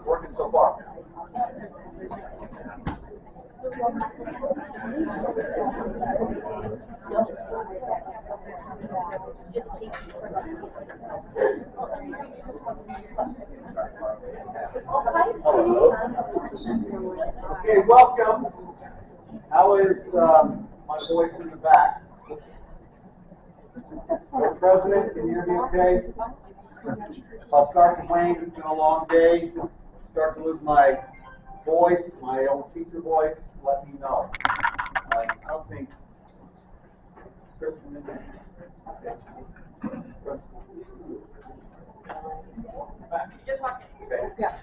Working so far. Okay, welcome. How is my voice in the back? Mr. President, can you hear me okay? I'll start to wane. It's been a long day. Start to lose my voice, my old teacher voice. Let me know. I don't think Kristen. Just walking. Okay. Yeah.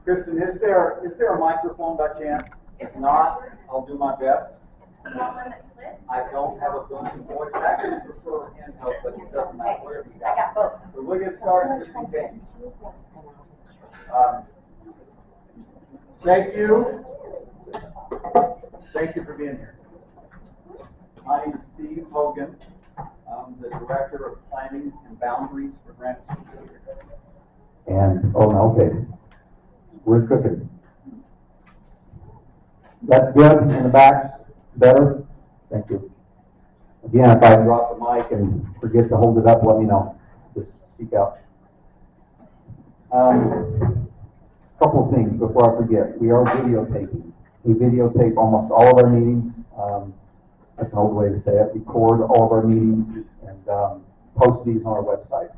Kristen, is there a microphone by chance? If not, I'll do my best. I don't have a booming voice. I actually prefer handheld, but it doesn't matter where we got. I got both. But we'll get started just in case. Thank you. Thank you for being here. My name is Steve Hogan. I'm the Director of Planning and Boundaries for Granite School District. And, oh, no, okay. We're cooking. That's good in the back? Better? Thank you. Again, if I drop the mic and forget to hold it up, let me know. Just speak out. Couple of things before I forget. We are videotaping. We videotape almost all of our meetings. That's an old way to say it. Record all of our meetings and post these on our website.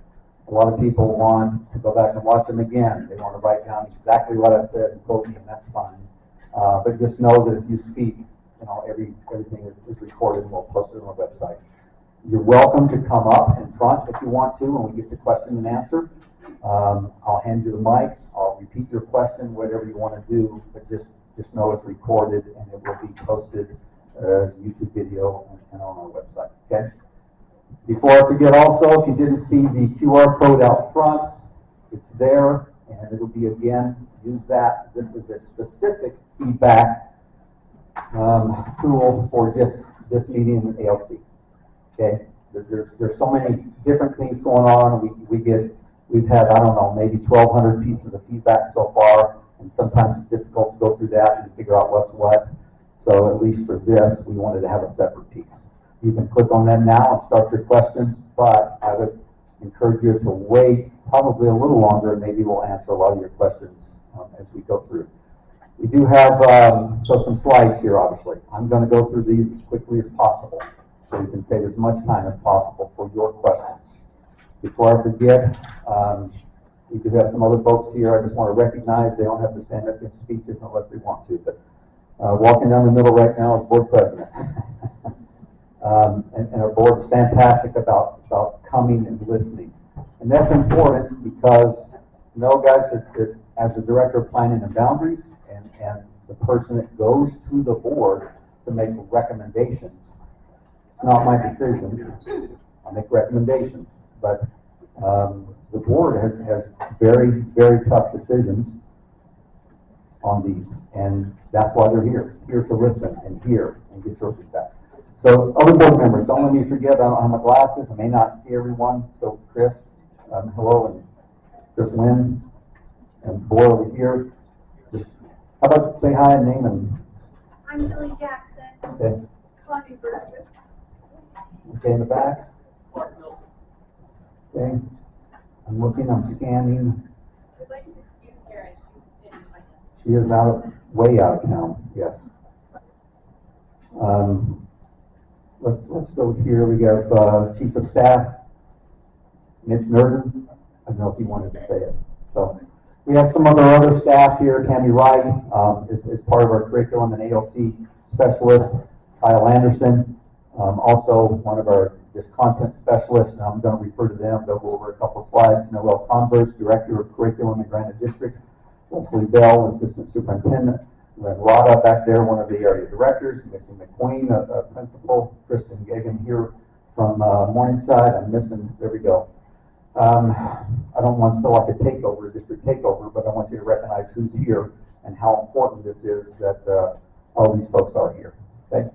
A lot of people want to go back and watch them again. They want to write down exactly what I said and quote me, and that's fine. But just know that if you speak, everything is recorded and we'll post it on our website. You're welcome to come up in front if you want to when we get to question and answer. I'll hand you the mic. I'll repeat your question, whatever you want to do, but just know it's recorded and it will be posted as YouTube video and on our website, okay? Before I forget also, if you didn't see the QR code out front, it's there and it'll be again, use that. This is a specific feedback tool for just this meeting in ALC, okay? There's so many different things going on. We've had, I don't know, maybe 1,200 pieces of feedback so far, and sometimes it's difficult to go through that and figure out what's what. So at least for this, we wanted to have a separate piece. You can click on that now and start your questions, but I would encourage you to wait probably a little longer, and maybe we'll answer a lot of your questions as we go through. We do have some slides here, obviously. I'm going to go through these as quickly as possible, so you can save as much time as possible for your questions. Before I forget, we do have some other folks here. I just want to recognize they don't have to stand up in speeches unless they want to, but walking down the middle right now is board president. And our board is fantastic about coming and listening. And that's important because, guys, as the Director of Planning and Boundaries and the person that goes to the board to make recommendations, it's not my decision. I make recommendations. But the board has very, very tough decisions on these. And that's why they're here to listen and hear and get your feedback. So other board members, don't let me forget, I don't have my glasses, I may not see everyone. So Chris, hello, and Chris Lynn, and Boy over here. Just, how about say hi and name and... I'm Julie Jackson. Okay. Connie Burgess. Okay, in the back. Okay. I'm looking, I'm scanning. I'd like to excuse Karen. She's in my hand. She is way out of town, yes. Let's go here. We have Chief of Staff, Mitch Nerden. I don't know if he wanted to say it. So we have some other staff here. Tammy Wright is part of our curriculum and ALC specialist. Kyle Anderson, also one of our content specialists, and I'm going to refer to them. They'll go over a couple of slides. Noel Converse, Director of Curriculum in Granite District. Leslie Bell, Assistant Superintendent. We have Rada back there, one of the area directors. Missy McQueen, a principal. Kristen Gagan here from Morningside. I'm missing, there we go. I don't want to feel like a takeover, a district takeover, but I want you to recognize who's here and how important this is that all these folks are here. Okay?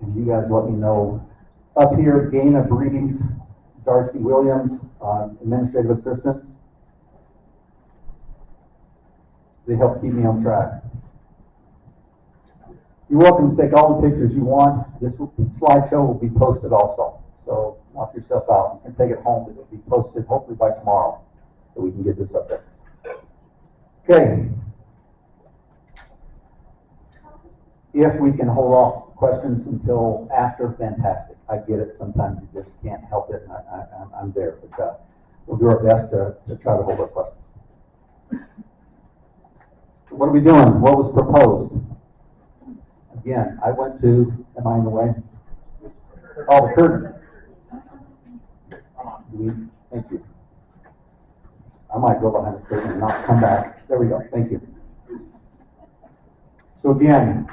And you guys let me know. Up here, Gaina Breeze, Darcy Williams, administrative assistants. They help keep me on track. You're welcome to take all the pictures you want. This slideshow will be posted also. So knock yourself out. You can take it home. It will be posted hopefully by tomorrow, so we can get this up there. Okay. If we can hold off questions until after, fantastic. I get it. Sometimes you just can't help it. I'm there. But we'll do our best to try to hold our questions. So what are we doing? What was proposed? Again, I went to, am I in the way? Oh, the curtain. Thank you. I might go behind the curtain and not come back. There we go. Thank you. So again,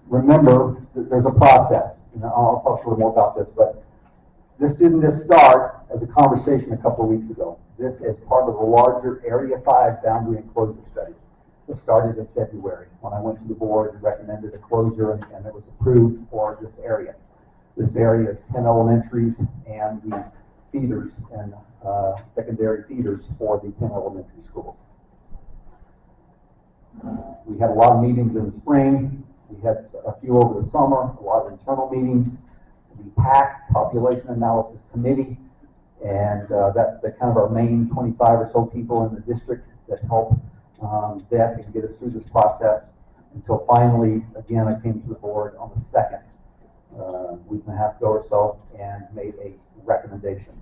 remember that there's a process. I'll talk a little more about this, but this didn't just start as a conversation a couple of weeks ago. This is part of the larger Area 5 boundary and closure study. It started in February when I went to the board and recommended a closure, and it was approved for this area. This area is 10 elementaries and the feeders and secondary feeders for the 10 elementary schools. We had a lot of meetings in the spring. We had a few over the summer, a lot of internal meetings. The PAC, Population Analysis Committee, and that's the kind of our main 25 or so people in the district that help vet and get us through this process until finally, again, I came to the board on the 2nd, week and a half ago or so, and made a recommendation.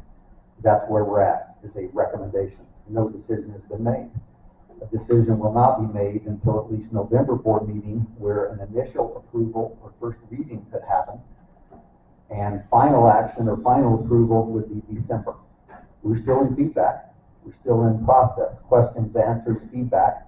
That's where we're at, is a recommendation. No decision has been made. A decision will not be made until at least November board meeting, where an initial approval or first reading could happen, and final action or final approval would be December. We're still in feedback. We're still in process. Questions, answers, feedback.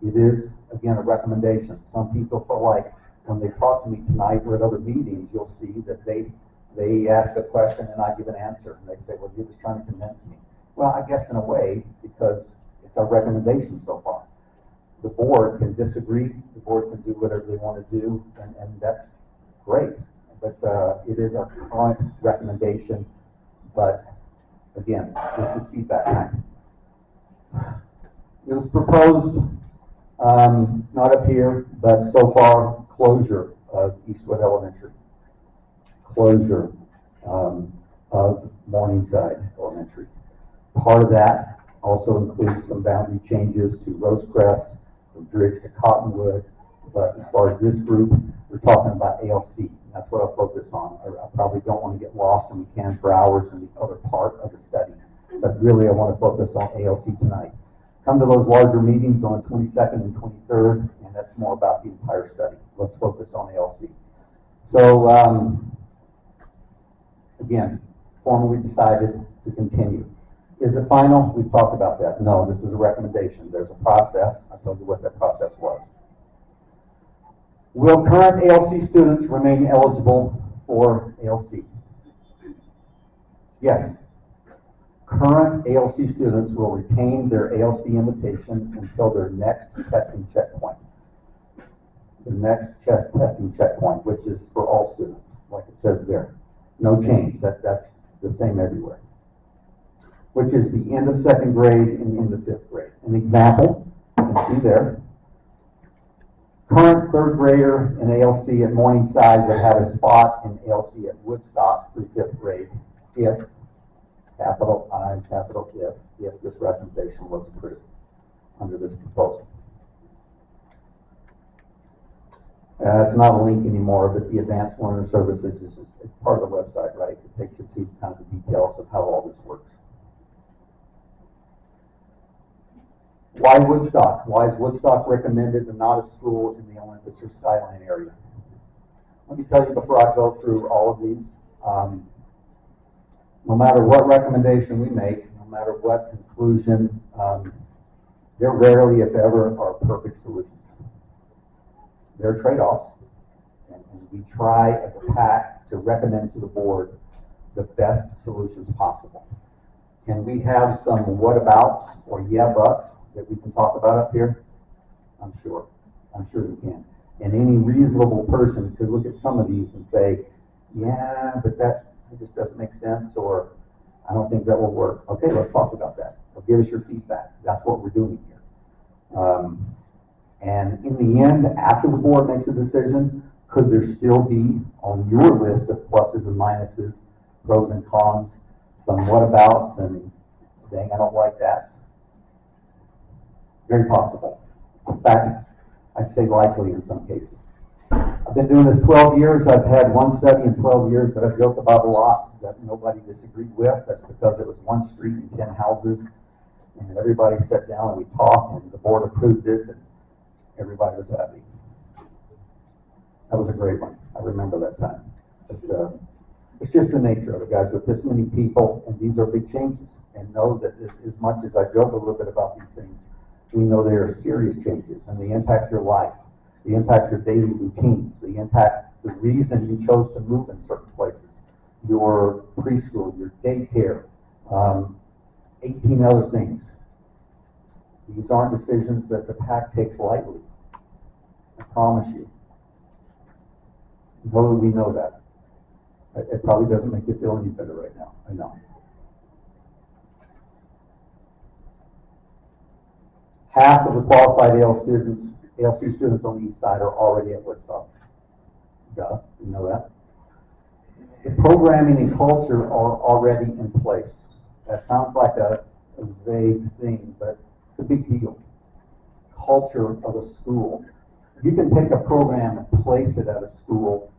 It is, again, a recommendation. Some people feel like when they talk to me tonight or at other meetings, you'll see that they ask a question and I give an answer. And they say, well, you're just trying to convince me. Well, I guess in a way, because it's a recommendation so far. The board can disagree. The board can do whatever they want to do, and that's great. But it is our current recommendation. But again, this is feedback time. It was proposed, it's not up here, but so far, closure of Eastwood Elementary. Closure of Morningside Elementary. Part of that also includes some boundary changes to Rosecrest, from Driggs to Cottonwood. But as far as this group, we're talking about ALC. That's what I'll focus on. I probably don't want to get lost in the can for hours in the other part of the study. But really, I want to focus on ALC tonight. Come to those larger meetings on the 22nd and 23rd, and that's more about the entire study. Let's focus on ALC. So, again, formally decided to continue. Is it final? We've talked about that. No, this is a recommendation. There's a process. I told you what that process was. Will current ALC students remain eligible for ALC? Yes. Current ALC students will retain their ALC invitation until their next testing checkpoint. The next testing checkpoint, which is for all students, like it says there. No change. That's the same everywhere. Which is the end of 2nd grade and end of 5th grade. An example, you can see there. Current 3rd grader in ALC at Morningside would have a spot in ALC at Woodstock through 5th grade if, capital I, capital if this recommendation was approved under this proposal. It's not a link anymore, but the Advanced Learner Services is it's part of the website, right? It takes you to kind of the details of how all this works. Why Woodstock? Why is Woodstock recommended and not a school in the Olympus or Skyline area? Let me tell you before I go through all of these, no matter what recommendation we make, no matter what conclusion, there rarely, if ever, are perfect solutions. There are trade-offs, and we try as a PAC to recommend to the board the best solutions possible. Can we have some what-abouts or yeah-buts? that we can talk about up here? I'm sure we can. And any reasonable person could look at some of these and say, yeah, but that just doesn't make sense, or I don't think that will work. Okay, let's talk about that. Or give us your feedback. That's what we're doing here. And in the end, after the board makes a decision, could there still be on your list of pluses and minuses, pros and cons, some whatabouts, and dang, I don't like that? Very possible. In fact, I'd say likely in some cases. I've been doing this 12 years. I've had one study in 12 years that I've joked about a lot that nobody disagreed with. That's because it was one street and 10 houses, and everybody sat down and we talked, and the board approved it, and everybody was happy. That was a great one. I remember that time. But it's just the nature of it, guys. With this many people, and these are big changes, and know that as much as I joke a little bit about these things, we know they are serious changes, and they impact your life. They impact your daily routines. They impact the reason you chose to move in certain places. Your preschool, your daycare, 18 other things. These aren't decisions that the PAC takes lightly. I promise you. Know that we know that. It probably doesn't make you feel any better right now. I know. Half of the qualified ALC students on the east side are already at Woodstock. Duh, you know that. The programming and culture are already in place. That sounds like a vague thing, but it's a big deal. Culture of a school. You can take a program and place it at a school,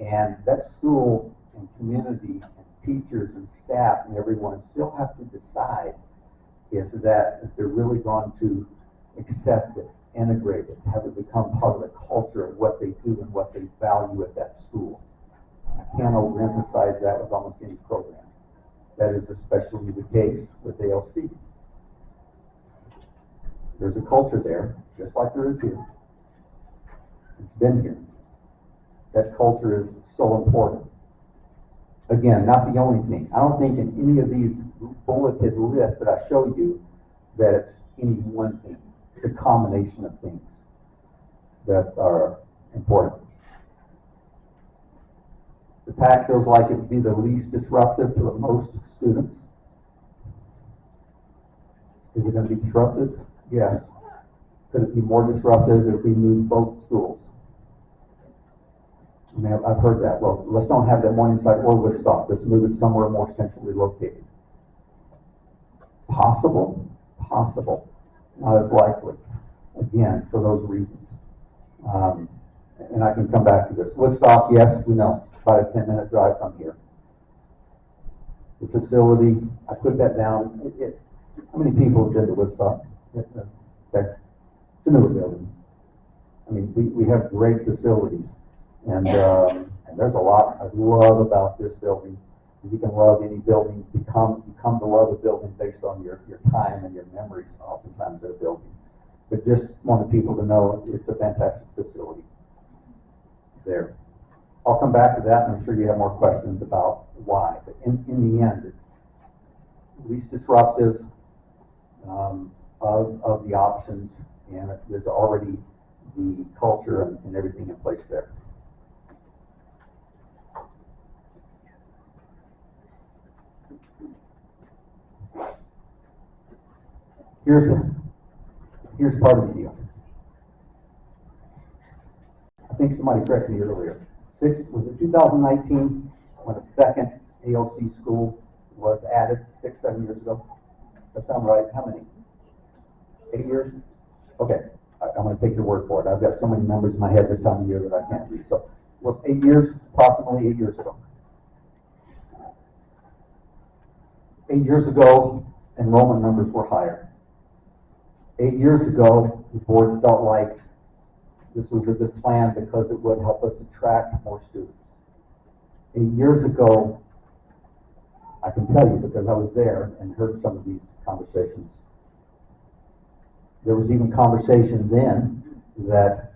and that school and community and teachers and staff and everyone still have to decide if they're really going to accept it, integrate it, have it become part of the culture of what they do and what they value at that school. I can't overemphasize that with almost any program. That is especially the case with ALC. There's a culture there, just like there is here. It's been here. That culture is so important. Again, not the only thing. I don't think in any of these bulleted lists that I show you that it's any one thing. It's a combination of things that are important. The PAC feels like it would be the least disruptive to the most students. Is it going to be disruptive? Yes. Could it be more disruptive if we move both schools? I mean, I've heard that. Well, let's don't have that Morningside or Woodstock. Let's move it somewhere more centrally located. Possible? Possible. Not as likely. Again, for those reasons. And I can come back to this. Woodstock, yes, we know. About a 10-minute drive from here. The facility, I put that down. How many people have been to Woodstock? Okay. It's a newer building. I mean, we have great facilities. And there's a lot I love about this building. You can love any building, you come to love a building based on your time and your memories oftentimes at a building. But just wanted people to know it's a fantastic facility there. I'll come back to that, and I'm sure you have more questions about why. But in the end, it's least disruptive of the options, and there's already the culture and everything in place there. Here's part of the deal. I think somebody corrected me earlier. Was it 2019 when a second ALC school was added 6-7 years ago? That sound right? How many? 8 years? Okay, I'm going to take your word for it. I've got so many numbers in my head this time of year that I can't read. So it was 8 years, approximately 8 years ago. 8 years ago, enrollment numbers were higher. 8 years ago, the board felt like this was a good plan because it would help us attract more students. 8 years ago, I can tell you because I was there and heard some of these conversations. There was even conversation then that,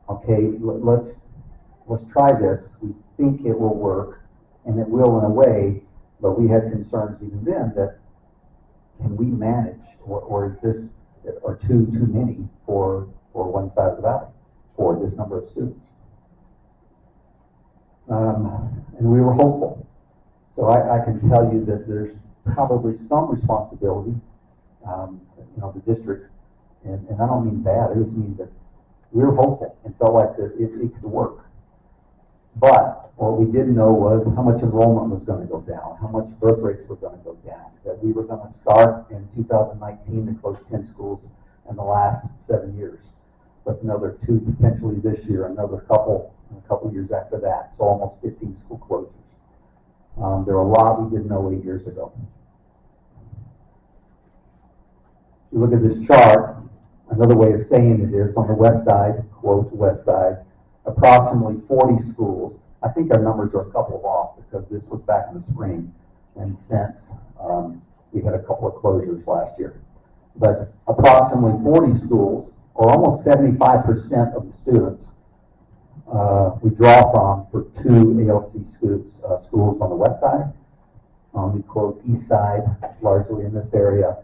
okay, let's try this. We think it will work, and it will in a way, but we had concerns even then that can we manage, or is this are too many for one side of the valley, for this number of students. And we were hopeful. So I can tell you that there's probably some responsibility, the district, and I don't mean bad, I just mean that we were hopeful and felt like that it could work. But what we didn't know was how much enrollment was going to go down, how much birth rates were going to go down, that we were going to start in 2019 to close 10 schools in the last 7 years, with another 2 potentially this year, another couple in a couple years after that, so almost 15 school closures. There were a lot we didn't know 8 years ago. If you look at this chart, another way of saying it is, on the west side, quote, west side, approximately 40 schools. I think our numbers are a couple off because this was back in the spring, and since we had a couple of closures last year. But approximately 40 schools, or almost 75% of the students, we draw from for 2 ALC schools on the west side. On the, quote, east side, largely in this area,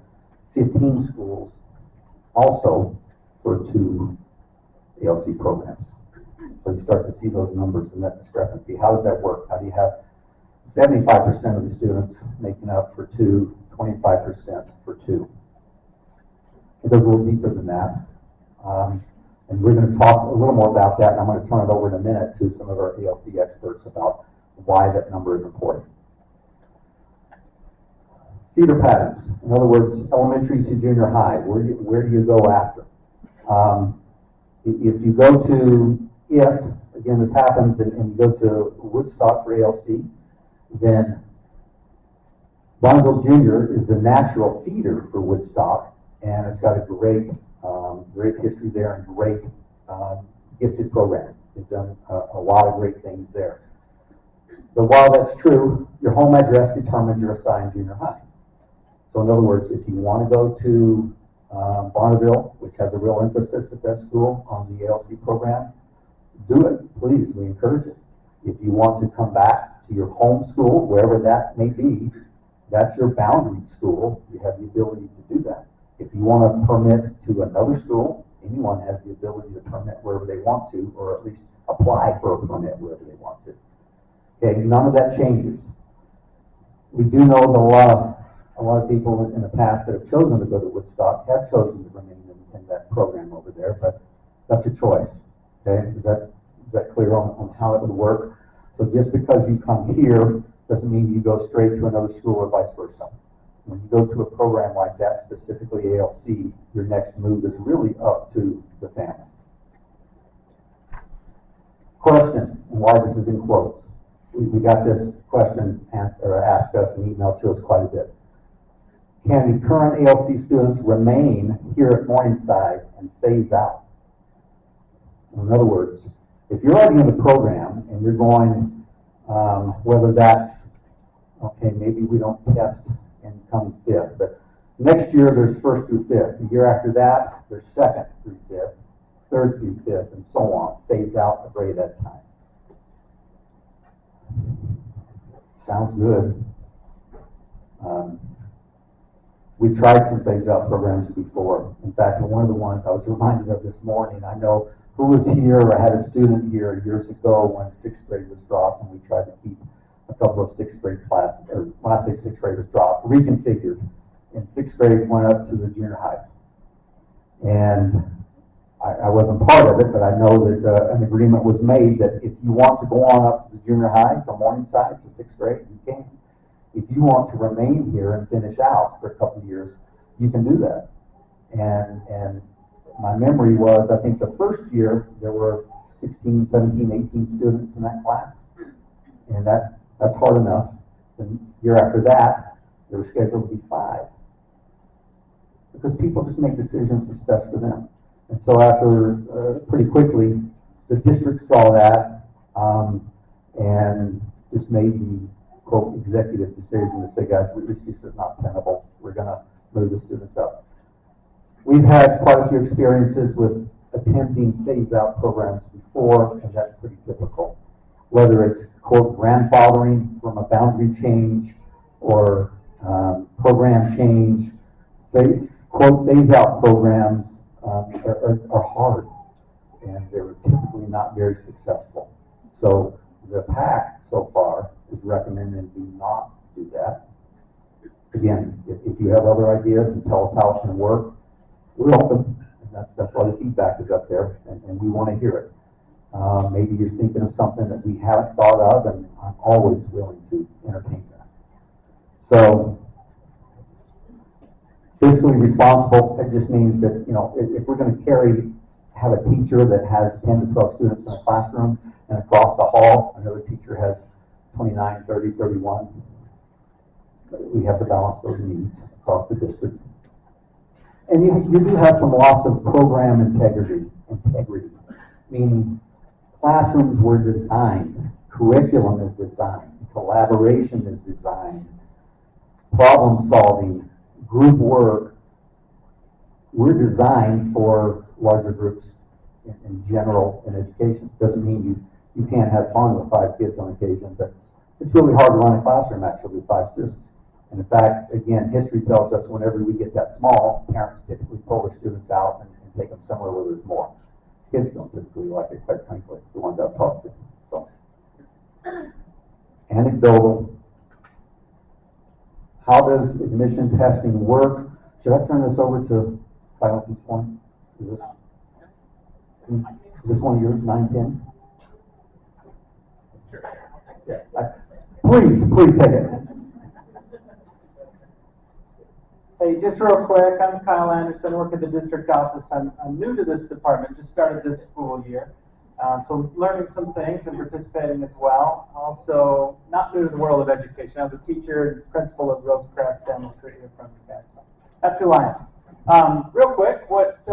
15 schools also for 2 ALC programs. So you start to see those numbers and that discrepancy. How does that work? How do you have 75% of the students making up for 2, 25% for 2? It goes a little deeper than that. And we're going to talk a little more about that, and I'm going to turn it over in a minute to some of our ALC experts about why that number is important. Feeder patterns. In other words, elementary to junior high. Where do you go after? If you go to, again this happens, and you go to Woodstock for ALC, then Bonneville Junior is the natural feeder for Woodstock, and it's got a great history there and great gifted program. They've done a lot of great things there. But while that's true, your home address determines your assigned junior high. So in other words, if you want to go to Bonneville, which has a real emphasis at that school on the ALC program, do it, please, we encourage it. If you want to come back to your home school, wherever that may be, that's your boundary school, you have the ability to do that. If you want to permit to another school, anyone has the ability to permit wherever they want to, or at least apply for a permit wherever they want to. Okay, none of that changes. We do know that a lot of people in the past that have chosen to go to Woodstock have chosen to remain in that program over there, but that's a choice. Okay, is that clear on how it would work? So just because you come here doesn't mean you go straight to another school or vice versa. When you go to a program like that, specifically ALC, your next move is really up to the family. Question, and why this is in quotes. We got this question asked us and emailed to us quite a bit. Can the current ALC students remain here at Morningside and phase out? In other words, if you're already in the program and you're going, whether that's, okay, maybe we don't test and come 5th, but next year there's 1st through 5th. The year after that, there's 2nd through 5th, 3rd through 5th, and so on. Phase out a grade at a time. Sounds good. We've tried some phase-out programs before. In fact, one of the ones I was reminded of this morning, I know who was here, or I had a student here years ago when 6th grade was dropped, and we tried to keep a couple of 6th grade classes, or when I say 6th grade was dropped, reconfigured. And 6th grade went up to the junior highs. And I wasn't part of it, but I know that an agreement was made that if you want to go on up to the junior high from Morningside to 6th grade, you can. If you want to remain here and finish out for a couple of years, you can do that. And my memory was, I think the first year there were 16, 17, 18 students in that class. And that's hard enough. The year after that, there were scheduled to be 5. Because people just make decisions that's best for them. And so after, pretty quickly, the district saw that and just made the, quote, executive decision to say, guys, this just is not tenable. We're going to move the students up. We've had quite a few experiences with attempting phase-out programs before, and that's pretty typical. Whether it's, quote, grandfathering from a boundary change or program change, quote, phase-out programs are hard, and they're typically not very successful. So the PAC so far is recommending do not do that. Again, if you have other ideas and tell us how it's going to work, we're open. And that's why the feedback is up there, and we want to hear it. Maybe you're thinking of something that we haven't thought of, and I'm always willing to entertain that. So, fiscally responsible, it just means that, you know, if we're going to have a teacher that has 10 to 12 students in a classroom, and across the hall, another teacher has 29, 30, 31, we have to balance those needs across the district. And you do have some loss of program integrity, meaning classrooms were designed, curriculum is designed, collaboration is designed, problem solving, group work, we're designed for larger groups in general in education. Doesn't mean you can't have fun with 5 kids on occasion, but it's really hard to run a classroom actually with 5 students. And in fact, again, history tells us whenever we get that small, parents typically pull their students out and take them somewhere where there's more. Kids don't typically like it, quite frankly, the ones I've talked to. So, anecdotal. How does admission testing work? Should I turn this over to Kyle at this point? Is this one of yours, 910? Sure. Yeah. Please take it. Hey, just real quick, I'm Kyle Anderson, work at the district office. I'm new to this department, just started this school year. So learning some things and participating as well. Also, not new to the world of education. I was a teacher and principal of Rosecrest down the street here from you guys. So that's who I am. Real quick, what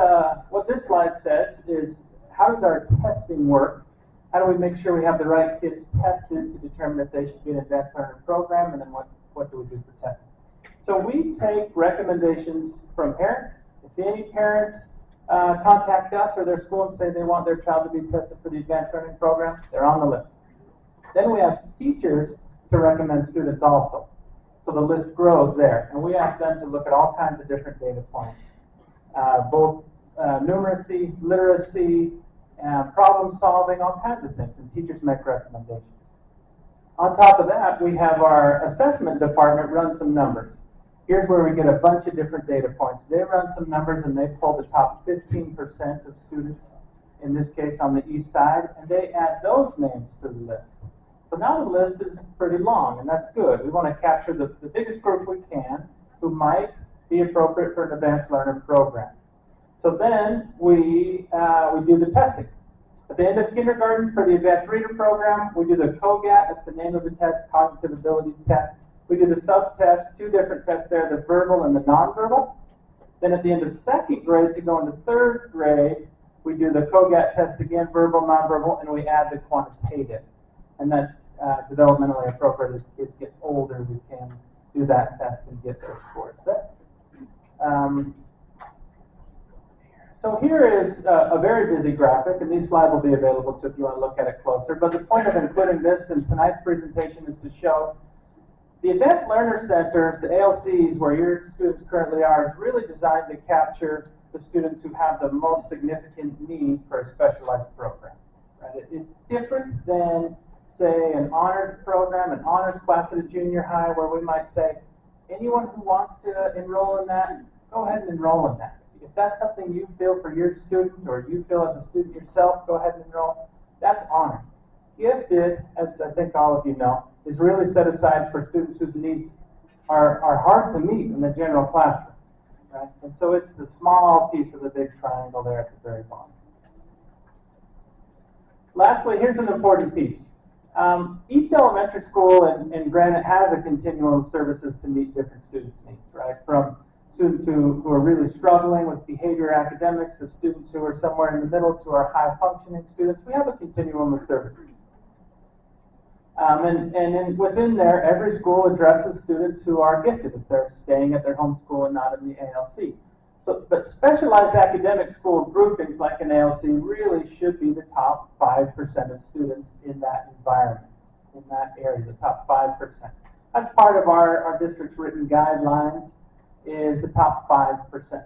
this slide says is, how does our testing work? How do we make sure we have the right kids tested to determine if they should be in an advanced learner program, and then what do we do for testing? So we take recommendations from parents. If any parents contact us or their school and say they want their child to be tested for the advanced learning program, they're on the list. Then we ask teachers to recommend students also. So the list grows there. And we ask them to look at all kinds of different data points, both numeracy, literacy, problem solving, all kinds of things. And teachers make recommendations. On top of that, we have our assessment department run some numbers. Here's where we get a bunch of different data points. They run some numbers and they pull the top 15% of students, in this case on the east side, and they add those names to the list. So now the list is pretty long, and that's good. We want to capture the biggest group we can who might be appropriate for an advanced learner program. So then we do the testing. At the end of kindergarten, for the advanced reader program, we do the COGAT, that's the name of the test, cognitive abilities test. We do the sub-test, 2 different tests there, the verbal and the nonverbal. Then at the end of 2nd grade, to go into 3rd grade, we do the COGAT test again, verbal, nonverbal, and we add the quantitative. And that's developmentally appropriate. As kids get older, we can do that test and get their scores there. So here is a very busy graphic, and these slides will be available to if you want to look at it closer. But the point of including this in tonight's presentation is to show the Advanced Learner Centers, the ALCs, where your students currently are, is really designed to capture the students who have the most significant need for a specialized program. Right? It's different than, say, an honors program, an honors class at a junior high, where we might say, anyone who wants to enroll in that, go ahead and enroll in that. If that's something you feel for your student, or you feel as a student yourself, go ahead and enroll. That's honors. Gifted, as I think all of you know, is really set aside for students whose needs are hard to meet in the general classroom. Right? And so it's the small piece of the big triangle there at the very bottom. Lastly, here's an important piece. Each elementary school in Granite has a continuum of services to meet different students' needs, right? From students who are really struggling with behavior academics to students who are somewhere in the middle to our high-functioning students. We have a continuum of services. And within there, every school addresses students who are gifted if they're staying at their home school and not in the ALC. But specialized academic school groupings like an ALC really should be the top 5% of students in that environment, in that area, the top 5%. That's part of our district's written guidelines. is the top 5%.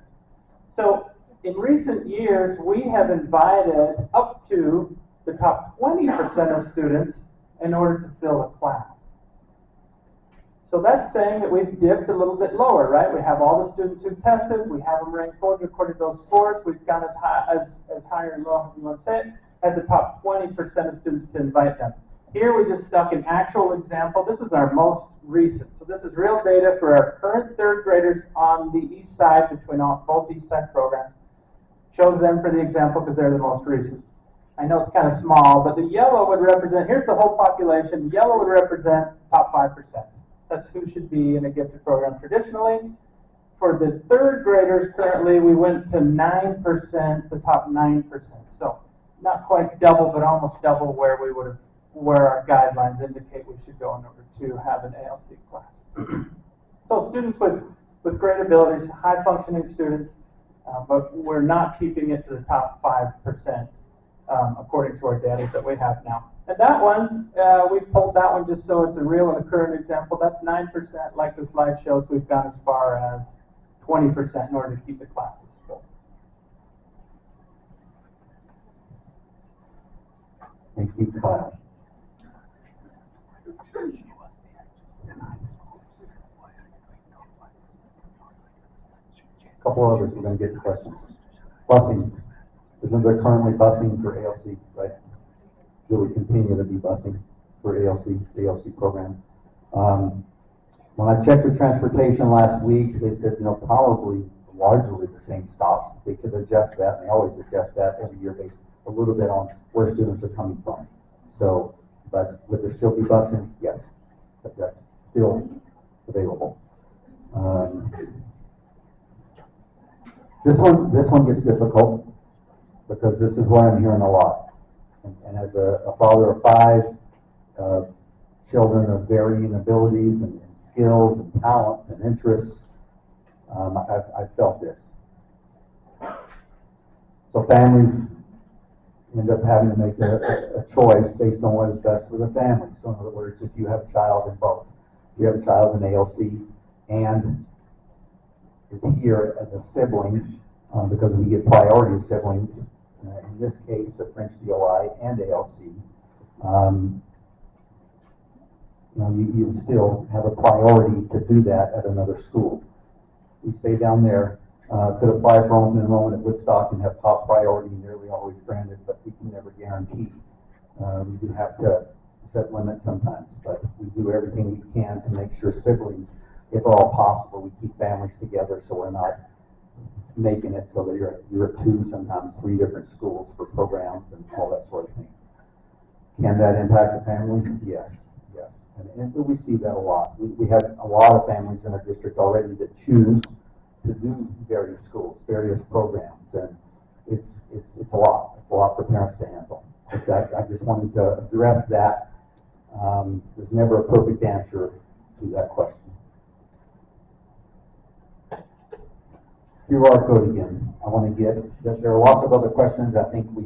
So in recent years, we have invited up to the top 20% of students in order to fill a class. So that's saying that we've dipped a little bit lower, right? We have all the students who've tested, we have them ranked according to those scores, we've gone as high or low, if you want to say it, as the top 20% of students to invite them. Here we just stuck an actual example. This is our most recent. So this is real data for our current third graders on the east side between both east side programs. Shows them for the example because they're the most recent. I know it's kind of small, but the yellow would represent, here's the whole population, the yellow would represent top 5%. That's who should be in a gifted program traditionally. For the third graders currently, we went to 9%, the top 9%. So not quite double, but almost double where our guidelines indicate we should go in order to have an ALC class. So students with great abilities, high functioning students, but we're not keeping it to the top 5% according to our data that we have now. And that one, we pulled that one just so it's a real and a current example. That's 9%. Like the slide shows, we've gone as far as 20% in order to keep the classes full. Thank you, Kyle. A couple others, we're going to get to questions. Busing. Isn't there currently busing for ALC, right? Will we continue to be busing for ALC, the ALC program? When I checked with transportation last week, they said, probably largely the same stops. They could adjust that, and they always adjust that every year based a little bit on where students are coming from. So, but would there still be busing? Yes, but that's still available. This one gets difficult because this is what I'm hearing a lot. And as a father of 5, children of varying abilities and skills and talents and interests, I've felt this. So families end up having to make a choice based on what is best for the family. So in other words, if you have a child in both, if you have a child in ALC and is here as a sibling, because we get priority siblings, in this case, a French DOI and ALC, you would still have a priority to do that at another school. We stay down there, could apply for open enrollment at Woodstock and have top priority, nearly always granted, but we can never guarantee. We do have to set limits sometimes, but we do everything we can to make sure siblings, if at all possible, we keep families together so we're not making it so that you're at 2, sometimes 3 different schools for programs and all that sort of thing. Can that impact the family? Yes. And we see that a lot. We have a lot of families in our district already that choose to do various schools, various programs, and it's a lot. It's a lot for parents to handle. But I just wanted to address that. There's never a perfect answer to that question. QR code again. I want to get that there are lots of other questions I think we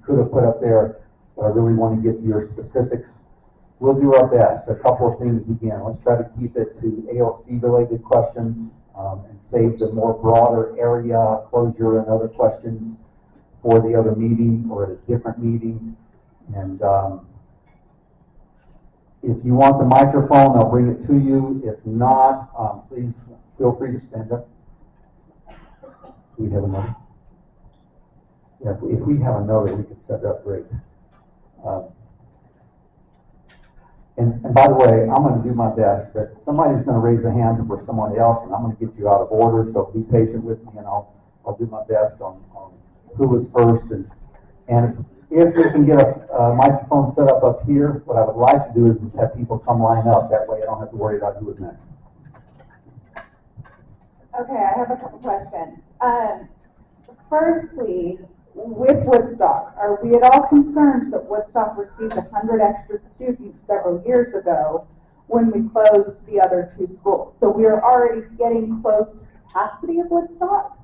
could have put up there, but I really want to get to your specifics. We'll do our best. A couple of things again. Let's try to keep it to ALC related questions and save the more broader area closure and other questions for the other meeting or at a different meeting. And if you want the microphone, I'll bring it to you. If not, please feel free to stand up. Do we have another? Yeah, if we have another, we could set it up great. And by the way, I'm going to do my best, but somebody's going to raise a hand for someone else, and I'm going to get you out of order, so be patient with me, and I'll do my best on who was first. And if we can get a microphone set up here, what I would like to do is just have people come line up. That way I don't have to worry about who is next. Okay, I have a couple questions. Firstly, with Woodstock, are we at all concerned that Woodstock received 100 extra students several years ago when we closed the other 2 schools? So we are already getting close to capacity of Woodstock.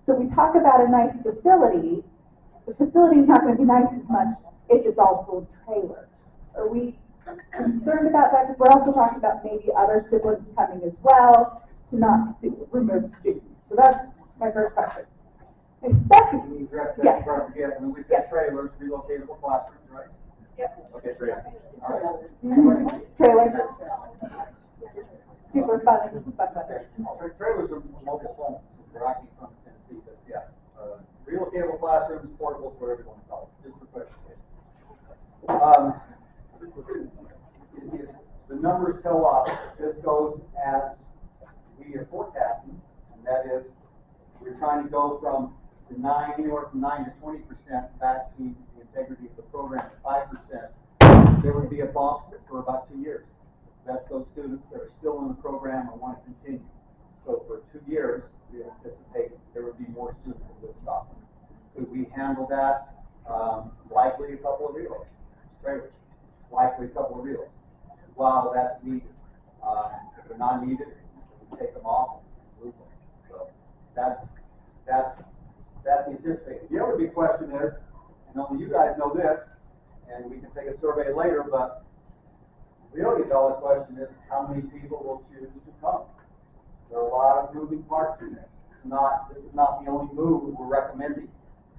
So we talk about a nice facility. The facility is not going to be nice as much if it's all full of trailers. Are we concerned about that? Because we're also talking about maybe other siblings coming as well to not remove students? So that's my first question. My second, Can you address that yes. before I forget? When we say Yes. trailers, relocatable classrooms, right? Yep. Okay, great. All right. Trailers. Super fun. Okay, trailers are mobile homes. They're actually from Tennessee, but yeah. Relocatable classrooms, portables, whatever you want to call it, just for clarification. The numbers tell us this goes as we are forecasting, and that is we're trying to go from anywhere from 9 to 20% back to the integrity of the program at 5%. There would be a bump for about 2 years. That's those students that are still in the program and want to continue. So for 2 years, we anticipate there would be more students in Woodstock. Could we handle that? Likely a couple of reloads. Trailers. Likely a couple of reloads. While that's needed. If they're not needed, we take them off and move them. So that's the anticipated. The other big question is, and only you guys know this, and we can take a survey later, but the million-dollar question is how many people will choose to come? There are a lot of moving parts in this. This is not the only move we're recommending.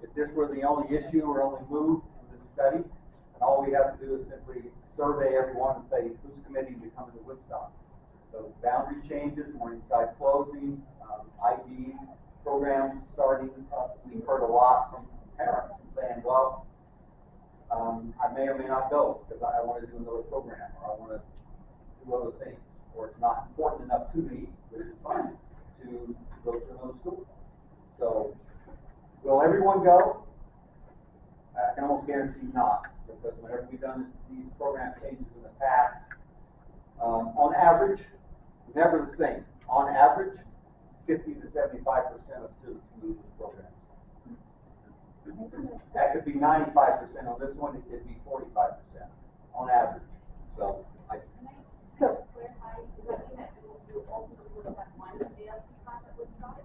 If this were the only issue or only move in this study, then all we have to do is simply survey everyone and say who's committing to come to Woodstock. So boundary changes, Morningside closing, IB programs starting. We've heard a lot from parents saying, well, I may or may not go because I want to do another program or I want to do other things, or it's not important enough to me, which is fine, to go to another school. So will everyone go? I can almost guarantee not, because whenever we've done these program changes in the past, on average, never the same. On average, 50 to 75% of students move to the program. That could be 95% on this one, it could be 45% on average. So, So, Clarify, does that mean that you ultimately would have one ALC class at Woodstock?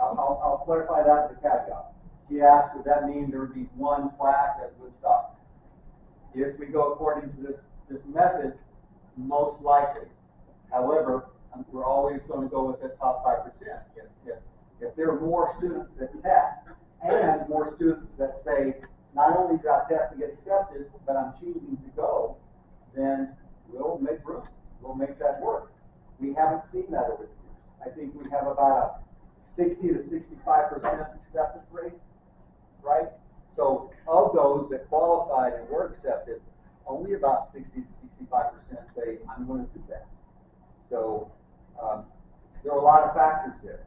I'll clarify that with a caveat. She asked, would that mean there would be one class at Woodstock? If we go according to this method, most likely. However, we're always going to go with the top 5%. If there are more students that test and more students that say, not only did I test to get accepted, but I'm choosing to go, then we'll make room. We'll make that work. We haven't seen that over the years. I think we have about a 60 to 65% acceptance rate, right? So of those that qualified and were accepted, only about 60 to 65% say, I'm going to do that. So there are a lot of factors there.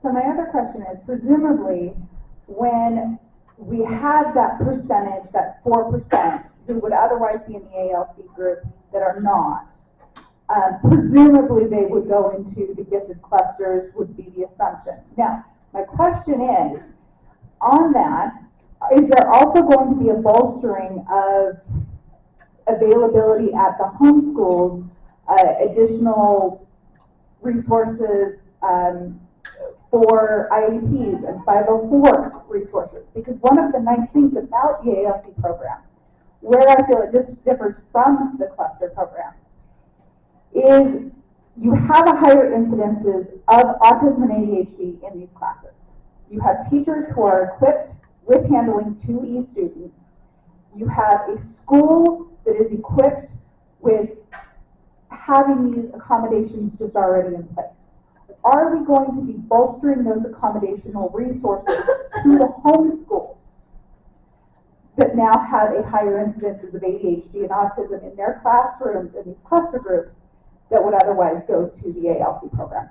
so my other question is, presumably, when we have that percentage, that 4% who would otherwise be in the ALC group that are not, presumably they would go into the gifted clusters would be the assumption. Now, my question is, on that, is there also going to be a bolstering of availability at the home schools, additional resources for IEPs and 504 resources? Because one of the nice things about the ALC program, where I feel it just differs from the cluster programs, is you have a higher incidences of autism and ADHD in these classes. You have teachers who are equipped with handling 2E students. You have a school that is equipped with having these accommodations just already in place. Are we going to be bolstering those accommodational resources to the home schools that now have a higher incidences of ADHD and autism in their classrooms in these cluster groups that would otherwise go to the ALC program?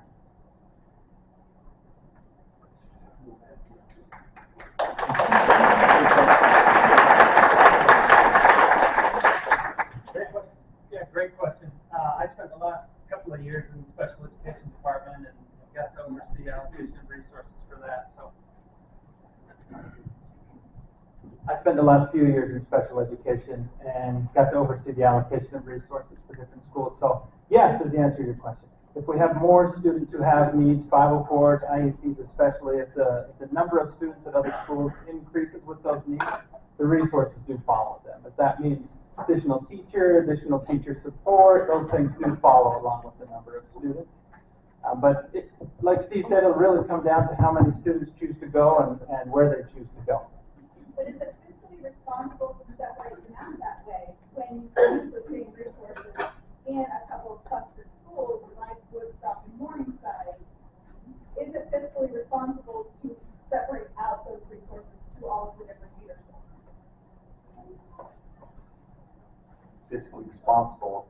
Great question. I spent the last couple of years in the special education department and got to oversee allocation of resources for that. So I spent the last few years in special education and got to oversee the allocation of resources for different schools. So yes is the answer to your question. If we have more students who have needs, 504s, IEPs especially, if the number of students at other schools increases with those needs, the resources do follow them. If that means additional teacher support, those things do follow along with the number of students. But like Steve said, it'll really come down to how many students choose to go and where they choose to go. But is it fiscally responsible to separate them out that way when you use the same resources in a couple of cluster schools like Woodstock and Morningside? Is it fiscally responsible to separate out those resources to all of the different feeder schools? Fiscally responsible,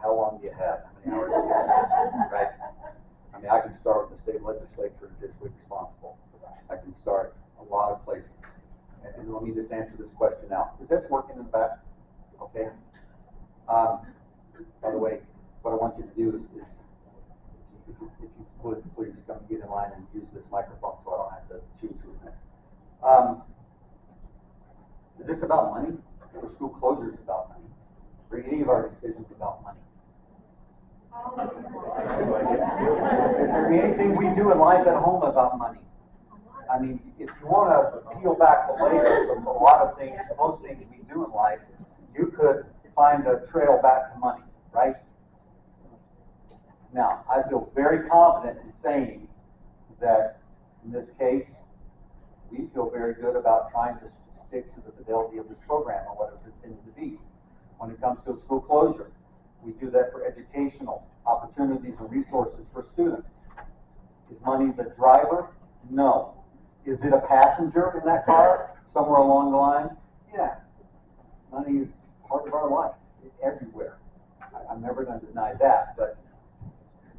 how long do you have? How many hours do you have? Right? I mean, I can start with the state legislature and fiscally responsible. I can start a lot of places. And let me just answer this question now. Is this working in the back? Okay. By the way, what I want you to do is if you would, please come get in line and use this microphone so I don't have to choose who's next. Is this about money? Or school closure is about money? Or any of our decisions about money? Anything we do in life at home about money? I mean, if you want to peel back the layers of a lot of things, most things we do in life, you could find a trail back to money, right? Now, I feel very confident in saying that in this case, we feel very good about trying to stick to the fidelity of this program and what it was intended to be. When it comes to a school closure, we do that for educational opportunities and resources for students. Is money the driver? No. Is it a passenger in that car somewhere along the line? Yeah. Money is part of our life, everywhere. I'm never going to deny that, but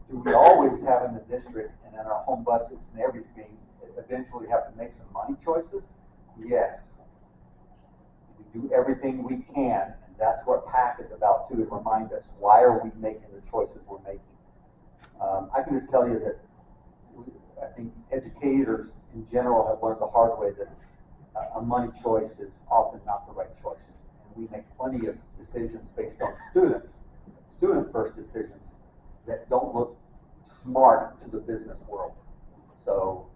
do we always have in the district and in our home budgets and everything eventually have to make some money choices? Yes. We do everything we can, and that's what PAC is about too, to remind us why are we making the choices we're making. I can just tell you that I think educators in general have learned the hard way that a money choice is often not the right choice. And we make plenty of decisions based on student first decisions that don't look smart to the business world. So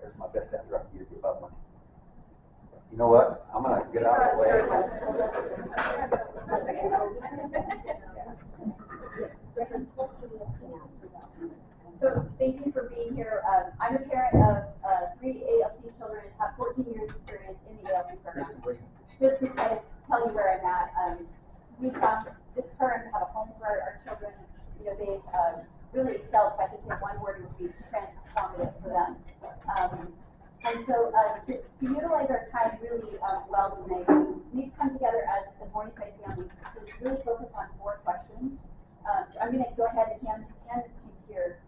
there's my best answer I can give you about money. You know what? I'm going to get out of the way. So thank you for being here. I'm a parent of 3 ALC children and have 14 years experience in the ALC program. Just to kind of tell you where I'm at, we found this program to have a home for our children. You know, they've really excelled. If I could say one word, it would be transformative for them. And so to utilize our time really well tonight, we've come together as Morningside families to really focus on 4 questions. I'm going to go ahead and hand this to you here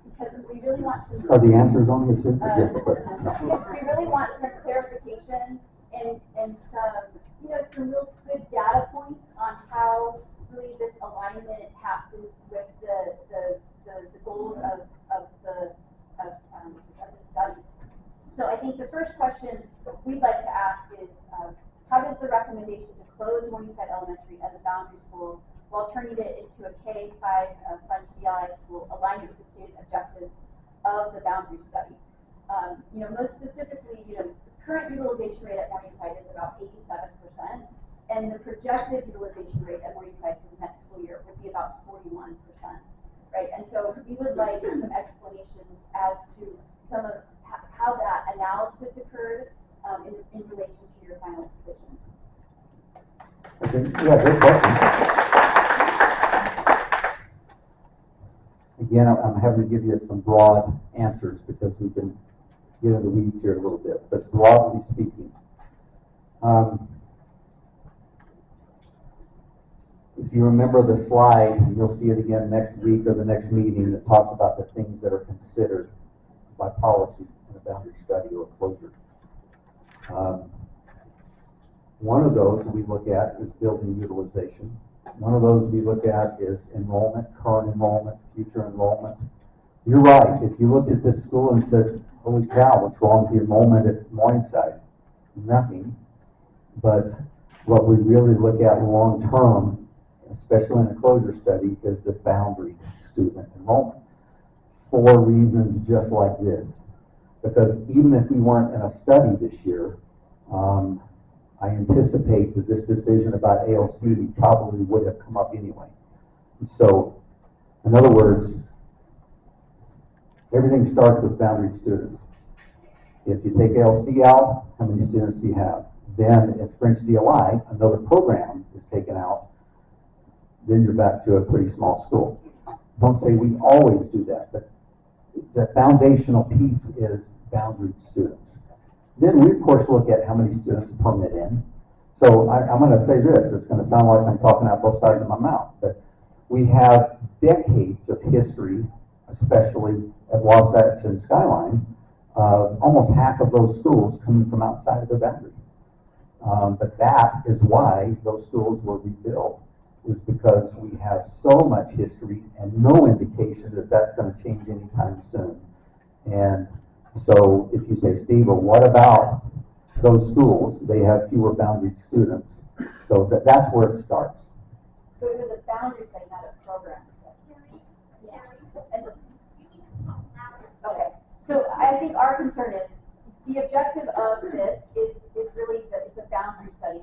because we really want some. Are the answers on here too? Yes, the question. No. We really want some clarification and some, you know, some real good data points on how really this alignment happens with the goals of the study. So I think the first question we'd like to ask is, how does the recommendation to close Morningside Elementary as a boundary school while turning it into a K-5 French DI school align with the stated objectives of the boundary study? You know, most specifically, you know, the current utilization rate at Morningside is about 87%, and the projected utilization rate at Morningside for the next school year would be about 41%, right? And so we would like some explanations as to some of how that analysis occurred in relation to your final decision. Okay. Yeah, great question. Again, I'm having to give you some broad answers because we can get into the weeds here a little bit. But broadly speaking, if you remember the slide, and you'll see it again next week or the next meeting, that talks about the things that are considered by policy in a boundary study or closure. One of those we look at is building utilization. One of those we look at is enrollment, current enrollment, future enrollment. You're right. If you looked at this school and said, holy cow, what's wrong with the enrollment at Morningside? Nothing. But what we really look at long term, especially in the closure study, is the boundary student enrollment. 4 reasons just like this. Because even if we weren't in a study this year, I anticipate that this decision about ALC probably would have come up anyway. So, in other words, everything starts with boundaried students. If you take ALC out, how many students do you have? Then if French DLI, another program, is taken out, then you're back to a pretty small school. Don't say we always do that, but the foundational piece is boundaried students. Then we, of course, look at how many students permit in. So I'm going to say this, it's going to sound like I'm talking out both sides of my mouth, but we have decades of history, especially at Wasatch and Skyline, almost half of those schools coming from outside of the boundary. But that is why those schools were rebuilt, is because we have so much history and no indication that that's going to change anytime soon. And so if you say, Steve, well, what about those schools? They have fewer boundaried students. So that's where it starts. So it was a boundary study, not a program study. Yeah. Okay. So I think our concern is the objective of this is really that it's a boundary study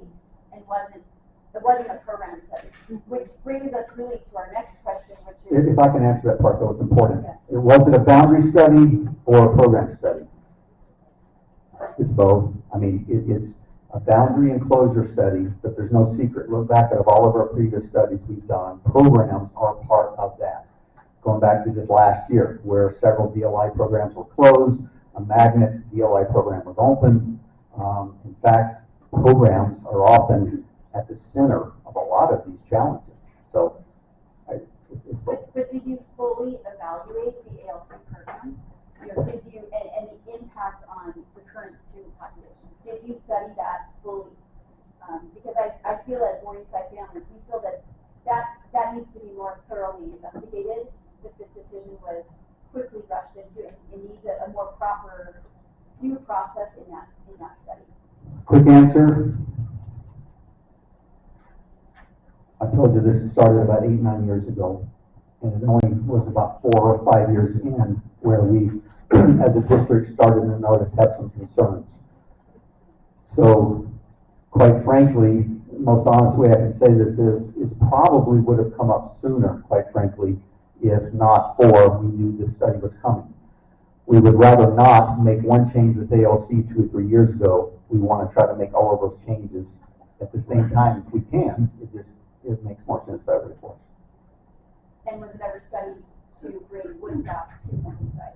and it wasn't a program study, which brings us really to our next question, which is... If I can answer that part, though, it's important. Yeah. It wasn't a boundary study or a program study. It's both. I mean, it's a boundary enclosure study, but there's no secret. Look back at all of our previous studies we've done. Programs are part of that. Going back to just last year, where several DLI programs were closed, a magnet DLI program was opened. In fact, programs are often at the center of a lot of these challenges. So, But did you fully evaluate the ALC program? Did you, and the impact on the current student population? Did you study that fully? Because I feel as Morningside families, we feel that needs to be more thoroughly investigated, that this decision was quickly rushed into, and it needs a more proper due process in that study. quick answer. I told you this started about 8-9 years ago, and it only was about 4 or 5 years in where we, as a district, started to notice had some concerns. So, quite frankly, the most honest way I can say this is probably would have come up sooner, quite frankly, if not for we knew this study was coming. We would rather not make one change with ALC 2 or 3 years ago. We want to try to make all of those changes at the same time if we can. It makes more sense that way for us. And was it ever studied to bring Woodstock to Morningside?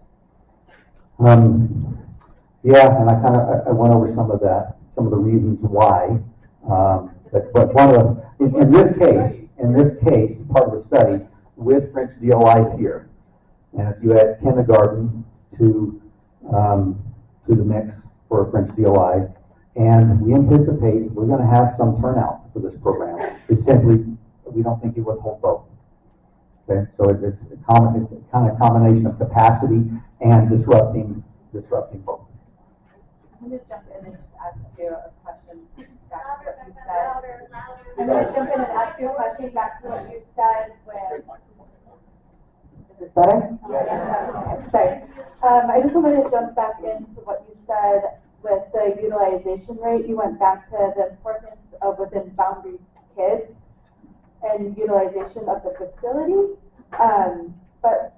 Yeah, and I went over some of that, some of the reasons why. But one of the, in this case, part of the study with French DLI here, and if you add kindergarten to the mix for French DLI, and we anticipate we're going to have some turnout for this program. It's simply, we don't think it would hold both. Okay, so it's a kind of combination of capacity and disrupting both. I'm going to jump in and just ask you a question back to what you said. I'm going to jump in and ask you a question back to what you said with... Is this better? Yes. Sorry. I just wanted to jump back into what you said with the utilization rate. You went back to the importance of within boundary kids and utilization of the facility. But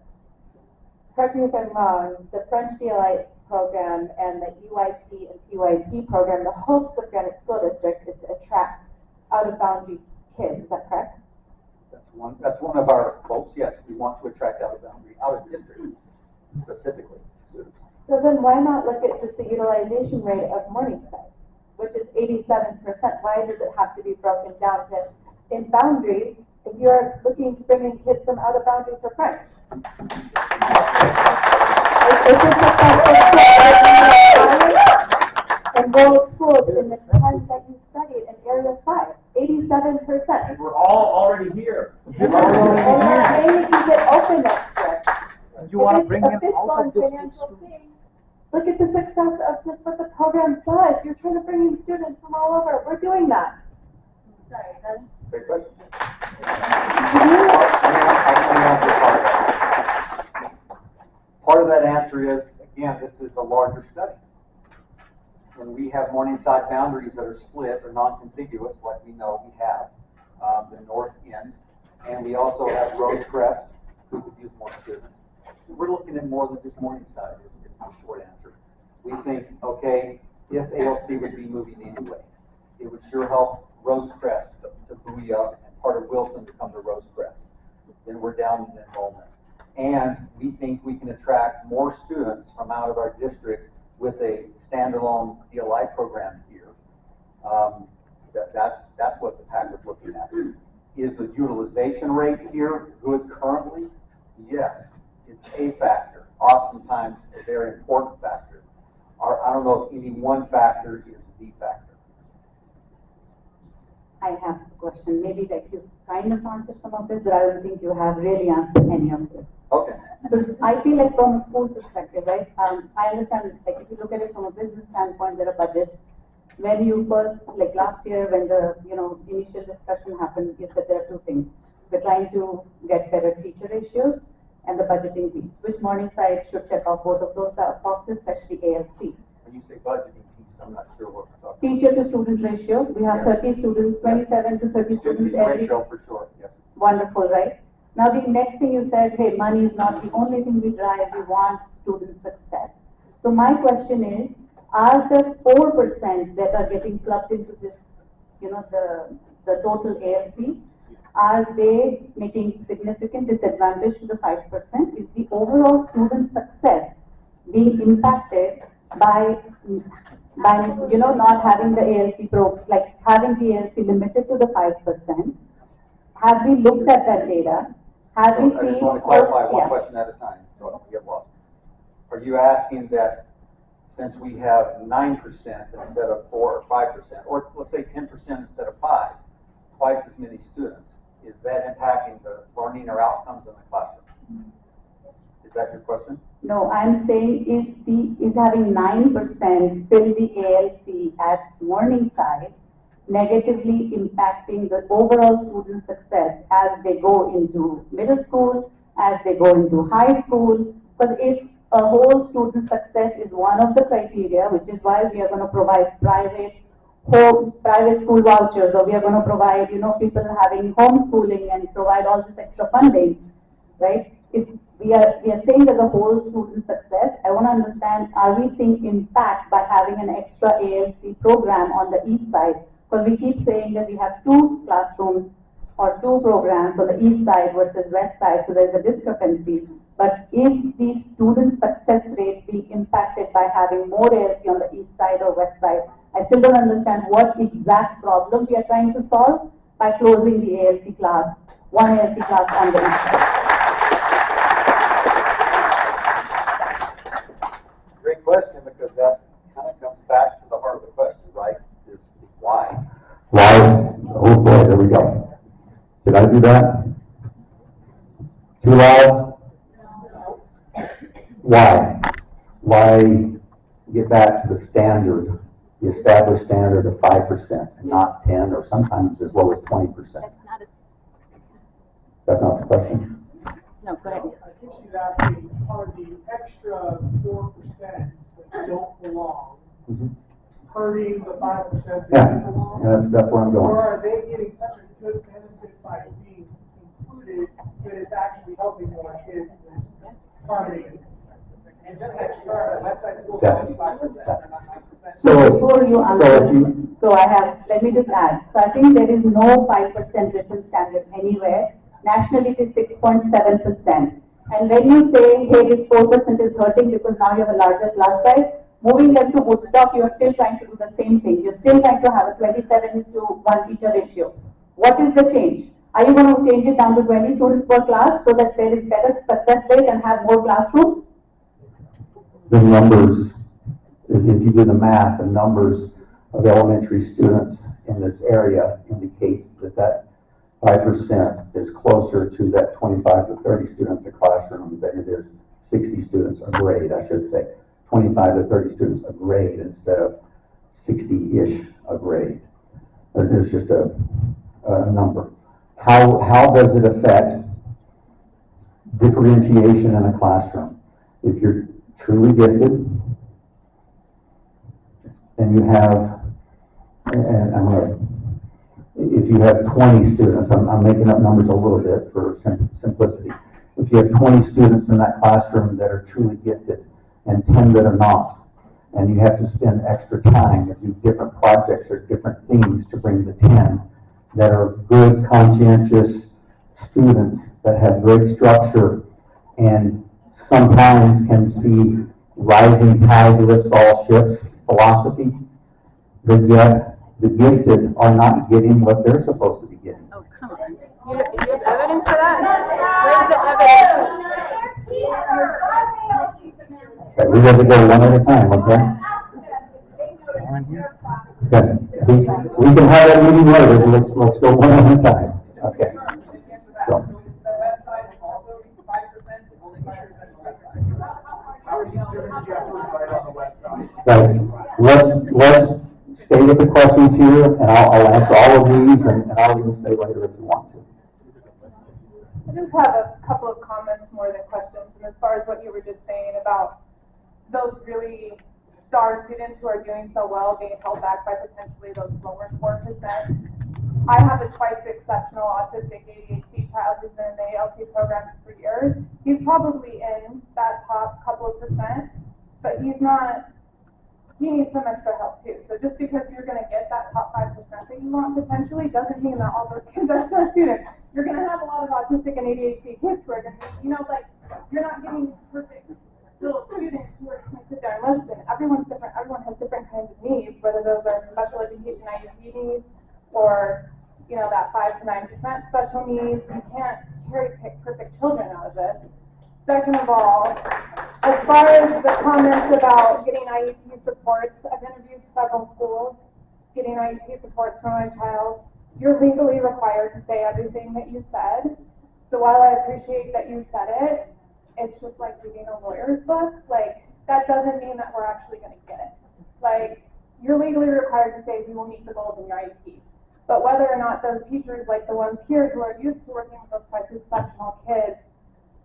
correct me if I'm wrong, the French DLI program and the UIP and PYP program, the hopes of Granite School District is to attract out-of-boundary kids. Is that correct? That's one of our goals. Yes, we want to attract out of district specifically students. So then why not look at just the utilization rate of Morningside, which is 87%? Why does it have to be broken down to in boundary if you're looking to bring in kids from out of boundary for French? Enrolled schools in the 10 that you studied in Area 5, 87%. And we're all already here. And maybe you can get open next year. You want to bring It's in a fiscal out and of district financial schools. thing. Look at the success of just what the program does. You're trying to bring in students from all over. We're doing that. Sorry, that's... Great question. Part of that answer is, again, this is a larger study. when we have Morningside boundaries that are split or non-contiguous, like we know we have, the north end, and we also have Rosecrest, who could use more students. We're looking at more than just Morningside, is the short answer. We think, okay, if ALC would be moving anyway, it would sure help Rosecrest to buoy up and part of Wilson to come to Rosecrest. Then we're down in enrollment. And we think we can attract more students from out of our district with a standalone DLI program here. That's what the PAC was looking at. Is the utilization rate here good currently? Yes, it's a factor, oftentimes a very important factor. I don't know if any one factor is the factor. I have a question. Maybe like you kind of answered some of this, but I don't think you have really answered any of this. Okay. So I feel like from a school perspective, right? I understand, like if you look at it from a business standpoint, there are budgets. When you first, like last year, when the initial discussion happened, you said there are two things. We're trying to get better teacher ratios and the budgeting piece, which Morningside should check off both of those boxes, especially ALC. When you say budgeting piece, I'm not sure what we're talking about. Teacher to student ratio, we have 30 students, 27 to 30 students every. Ratio for sure, yes. Wonderful, right? Now the next thing you said, hey, money is not the only thing we drive, we want student success. So my question is, are the 4% that are getting clubbed into this, the total ALC, are they making significant disadvantage to the 5%? Is the overall student success being impacted by not having the ALC like having the ALC limited to the 5%? Have we looked at that data? Have we seen? I just want to clarify one question at a time, so I don't get lost. Are you asking that since we have 9% instead of 4 or 5%, or let's say 10% instead of 5, twice as many students, is that impacting the learning or outcomes in the classroom? Is that your question? No, I'm saying is having 9% fill the ALC at Morningside negatively impacting the overall student success as they go into middle school, as they go into high school? Because if a whole student success is one of the criteria, which is why we are going to provide private school vouchers, or we are going to provide, people having homeschooling and provide all this extra funding, right? If we are saying there's a whole student success, I want to understand, are we seeing impact by having an extra ALC program on the east side? Because we keep saying that we have 2 classrooms or 2 programs on the east side versus west side, so there's a discrepancy. But is the student success rate being impacted by having more ALC on the east side or west side? I still don't understand what exact problem we are trying to solve by closing the ALC class, one ALC class on the east side. Great question, because that kind of comes back to the heart of the question, right? Is why? Why? Oh boy, there we go. Did I do that? Too loud? Why? Why get back to the standard, the established standard of 5% and not 10 or sometimes as low as 20%? That's not the question. No, go ahead. I think she's asking, are the extra 4% that don't belong hurting the 5% that Yeah, do belong? that's where I'm going. Or are they getting such a good benefit by being included that it's actually helping more kids than harming? And just like West Side School, Yeah. 25% or not 9%. So before you answer, So let me just add. So I think there is no 5% written standard anywhere. Nationally, it is 6.7%. And when you say, hey, this 4% is hurting because now you have a larger class size, moving them to Woodstock, you are still trying to do the same thing. You're still trying to have a 27 to 1 teacher ratio. What is the change? Are you going to change it down to 20 students per class so that there is better success rate and have more classrooms? the numbers, if you do the math, the numbers of elementary students in this area indicate that 5% is closer to that 25 to 30 students a classroom than it is 60 students a grade, I should say. 25 to 30 students a grade instead of 60-ish a grade. It's just a number. How does it affect differentiation in a classroom? If you're truly gifted, then you have, and I'm gonna, if you have 20 students, I'm making up numbers a little bit for simplicity. If you have 20 students in that classroom that are truly gifted and 10 that are not, and you have to spend extra time or do different projects or different things to bring the 10 that are good, conscientious students that have great structure and sometimes can see rising tide lifts all ships philosophy, but yet the gifted are not getting what they're supposed to be getting. Oh, come on. You have evidence for that? Where's the evidence? Okay, we got to go one at a time, okay? Okay. We can have that meeting later, but let's go one at a time. Okay. So. How many students you have to invite on the west side? Right. Let's stay with the questions here, and I'll answer all of these, and I'll even stay later if you want to. I just have a couple of comments more than questions, and as far as what you were just saying about those really star students who are doing so well being held back by potentially those lower 4%. I have a twice exceptional autistic ADHD child who's been in the ALC programs for years. He's probably in that top couple of percent, but he needs some extra help too. So just because you're going to get that top 5% that you want potentially doesn't mean that all those kids are star students. You're going to have a lot of autistic and ADHD kids who are going to, you're not getting perfect little students who are going to sit there and listen. Everyone's different. Everyone has different kinds of needs, whether those are special education IEP needs or, that 5 to 9% special needs. You can't cherry pick perfect children out of this. Second of all, as far as the comments about getting IEP supports, I've interviewed several schools getting IEP supports for my child. You're legally required to say everything that you said. So while I appreciate that you said it, it's just like reading a lawyer's book. That doesn't mean that we're actually going to get it. You're legally required to say we will meet the goals in your IEP. But whether or not those teachers, like the ones here who are used to working with those twice exceptional kids,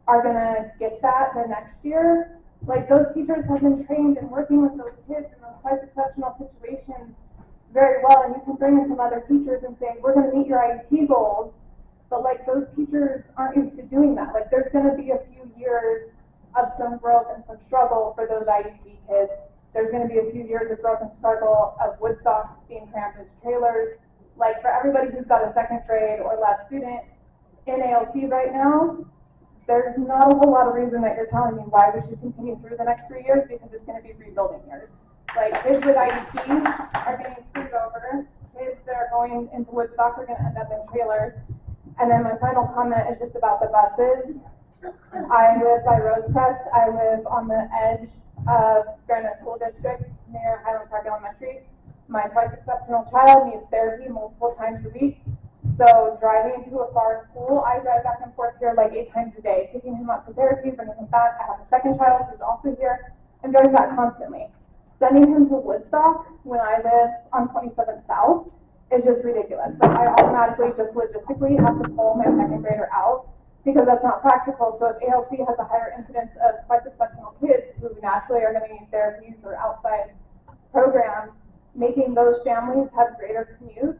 are going to get that the next year, those teachers have been trained in working with those kids in those twice exceptional situations very well, and you can bring in some other teachers and say, we're going to meet your IEP goals, but those teachers aren't used to doing that. There's going to be a few years of some growth and some struggle for those IEP kids. There's going to be a few years of growth and struggle of Woodstock being cramped as trailers. For everybody who's got a second grade or less student in ALC right now, there's not a whole lot of reason that you're telling me why we should continue through the next 3 years, because it's going to be rebuilding years. Kids with IEPs are getting screwed over. Kids that are going into Woodstock are going to end up in trailers. And then my final comment is just about the buses. I live by Rosecrest. I live on the edge of Granite School District near Highland Park Elementary. My twice exceptional child needs therapy multiple times a week. So driving to a far school, I drive back and forth here 8 times a day, picking him up for therapy, bringing him back. I have a second child who's also here. I'm driving back constantly. Sending him to Woodstock when I live on 27th South is just ridiculous. So I automatically just logistically have to pull my second grader out because that's not practical. So if ALC has a higher incidence of twice exceptional kids who naturally are going to need therapies or outside programs, making those families have greater commutes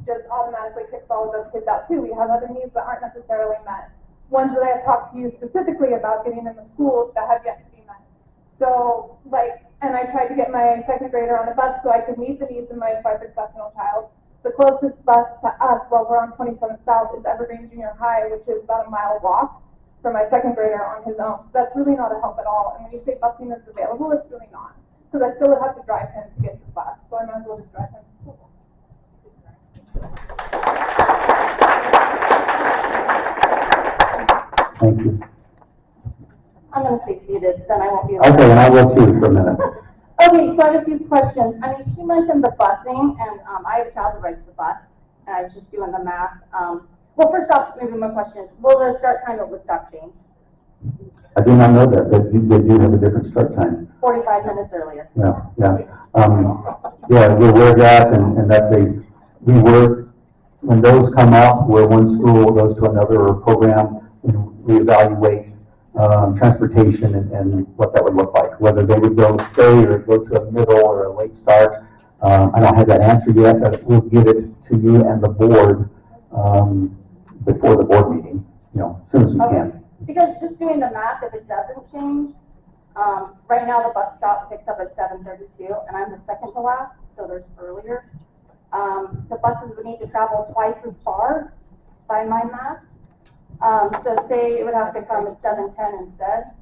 just automatically kicks all of those kids out too. We have other needs that aren't necessarily met. Ones that I have talked to you specifically about getting in the school that have yet to be met. So and I tried to get my second grader on a bus so I could meet the needs of my twice exceptional child. The closest bus to us while we're on 27th South is Evergreen Junior High, which is about a mile walk for my second grader on his own. So that's really not a help at all. And when you say busing that's available, it's really not. Because I still would have to drive him to get to the bus. So I might as well just drive him to school. Thank you. I'm going to stay seated, then I won't be. Okay, and I will too for a minute. Okay, so I have a few questions. She mentioned the busing, and I have a child who rides the bus, and I was just doing the math. Well, first off, maybe my question is, will the start time at Woodstock change? I do not know that, but they do have a different start time. 45 minutes earlier. Yeah. Yeah, we're aware of that, and that's we work, when those come up, where one school goes to another program, we evaluate transportation and what that would look like, whether they would go stay or go to a middle or a late start. I don't have that answer yet, but we'll get it to you and the board before the board meeting, as soon as we can. Because just doing the math, if it doesn't change, right now the bus stop picks up at 7:32, and I'm the second to last, so there's earlier. The buses would need to travel twice as far by my math. So say it would have to come at 7:10 instead,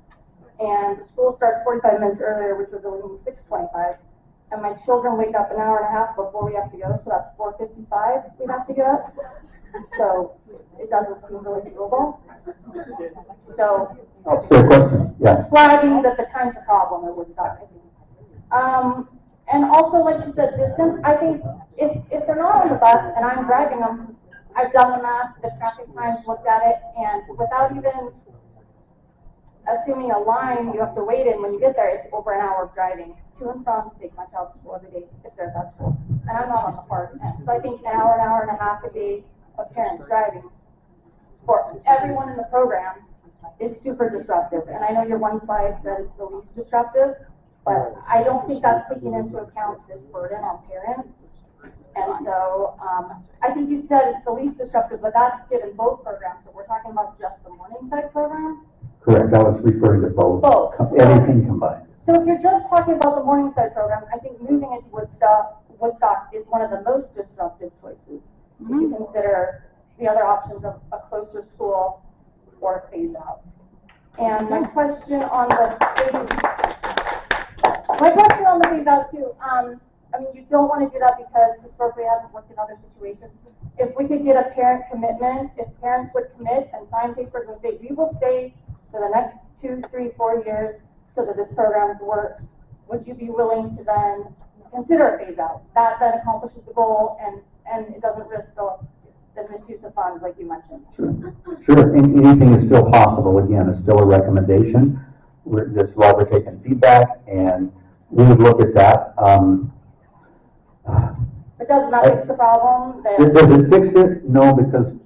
and the school starts 45 minutes earlier, which would really mean 6:25. And my children wake up an hour and a half before we have to go, so that's 4:55 we'd have to get up. So it doesn't seem really doable. So That's a fair question, yes. flagging that the time's a problem at Woodstock, I think. And also, like you said, distance, I think if they're not on the bus and I'm driving them, I've done the math, the traffic times, looked at it, and without even assuming a line you have to wait in when you get there, it's over an hour of driving to and from to take my child to school every day if they're at that school. And I'm not on the park end. So I think an hour and a half a day of parents driving for everyone in the program is super disruptive. And I know your one slide said it's the least disruptive, but I don't think that's taking into account this burden on parents. And so I think you said it's the least disruptive, but that's given both programs. So we're talking about just the Morningside program? Correct, I was referring to both. Both. Everything combined. So if you're just talking about the Morningside program, I think moving into Woodstock is one of the most disruptive choices. If you consider the other options of a closer school or a phase out. And my question on the phase out too, I mean, you don't want to do that because historically it hasn't worked in other situations. If we could get a parent commitment, if parents would commit and sign papers and say, we will stay for the next 2, 3, 4 years so that this program works, would you be willing to then consider a phase out? That then accomplishes the goal and it doesn't risk the misuse of funds like you mentioned. Sure, anything is still possible. Again, it's still a recommendation. This is why we're taking feedback, and we would look at that. But does that fix the problem? Does it fix it? No, because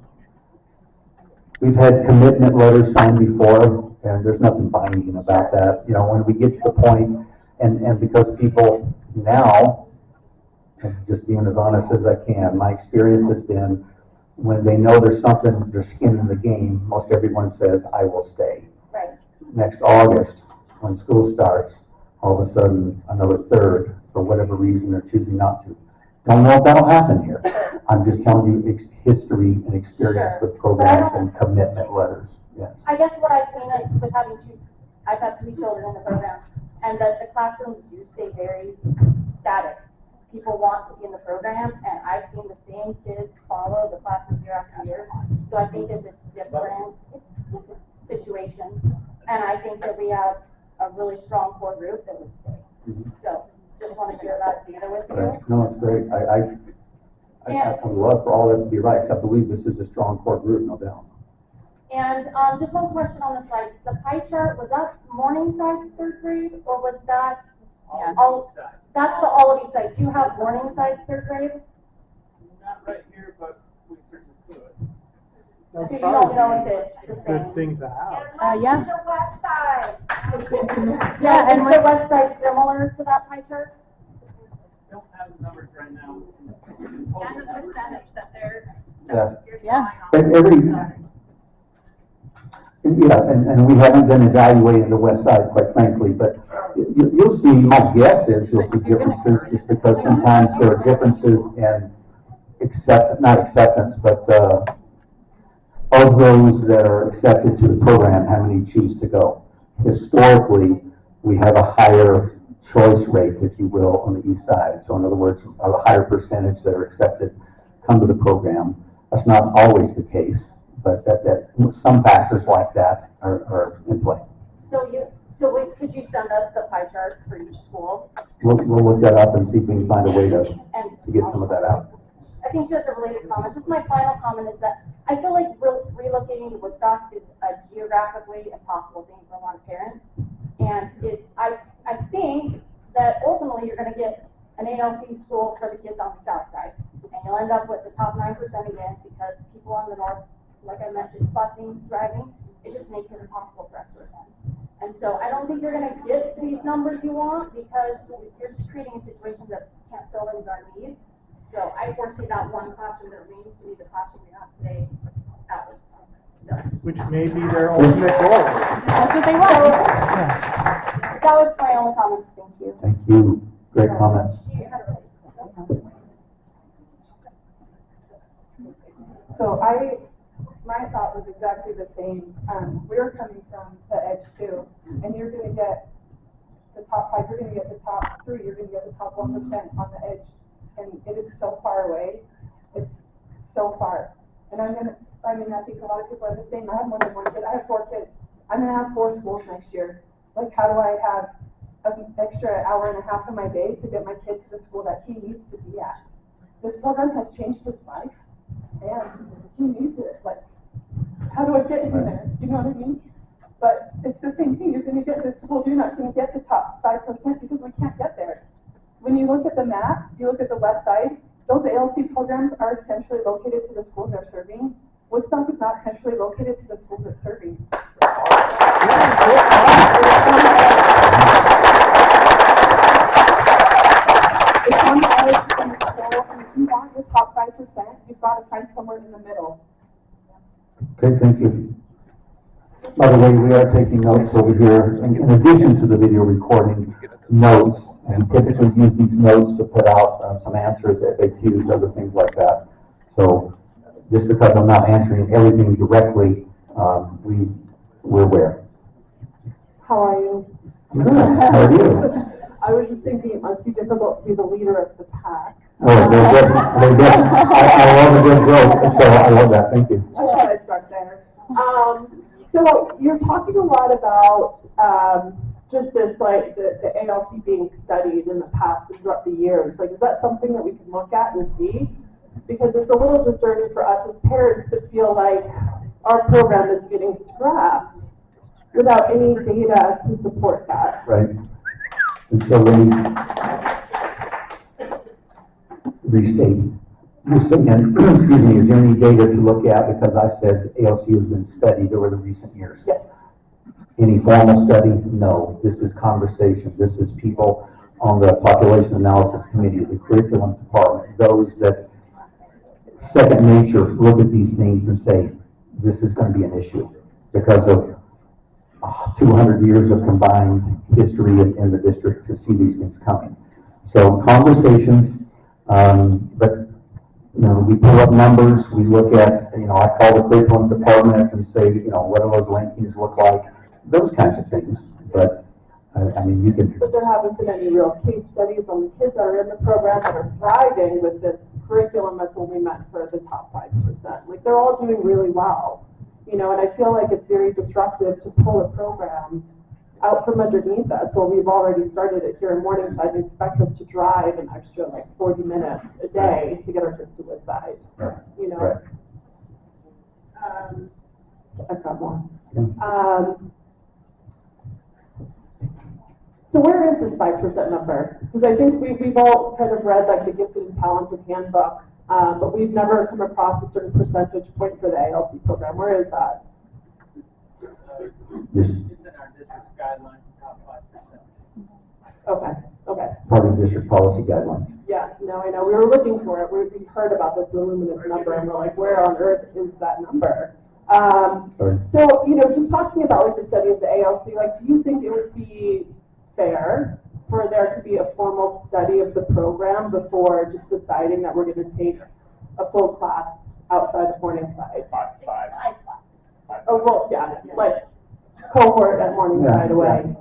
we've had commitment letters signed before, and there's nothing binding about that. When we get to the point, and because people now, and just being as honest as I can, my experience has been when they know there's something, there's skin in the game, most everyone says, I will stay. Right. Next August, when school starts, all of a sudden, another third, for whatever reason, they're choosing not to. Don't know if that'll happen here. I'm just telling you history and experience with programs and commitment letters. Yes. I guess what I've seen is with I've had 3 children in the program, and that the classrooms do stay very static. People want to be in the program, and I've seen the same kids follow the classes year after year. So I think it's a different situation, and I think that we have a really strong core group that would stay. So just want to share that data with you. No, it's great. I would love for all that to be right, because I believe this is a strong core group, no doubt. And just one question on the slide. The pie chart, was that Morningside's 3rd grade, or was that all? That's the all of you side. Do you have Morningside's 3rd grade? Not right here, but we certainly could. So you don't know if it's the same? Good thing to have. Yeah. The west side. Yeah, and is the west side similar to that pie chart? Don't have the numbers right now. And the percentage that you're Yeah. on. And we haven't been evaluating the west side, quite frankly, but you'll see, my guess is you'll see differences, just because sometimes there are differences in not acceptance, but of those that are accepted to the program, how many choose to go. Historically, we have a higher choice rate, if you will, on the east side. So in other words, a higher percentage that are accepted come to the program. That's not always the case, but that some factors like that are in play. Could you send us the pie charts for each school? We'll look that up and see if we can find a way to get some of that out. I think just a related comment. Just my final comment is that I feel like relocating to Woodstock is a geographically impossible thing for a lot of parents. And I think that ultimately you're going to get an ALC school for the kids on the south side. And you'll end up with the top 9% again, because people on the north, like I mentioned, busing, driving, it just makes it impossible for us to attend. And so I don't think you're gonna get these numbers you want because you're just creating a situation that can't fill in our needs. So I foresee that one classroom that remains to be the classroom we have today at Woodstock. So Which may be their ultimate goal. That's what they want. that was my only comments. Thank you. Thank you. Great comments. So my thought was exactly the same. We're coming from the edge too, and you're gonna get the top 5, you're gonna get the top 3, you're gonna get the top 1% on the edge, and it is so far away. It's so far. And I think a lot of people are the same. I have more than one kid. I have 4 kids. I'm gonna have 4 schools next year. Like, how do I have an extra hour and a half of my day to get my kid to the school that he needs to be at? This program has changed his life, and he needs it. Like, how do I get him there? You know what I mean? But it's the same thing. You're gonna get this school, you're not gonna get the top 5% because we can't get there. When you look at the map, you look at the west side, those ALC programs are centrally located to the schools they're serving. Woodstock is not centrally located to the schools it's serving. It's on the edge, and if you want your top 5%, you've got to find somewhere in the middle. Okay, thank you. By the way, we are taking notes over here, in addition to the video recording, notes, and typically use these notes to put out some answers, FAQs, other things like that. So, just because I'm not answering everything directly, we're aware. How are you? Good. How are you? I was just thinking it must be difficult to be the leader of the pack. Oh, they're good. I love a good joke, so I love that. Thank you. I thought I'd start there. So you're talking a lot about just this, like the ALC being studied in the past and throughout the years. Like, is that something that we can look at and see? Because it's a little discerning for us as parents to feel like our program is getting scrapped without any data to support that. Right. And so let me restate. You're saying, excuse me, is there any data to look at? Because I said ALC has been studied over the recent years. Yes. Any formal study? No. This is conversation. This is people on the population analysis committee, the curriculum department, those that second nature look at these things and say, this is going to be an issue because of 200 years of combined history in the district to see these things coming. So conversations, but we pull up numbers, we look at, I call the curriculum department and say, what do those rankings look like? Those kinds of things. But I mean, you can. But there haven't been any real case studies on the kids that are in the program that are thriving with this curriculum that's only meant for the top 5%. Like, they're all doing really well. And I feel like it's very disruptive to pull a program out from underneath us. Well, we've already started it here in Morningside. They expect us to drive an extra 40 minutes a day to get our kids to Woodside. Right. Right. I've got more. So where is this 5% number? Because I think we've all kind of read the Gifted and Talented Handbook, but we've never come across a certain percentage point for the ALC program. Where is that? It's in our district guidelines, top 5%. Okay. Part of district policy guidelines. Yeah, no, I know. We were looking for it. We've heard about this luminous number, and we're like, where on earth is that number? So, just talking about the study of the ALC, do you think it would be fair for there to be a formal study of the program before just deciding that we're going to take a full class outside of Morningside? Oh, well, yeah, cohort at Morningside away.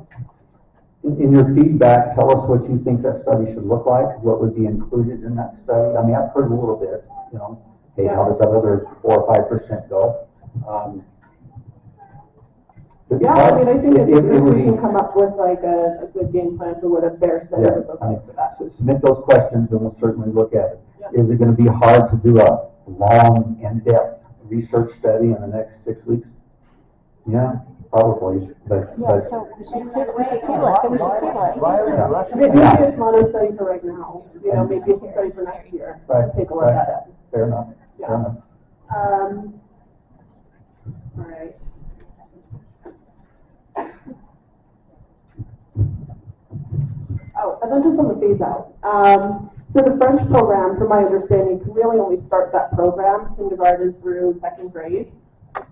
In your feedback, tell us what you think that study should look like, what would be included in that study. I mean, I've heard a little bit, hey, how does that other 4 or 5% go? Yeah, I think if we can come up with a good game plan for what a fair study would look like for that. So submit those questions and we'll certainly look at it. Yeah. Is it going to be hard to do a long, in-depth research study in the next 6 weeks? Yeah, probably. So we should table it. We should table it. Maybe it's not a study for right now. Maybe it's a study for next year. Right. Take a look at it. Fair enough. Yeah. Fair enough. All right. And then just on the phase out. So the French program, from my understanding, can really only start that program kindergarten through second grade.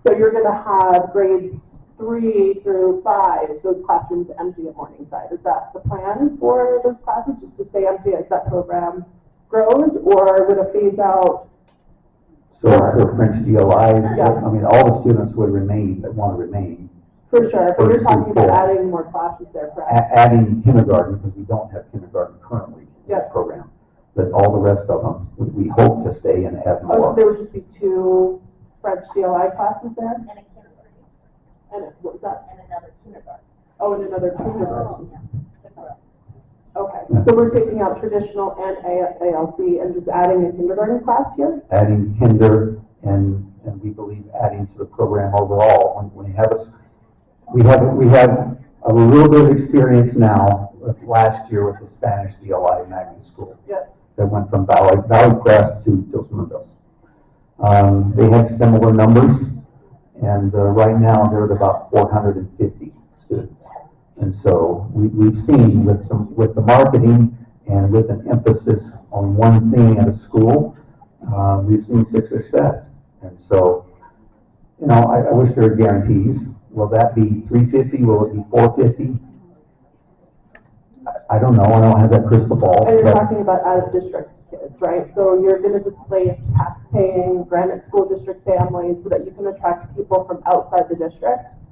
So you're going to have grades 3 through 5, those classrooms empty at Morningside. Is that the plan for those classes, just to stay empty as that program grows, or would a phase out? So for French DLI, Yeah. I mean, all the students would remain that want to remain. For sure, but you're First talking through about 4. adding more classes there, correct? Adding kindergarten, because we don't have kindergarten currently in Yeah. that program. But all the rest of them, we hope to stay and add Oh, so more. there would just be 2 French DLI classes there? And a kindergarten, And what was that? and another kindergarten. Oh, and another kindergarten. Yeah. Okay, so we're taking out traditional and ALC and just adding a kindergarten class here? Adding kinder and we believe adding to the program overall. When we have we have a little bit of experience now with last year with the Spanish DLI magnet school. Yep. That went from Valley Crest to Dos Mundos. They had similar numbers, and right now they're at about 450 students. And so we've seen with the marketing and with an emphasis on one thing at a school, we've seen success. And so, you know, I wish there were guarantees. Will that be 350? Will it be 450? I don't know. I don't have that crystal ball. And you're but talking about out-of-district kids, right? So you're going to displace tax-paying Granite School District families so that you can attract people from outside the districts?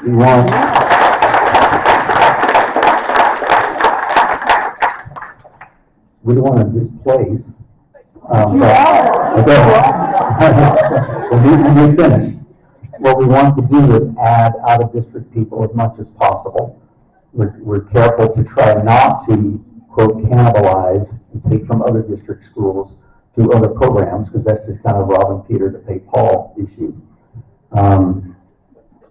we want. We don't want to displace. Let me finish. What we want to do is add out-of-district people as much as possible. We're careful to try not to, quote, cannibalize and take from other district schools to other programs, because that's just kind of robbing Peter to pay Paul issue.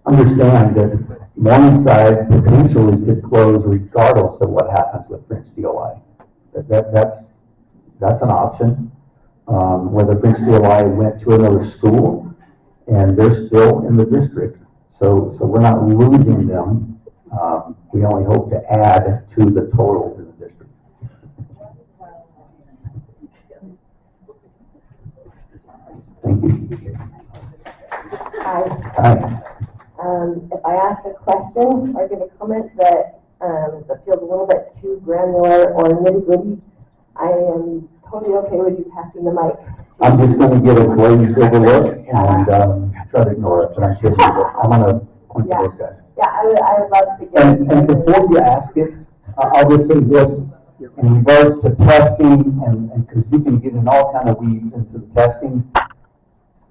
Understand that Morningside potentially could close regardless of what happens with French DLI. That's an option. Whether French DLI went to another school and they're still in the district. So we're not losing them. We only hope to add to the total in the district. Thank you. Hi. Hi. If I ask a question or give a comment that feels a little bit too granular or nitty-gritty, I am totally okay with you passing the mic. I'm just going to give a glazed over look and try to ignore it, but I'm kidding. I'm going to point to those guys. Yeah, I would love to get. And before you ask it, I'll just say this, in regards to testing, and because you can get in all kind of weeds into the testing,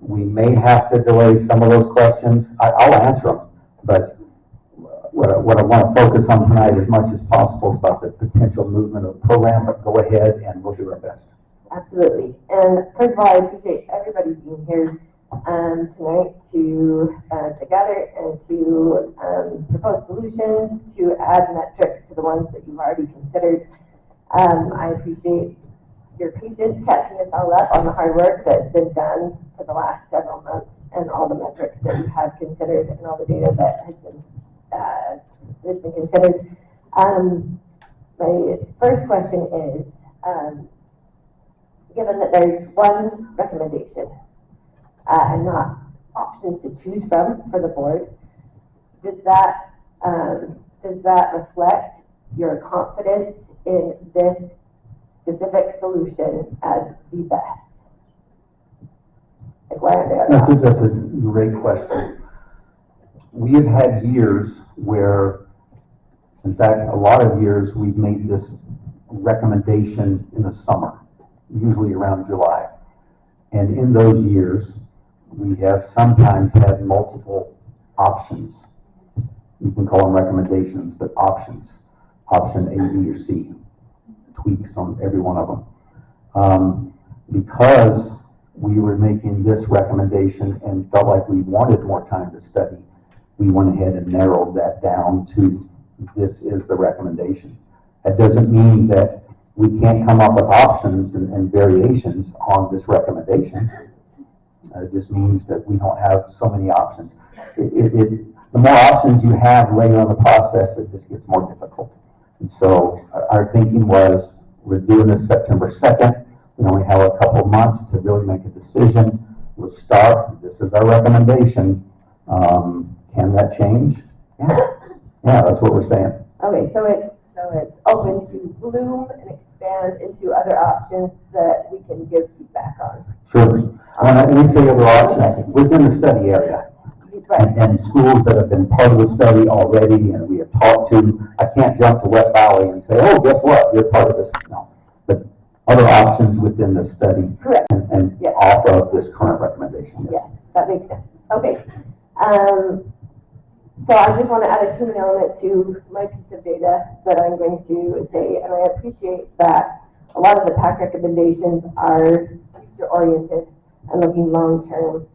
we may have to delay some of those questions. I'll answer them, but what I want to focus on tonight as much as possible is about the potential movement of the program, but go ahead and we'll do our best. Absolutely. And first of all, I appreciate everybody being here tonight to gather and to propose solutions, to add metrics to the ones that you've already considered. I appreciate your patience catching us all up on the hard work that's been done for the last several months and all the metrics that you have considered and all the data that has been considered. My first question is, given that there's one recommendation and not options to choose from for the board, does that reflect your confidence in this specific solution as the best? Like, why aren't there other That's a great question. We have had years where, in fact, a lot of years we've made this recommendation in the summer, usually around July. And in those years, we have sometimes had multiple options. You can call them recommendations, but options. Option A, B, or C. Tweaks on every one of them. Because we were making this recommendation and felt like we wanted more time to study, we went ahead and narrowed that down to this is the recommendation. That doesn't mean that we can't come up with options and variations on this recommendation. It just means that we don't have so many options. The more options you have later on the process, it just gets more difficult. And so our thinking was, we're doing this September 2nd. We only have a couple months to really make a decision. We'll start. This is our recommendation. Can that change? Yeah. Yeah, that's what we're saying. Okay, so it's open to bloom and expand into other options that we can give feedback on. Sure. When we say other options, within the study area. Right. And schools that have been part of the study already and we have talked to, I can't jump to West Valley and say, oh, guess what, you're part of this. No. But other options within the study. Correct. And yes. Off of this current recommendation. Yes, that makes sense. Okay. So I just want to add a human element to my piece of data that I'm going to say, and I appreciate that a lot of the PAC recommendations are future-oriented and looking long-term,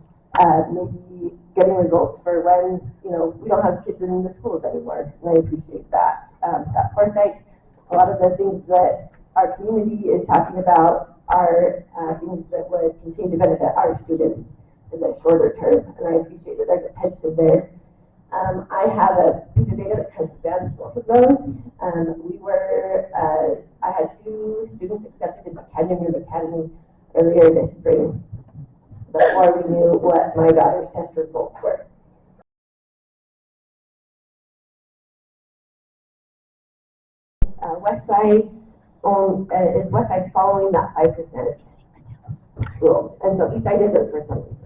maybe getting results for when, we don't have kids in the schools anymore, and I appreciate that, that foresight. A lot of the things that our community is talking about are things that would continue to benefit our students in the shorter term, and I appreciate that there's a tension there. I have a piece of data that kind of spans both of those. I had 2 students accepted into Canyon Academy earlier this spring before we knew what my daughter's test results were. Westside is Westside following that 5% rule, and so Eastside isn't for some reason.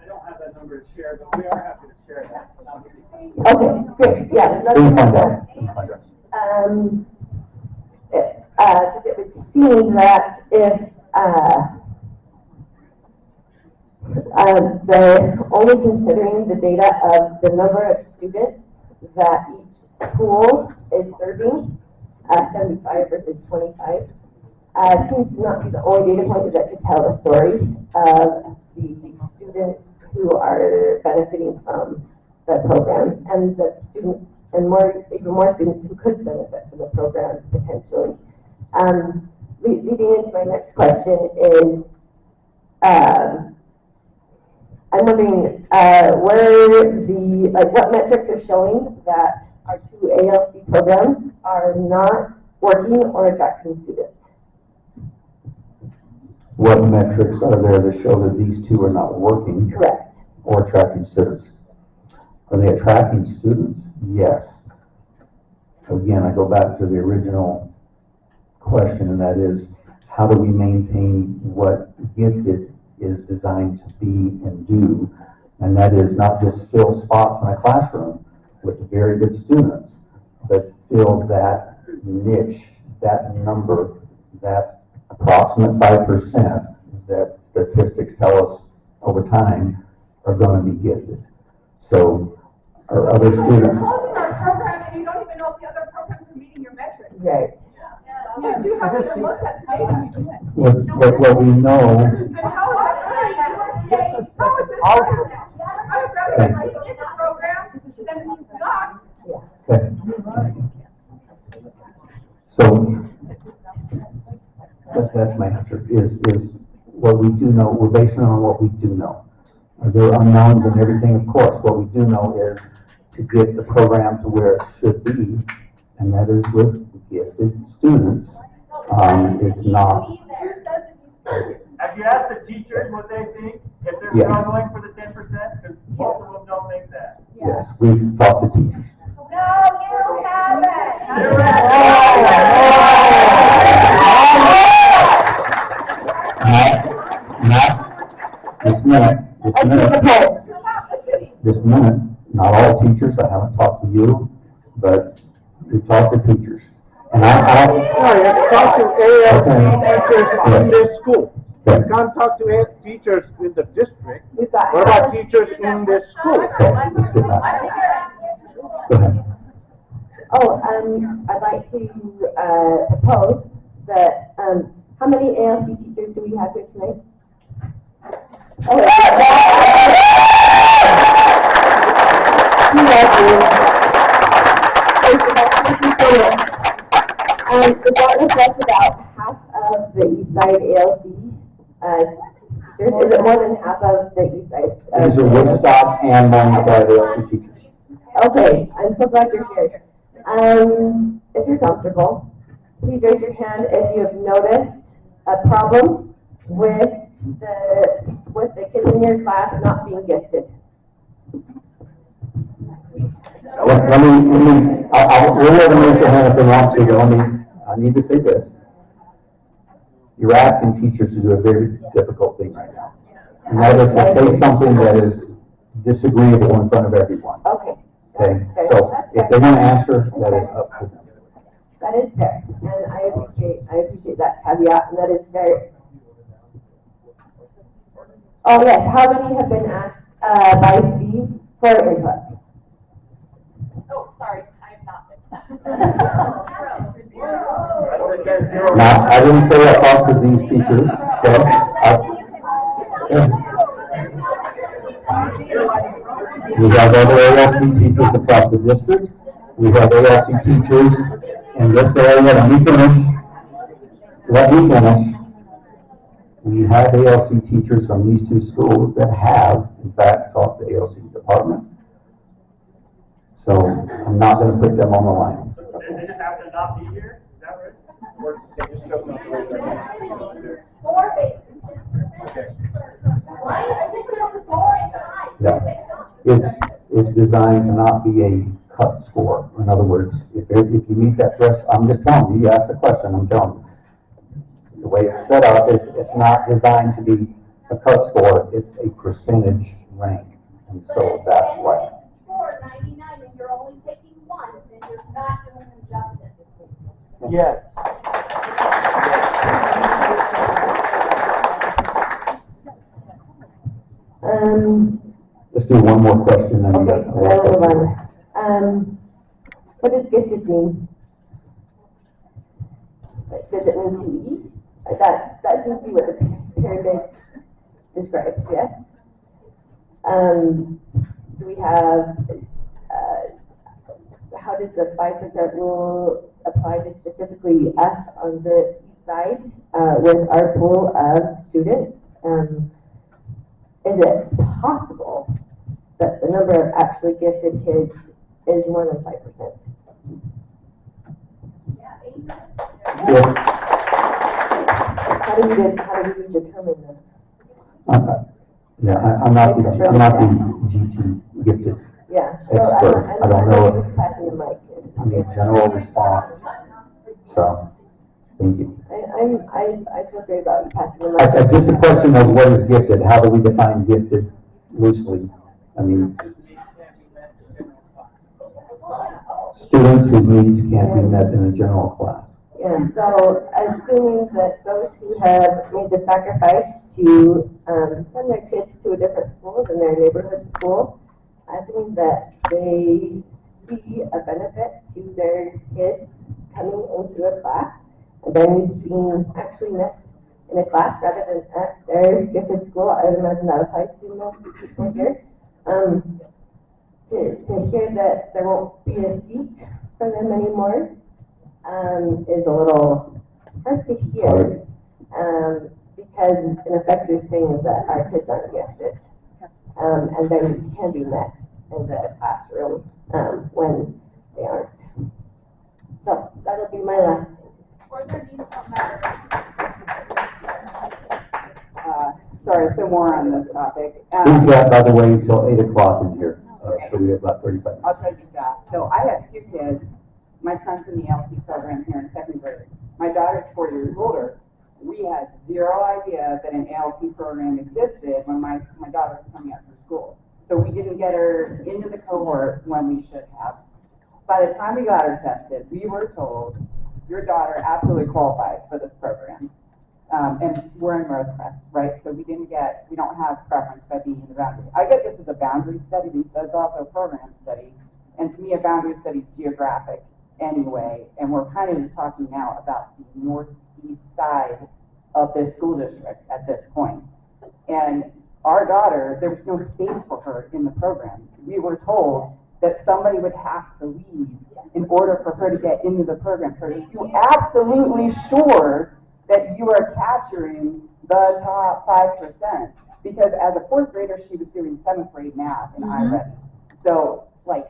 I don't have that number to share, but we are happy to share that. Okay, great. Yeah, that's it would seem that if they're only considering the data of the number of students that each school is serving, 75 versus 25, seems to not be the only data point that could tell the story of the students who are benefiting from the program, and the students, and even more students who could benefit from the program potentially. Leading into my next question is, I'm wondering what metrics are showing that our 2 ALC programs are not working or attracting students? What metrics are there that show that these 2 are not working? Correct. Or attracting students? Are they attracting students? Yes. Again, I go back to the original question, and that is, how do we maintain what gifted is designed to be and do? And that is not just fill spots in a classroom with very good students, but fill that niche, that number, that approximate 5% that statistics tell us over time are going to be gifted. So our other students. You're closing our program and you don't even know if the other programs are meeting your metrics. Right. You do have to look at the data. What we know. And how is this program? I would rather you get the program than not. Okay. So that's my answer, is what we do know, we're basing it on what we do know. There are unknowns and everything, of course. What we do know is to get the program to where it should be, and that is with gifted students. It's not. Have you asked the teachers what they think, if they're struggling for the 10%? Because most of them don't think that. Yes, we've talked to teachers. No, you haven't. This minute, not all teachers, I haven't talked to you, but we've talked to teachers. And I've talked to ALC teachers in this school. You can't talk to teachers in the district. What about teachers in this school? Okay, let's get that. Go ahead. I'd like to propose that, how many ALC teachers do we have here tonight? That reflects about half of the Eastside ALC teachers. Is it more than half of the Eastside? These are Woodstock and Morningside ALC teachers. Okay, I'm so glad you're here. If you're comfortable, please raise your hand if you have noticed a problem with the kids in your class not being gifted. I'll let them raise their hand if they want to, but I need to say this. You're asking teachers to do a very difficult thing right now. And that is to say something that is disagreeable in front of everyone. Okay. Okay, so if they want to answer, that is up to them. That is fair, and I appreciate that caveat, and that is very. Oh yes, how many have been asked by Steve for input? Oh, sorry, I have not been. Zero. Now, I didn't say I talked to these teachers, okay? We have other ALC teachers across the district. We have ALC teachers in this area. Let me finish. We have ALC teachers from these two schools that have, in fact, taught the ALC department. So I'm not going to put them on the line. They just happen to not be here, is that right? Or they just chose not to raise their hand? Four faces. Okay. Why is it there four and five? Yeah. It's designed to not be a cut score. In other words, if you meet that threshold, I'm just telling you, you asked the question, I'm telling you. The way it's set up is it's not designed to be a cut score, it's a percentage rank. And so that's why. Score 99 and you're only taking one, then you're not doing them justice. Yes. Let's do one more question. Then Okay, move on. What does gifted mean? Does it mean to eat? That seems to be what the pyramid describes, yes? Do we have, how does the 5% rule apply to specifically us on the east side with our pool of students? Is it possible that the number of actually gifted kids is more than 5%? Yeah. How do we determine that? Yeah, I'm not the GT gifted expert. I don't know. I need general response. So, thank you. I feel great about you passing the mic. Just a question of what is gifted. How do we define gifted loosely? I mean, students whose needs can't be met in a general class. Yeah, so assuming that those who have made the sacrifice to send their kids to a different school than their neighborhood school, assuming that they see a benefit to their kids coming into a class and their needs being actually met in a class rather than at their gifted school, I would imagine that applies to most people here. To hear that there won't be a seat for them anymore is a little hard to hear, because in effect you're saying that our kids aren't gifted, and their needs can be met in the classroom when they aren't. So that'll be my last thing. Or their needs don't matter. Sorry, so more on this topic. We've got, by the way, until 8 o'clock in here, so we have about 35 minutes. I'll try to do that. So I have two kids. My son's in the ALC program here in second grade. My daughter's 4 years older. We had zero idea that an ALC program existed when my daughter was coming up through school. So we didn't get her into the cohort when we should have. By the time we got her tested, we were told, your daughter absolutely qualifies for this program. And we're in Rosecrest, right? So we don't have preference by being in the boundary. I get this as a boundary study, but it's also a program study. And to me, a boundary study is geographic anyway. And we're kind of just talking now about the northeast side of this school district at this point. And our daughter, there was no space for her in the program. We were told that somebody would have to leave in order for her to get into the program. So are you absolutely sure that you are capturing the top 5%? Because as a fourth grader, she was doing seventh grade math and I read. So, like,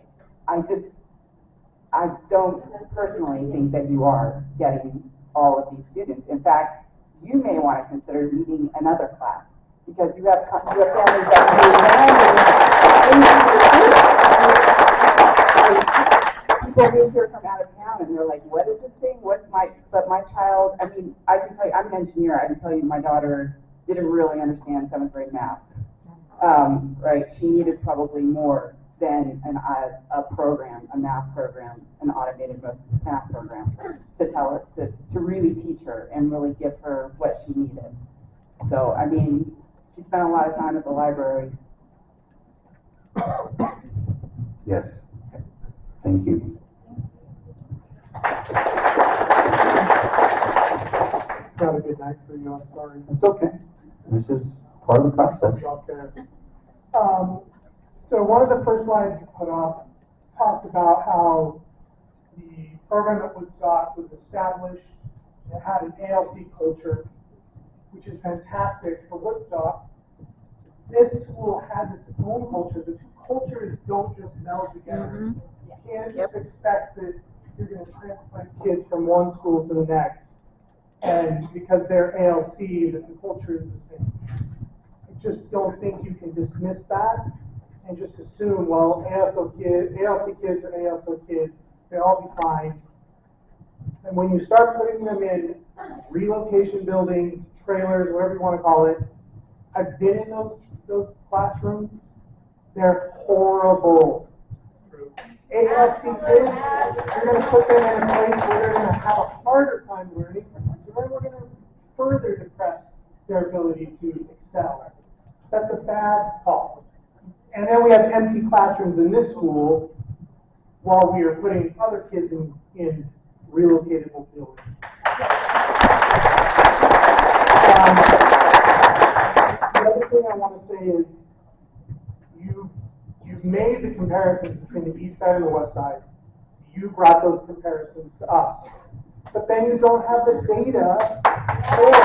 I don't personally think that you are getting all of these students. In fact, you may want to consider needing another class because you have families that people move here from out of town and they're like, what is this thing? But my child, I mean, I can tell you, I'm an engineer, I can tell you my daughter didn't really understand 7th grade math. Right, she needed probably more than a program, a math program, an automated math program to tell her, to really teach her and really give her what she needed. So, I mean, she spent a lot of time at the library. Yes. Thank you. It's not a good night for you, I'm sorry. It's okay. This is part of the process. Okay. So one of the first slides you put up talked about how the program at Woodstock was established. It had an ALC culture, which is fantastic for Woodstock. This school has its own culture. The two cultures don't just meld together. You can't just expect that you're going to transplant kids from one school to the next, and because they're ALC, that the culture is the same. I just don't think you can dismiss that and just assume, well, ALC kids are ALC kids, they'll all be fine. And when you start putting them in relocation buildings, trailers, whatever you want to call it, I've been in those classrooms. They're horrible. ALC kids, you're going to put them in a place where they're going to have a harder time learning, so then we're going to further depress their ability to excel. That's a bad call. And then we have empty classrooms in this school while we are putting other kids in relocatable buildings. The other thing I want to say is you've made the comparisons between the east side and the west side. You brought those comparisons to us. But then you don't have the data for it.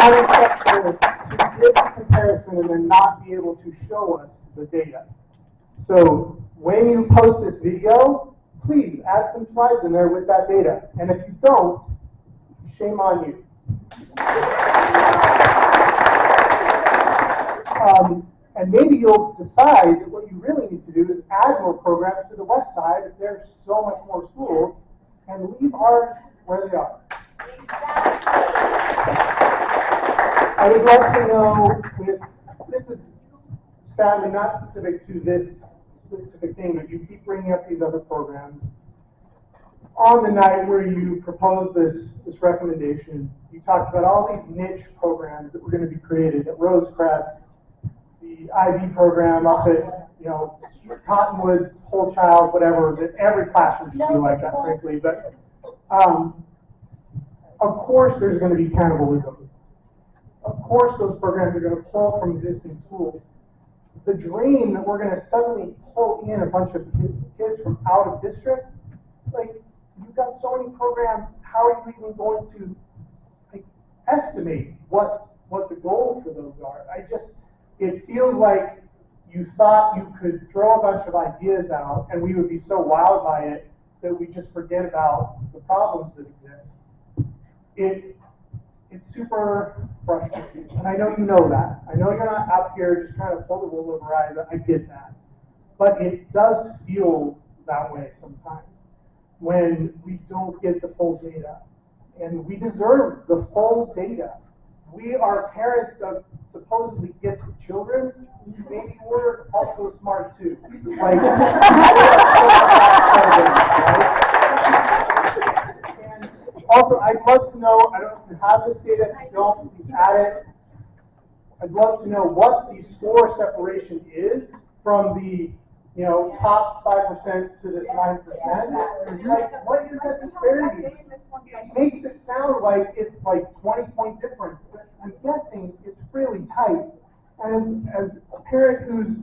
Unacceptable to give the comparison and then not be able to show us the data. So when you post this video, please add some slides in there with that data. And if you don't, shame on you. And maybe you'll decide that what you really need to do is add more programs to the west side if there's so much more schools, and leave ours where they are. I would love to know if this is sadly not specific to this specific thing, but you keep bringing up these other programs. On the night where you proposed this recommendation, you talked about all these niche programs that were going to be created at Rosecrest, the IB program up at, Cottonwoods, Whole Child, whatever, that every classroom should be like that, frankly. But of course there's going to be cannibalism. Of course those programs are going to pull from existing schools. The dream that we're going to suddenly pull in a bunch of kids from out of district, you've got so many programs, how are you even going to estimate what the goal for those are? It feels like you thought you could throw a bunch of ideas out and we would be so wowed by it that we just forget about the problems that exist. It's super frustrating, and I know you know that. I know you're not out here just trying to pull the wool over eyes. I get that. But it does feel that way sometimes when we don't get the full data. And we deserve the full data. We are parents of supposedly gifted children. Maybe we're also smart too. And also, I'd love to know, I don't know if you have this data, if you don't, please add it. I'd love to know what the score separation is from the top 5% to this 9%. What is that disparity? It makes it sound like it's 20-point difference, but I'm guessing it's really tight. And as a parent whose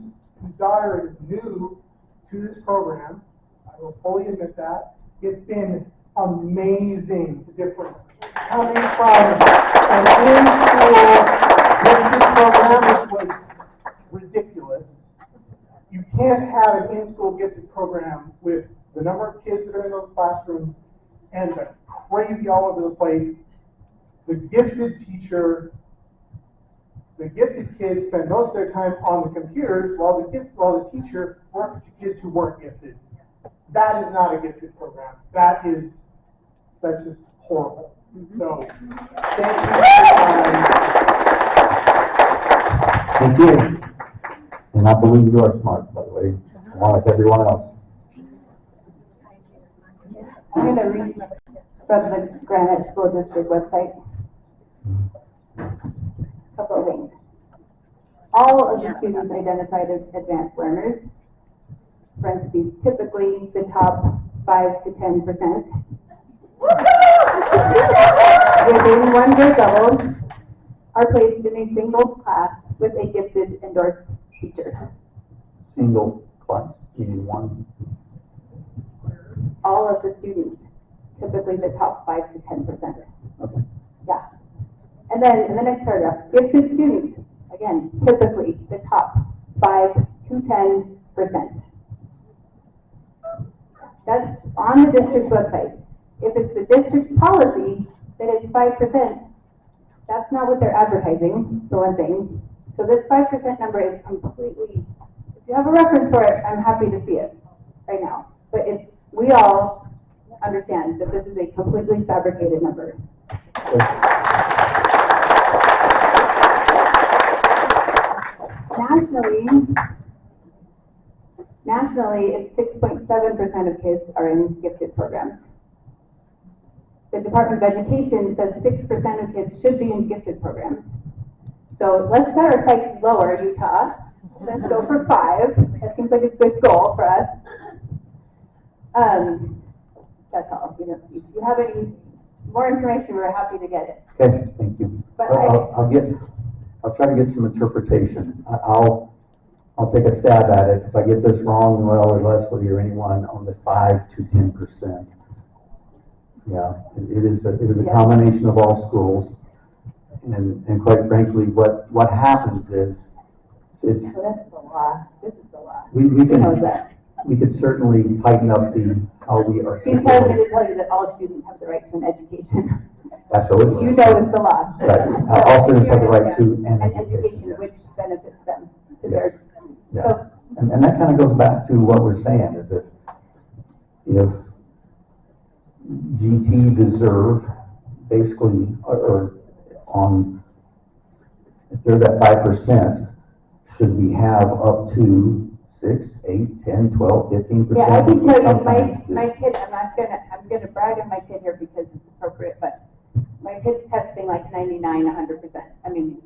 daughter is new to this program, I will fully admit that, it's been amazing, the difference. Coming from an in-school gifted program, which was ridiculous, You can't have an in-school gifted program with the number of kids that are in those classrooms and the crazy all over the place. The gifted kids spend most of their time on the computers while the teacher works with the kids who weren't gifted. That is not a gifted program. That's just horrible. So, thank you for your time. Thank you. And I believe you are smart, by the way, along with everyone else. I'm going to read from the Granite School District website. Couple of things. All of the students identified as advanced learners, parentheses, typically the top 5 to 10%, within one grade level, are placed in a single class with a gifted endorsed teacher. Single class, meaning one. All of the students, typically the top 5 to 10%. Okay. Yeah. And then in the next paragraph, gifted students, again, typically the top 5 to 10%. That's on the district's website. If it's the district's policy, then it's 5%. That's not what they're advertising, for one thing. So this 5% number is completely, if you have a reference for it, I'm happy to see it right now. But we all understand that this is a completely fabricated number. Nationally, it's 6.7% of kids are in gifted programs. The Department of Education says 6% of kids should be in gifted programs. So let's set our sights lower, Utah. Let's go for 5. That seems like a good goal for us. That's all. If you have any more information, we're happy to get it. Okay, thank you. But I'll try to get some interpretation. I'll take a stab at it. If I get this wrong, Noel or Leslie or anyone on the 5 to 10%. Yeah, it is a combination of all schools, and quite frankly, what happens is so that's the law. This is the law. we knows that. We could certainly tighten up how we are. She's telling me to tell you that all students have the right to an education. Absolutely. You know it's the law. Right. All students have the right to an education, yes. which benefits them to Yes. their. Yeah. So, and that kind of goes back to what we're saying is that if GT deserve basically, or on, if they're that 5%, should we have up to 6, 8, 10, 12, 15%? yeah, I can tell you, my kid, I'm gonna brag on my kid here because it's appropriate, but my kid's testing like 99, 100%. I mean,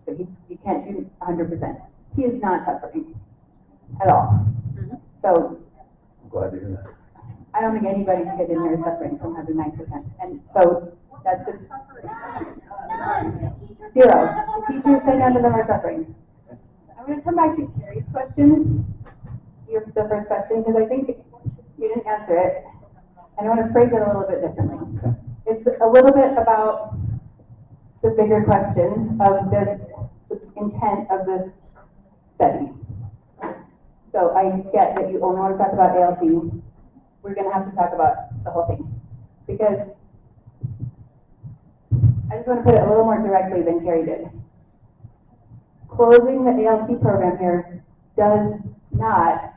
but you can't do 100%. He is not suffering at all. So, I'm glad to hear that. I don't think anybody's kid in here is suffering from having 9%. And so that's 0. The teachers say none of them are suffering. I'm going to come back to Carrie's question, the first question, because I think you didn't answer it. And I want to phrase it a little bit differently. It's a little bit about the bigger question of the intent of this study. So I get that you only want to talk about ALC. We're going to have to talk about the whole thing. Because I just want to put it a little more directly than Carrie did. Closing the ALC program here does not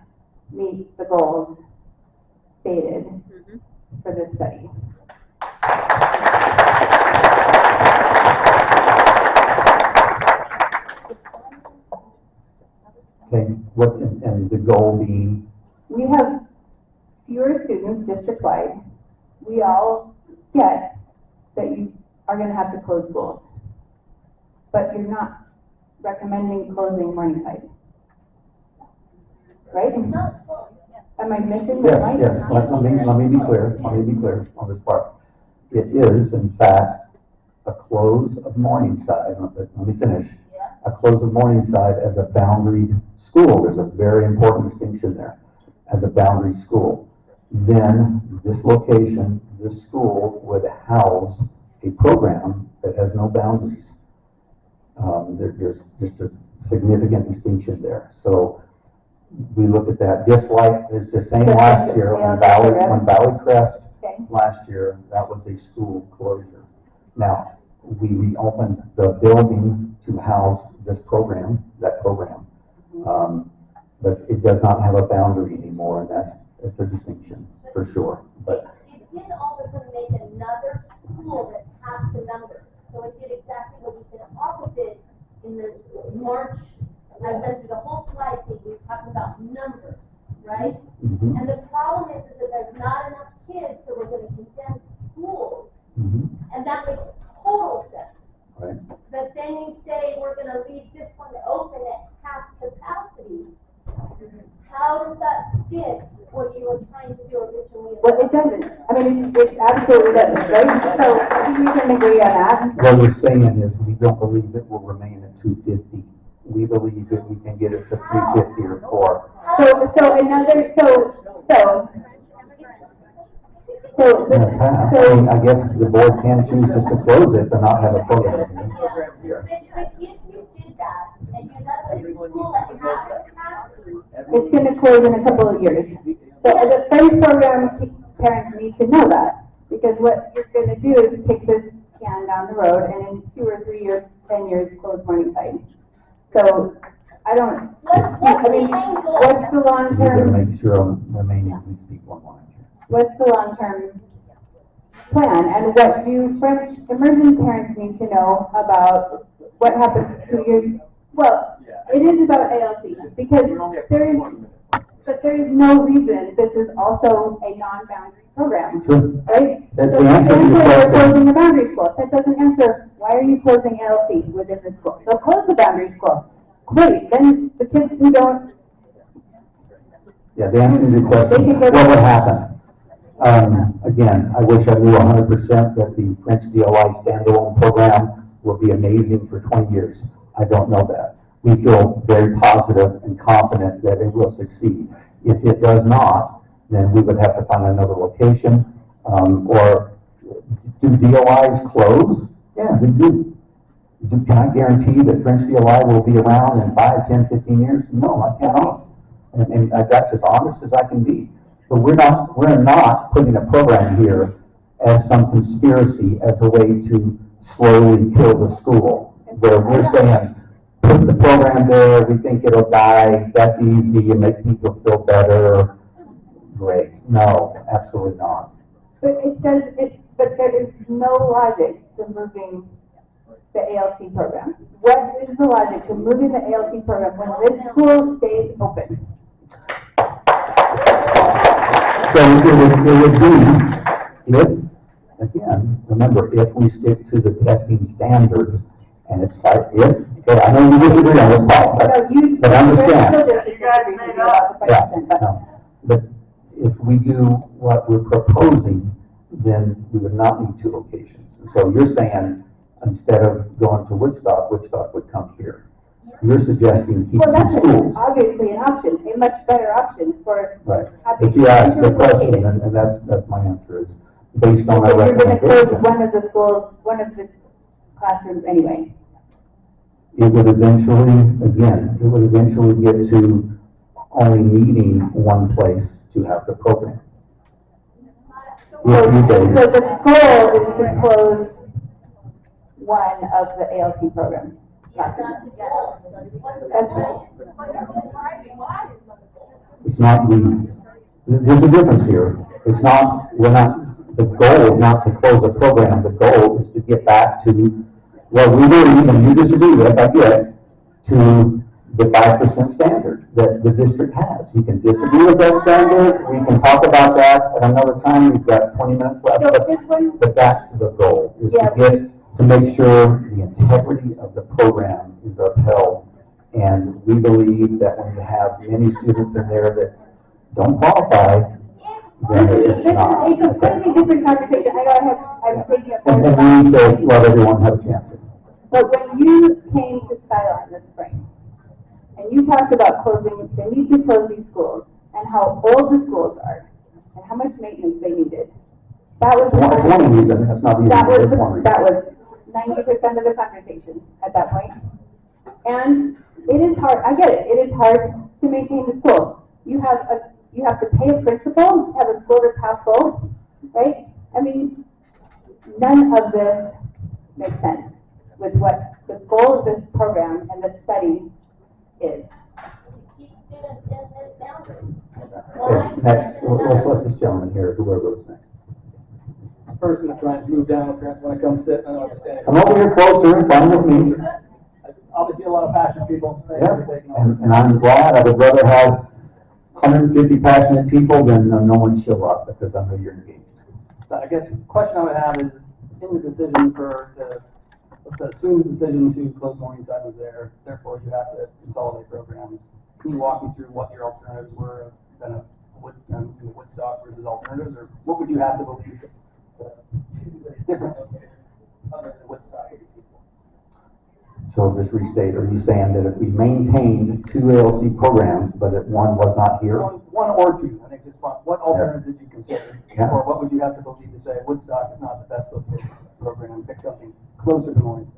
meet the goals stated for this study. Okay, and the goal being? We have fewer students district-wide. We all get that you are going to have to close schools. But you're not recommending closing Morningside. Right? Am I missing the point? Yes. Let me be clear on this part. It is, in fact, a close of Morningside. Let me finish. A close of Morningside as a boundaried school. There's a very important distinction there. As a boundary school. Then this location, this school would house a program that has no boundaries. There's just a significant distinction there. So we look at that, just like, it's the same last year, when Valley Crest, last year, that was a school closure. Now, we reopened the building to house this program, that program. But it does not have a boundary anymore, and it's a distinction, for sure, but. It did all of a sudden make another school that has the numbers. So it did exactly what we did opposite in the March. I went through the whole slide thing, we were talking about numbers, right? Mm-hmm. And the problem is that there's not enough kids, so we're gonna condense schools. Mm-hmm. And that makes total sense. Right. But then you say we're gonna leave this one open at half capacity. How does that fit what you were trying to do originally? Well, it doesn't. I mean, it absolutely doesn't, right? So I think we can agree on that. What we're saying is, we don't believe it will remain at 250. We believe that we can get it to 350 or 4. I mean, I guess the board can choose just to close it and not have a program. But if you did that, and you had a school at half capacity, It's gonna close in a couple of years. So the first program, parents need to know that, because what you're gonna do is kick this can down the road, and in 2 or 3 years, 10 years, close Morningside. So, I don't, I mean, what's the long We're gonna term, make sure I'm remaining these people in line here. what's the long term plan? And what do French immersion parents need to know about what happens 2 years? Well, it is about ALC, because there is no reason this is also a non-boundary program, Sure. right? That So the answer to your we're question. closing the boundary school. That doesn't answer, why are you closing ALC within the school? So close the boundary school. Great, then the kids who don't, Yeah, the answer to your question, what would happen? Again, I wish I knew 100% that the French DLI standalone program will be amazing for 20 years. I don't know that. We feel very positive and confident that it will succeed. If it does not, then we would have to find another location, or do DLIs close? Yeah, they do. Can I guarantee that French DLI will be around in 5, 10, 15 years? No, I cannot. And that's as honest as I can be. But we're not putting a program here as some conspiracy, as a way to slowly kill the school. Where we're saying, put the program there, we think it'll die, that's easy, and make people feel better. Great. No, absolutely not. but there is no logic to moving the ALC program. What is the logic to moving the ALC program when this school stays open? So it would be, if, again, remember, if we stick to the testing standard, and it's like, okay, I know you disagree on this part, but understand. But if we do what we're proposing, then we would not need 2 locations. So you're saying, instead of going to Woodstock would come here. You're suggesting keep 2 schools. Obviously an option, a much better option for. Right, but you asked the question, and that's my answer, is based on our You're gonna close recommendation. one of the schools, one of the classrooms anyway. It would eventually get to only needing one place to have the program. So the goal is to close one of the ALC program classrooms. It's not there's a difference here. The goal is not to close a program, the goal is to get back to, well, we really, even you disagree with, I get, to the 5% standard that the district has. You can disagree with that standard, we can talk about that at another time, we've got 20 minutes left, but that's the goal, is to make sure the integrity of the program is upheld. And we believe that when you have many students in there that don't qualify, then it's not. This is a completely different conversation. I know I'm taking up. And we need to let everyone have a chance. But when you came to Skyline this spring, and you talked about closing, the need to close these schools, and how old the schools are, and how much maintenance they needed, that was. That's one reason, that's not the reason, that's one reason. That was 90% of the conversation at that point. And it is hard, I get it, it is hard to maintain the school. You have to pay a principal to have a school that's half full, right? I mean, none of this makes sense with what the goal of this program and this study is. Keep students in this boundary. Okay, next, let's let this gentleman here, whoever goes next. First, I'm gonna try and move down, apparently, when I come sit, I don't understand. Come over here closer in front of me. Obviously, a lot of passionate people. Thank you Yeah, for taking over. and I'm glad. I would rather have 150 passionate people than no one show up, because I know you're engaged. So I guess the question I would have is, in the decision let's assume the decision to close Morningside was there, therefore you have to consolidate programs. Can you walk me through what your alternatives were, kind of Woodstock versus alternatives, or what would you have to believe to choose a different location other than Woodstock? So just restate, are you saying that if we maintained 2 ALC programs, but if one was not here? One or two, I think just one. What alternatives did you consider? Yeah. Or what would you have to believe to say Woodstock is not the best location for the program, pick something closer to Morningside?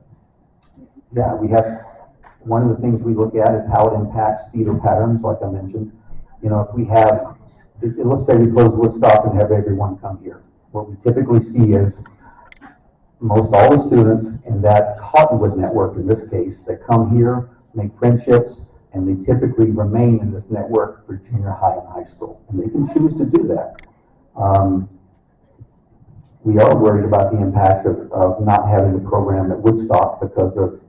Yeah, we have, one of the things we look at is how it impacts feeder patterns, like I mentioned. You know, if we have, let's say we close Woodstock and have everyone come here. What we typically see is most all the students in that Cottonwood network, in this case, that come here, make friendships, and they typically remain in this network for junior high and high school. And they can choose to do that. We are worried about the impact of not having the program at Woodstock because of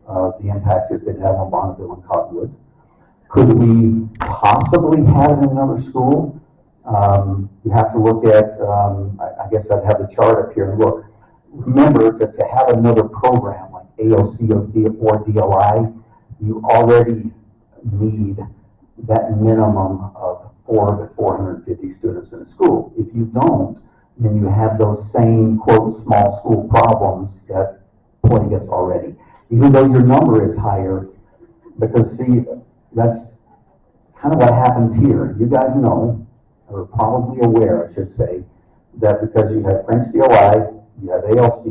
the impact it could have on Bonneville and Cottonwood. Could we possibly have it in another school? You have to look at, I guess I'd have the chart up here and look. Remember that to have another program like ALC or DLI, you already need that minimum of 400 to 450 students in a school. If you don't, then you have those same, quote, small school problems that plague us already. Even though your number is higher, because see, that's kind of what happens here. You guys know, or probably aware, I should say, that because you have French DLI, you have ALC,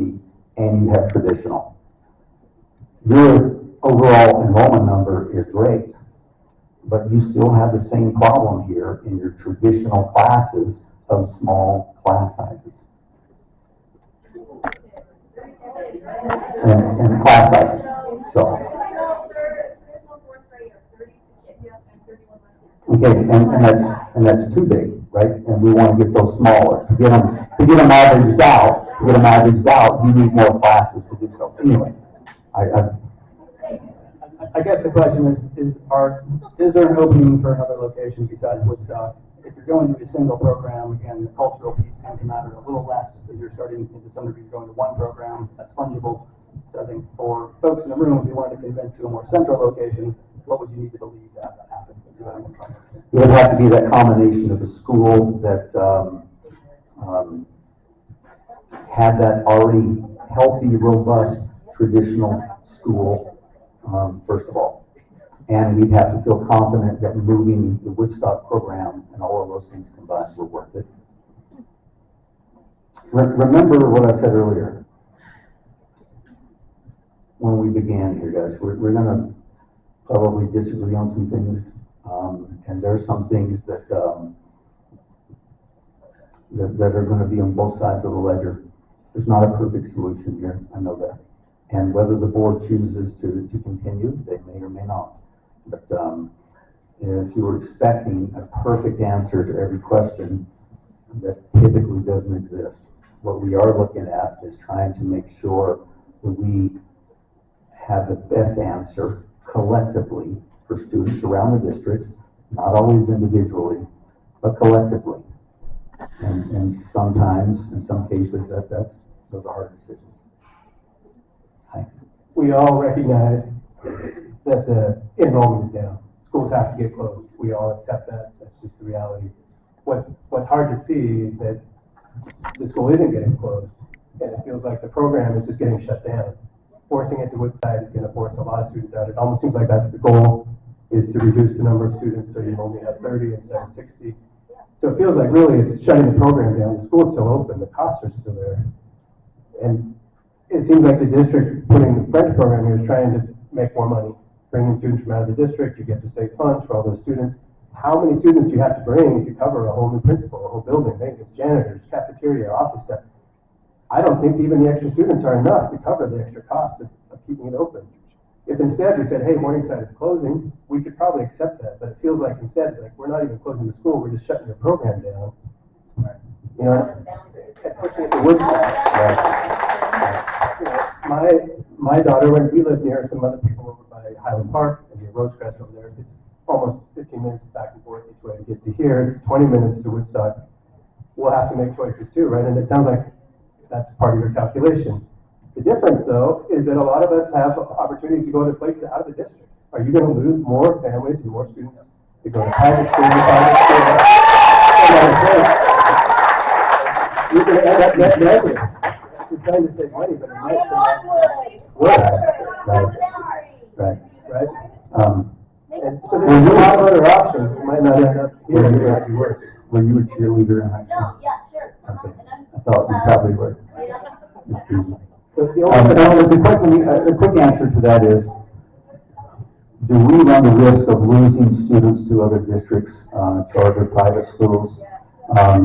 and you have traditional. Your overall enrollment number is great, but you still have the same problem here in your traditional classes of small class sizes. And class sizes. So. Okay, and that's too big, right? And we want to get those smaller. To get them averaged out, you need more classes to do so. Anyway, I guess the question is there an opening for another location besides Woodstock? If you're going to a single program, again, the cultural piece tends to matter a little less because you're starting to some degree going to one program that's fungible. So I think for folks in the room, if you wanted to convince to a more central location, what would you need to believe to have that happen? It would have to be that combination of a school that had that already healthy, robust, traditional school, first of all. And we'd have to feel confident that moving the Woodstock program and all of those things combined were worth it. Remember what I said earlier. When we began here, guys, we're going to probably disagree on some things. And there's some things that that are going to be on both sides of the ledger. There's not a perfect solution here, I know that. And whether the board chooses to continue, they may or may not. But if you were expecting a perfect answer to every question, that typically doesn't exist. What we are looking at is trying to make sure that we have the best answer collectively for students around the district, not always individually, but collectively. And sometimes, in some cases, those are hard decisions. Hi. We all recognize that the enrollment is down. Schools have to get closed. We all accept that. That's just the reality. What's hard to see is that the school isn't getting closed, and it feels like the program is just getting shut down. Forcing it to Woodside is going to force a lot of students out. It almost seems like that's the goal, is to reduce the number of students so you only have 30 instead of 60. So it feels like really it's shutting the program down. The school's still open, the costs are still there. And it seems like the district putting the French program here is trying to make more money. bringing students from out of the district, you get the state funds for all those students. How many students do you have to bring to cover a whole new principal, a whole building, maintenance, janitors, cafeteria, office staff? I don't think even the extra students are enough to cover the extra cost of keeping it open. If instead we said, hey, Morningside is closing, we could probably accept that, but it feels like instead, it's like, we're not even closing the school, we're just shutting your program down. You know, and pushing it to Woodstock. You know, my daughter, when we lived near some other people over by Highland Park and near Rosecrest over there, it's almost 15 minutes back and forth each way to get to here. It's 20 minutes to Woodstock. We'll have to make choices too, right? And it sounds like that's part of your calculation. The difference, though, is that a lot of us have opportunities to go to places out of the district. Are you going to lose more families and more students to go to private school, you're going to end up net negative. You're trying to save money, but it might right. And so there's a lot of other options. You might not end up here. It might be worse. Were you a cheerleader in high school? No, yeah, sure. Okay. I thought you probably were. The quick answer to that is, do we run the risk of losing students to other districts, charter private schools? Let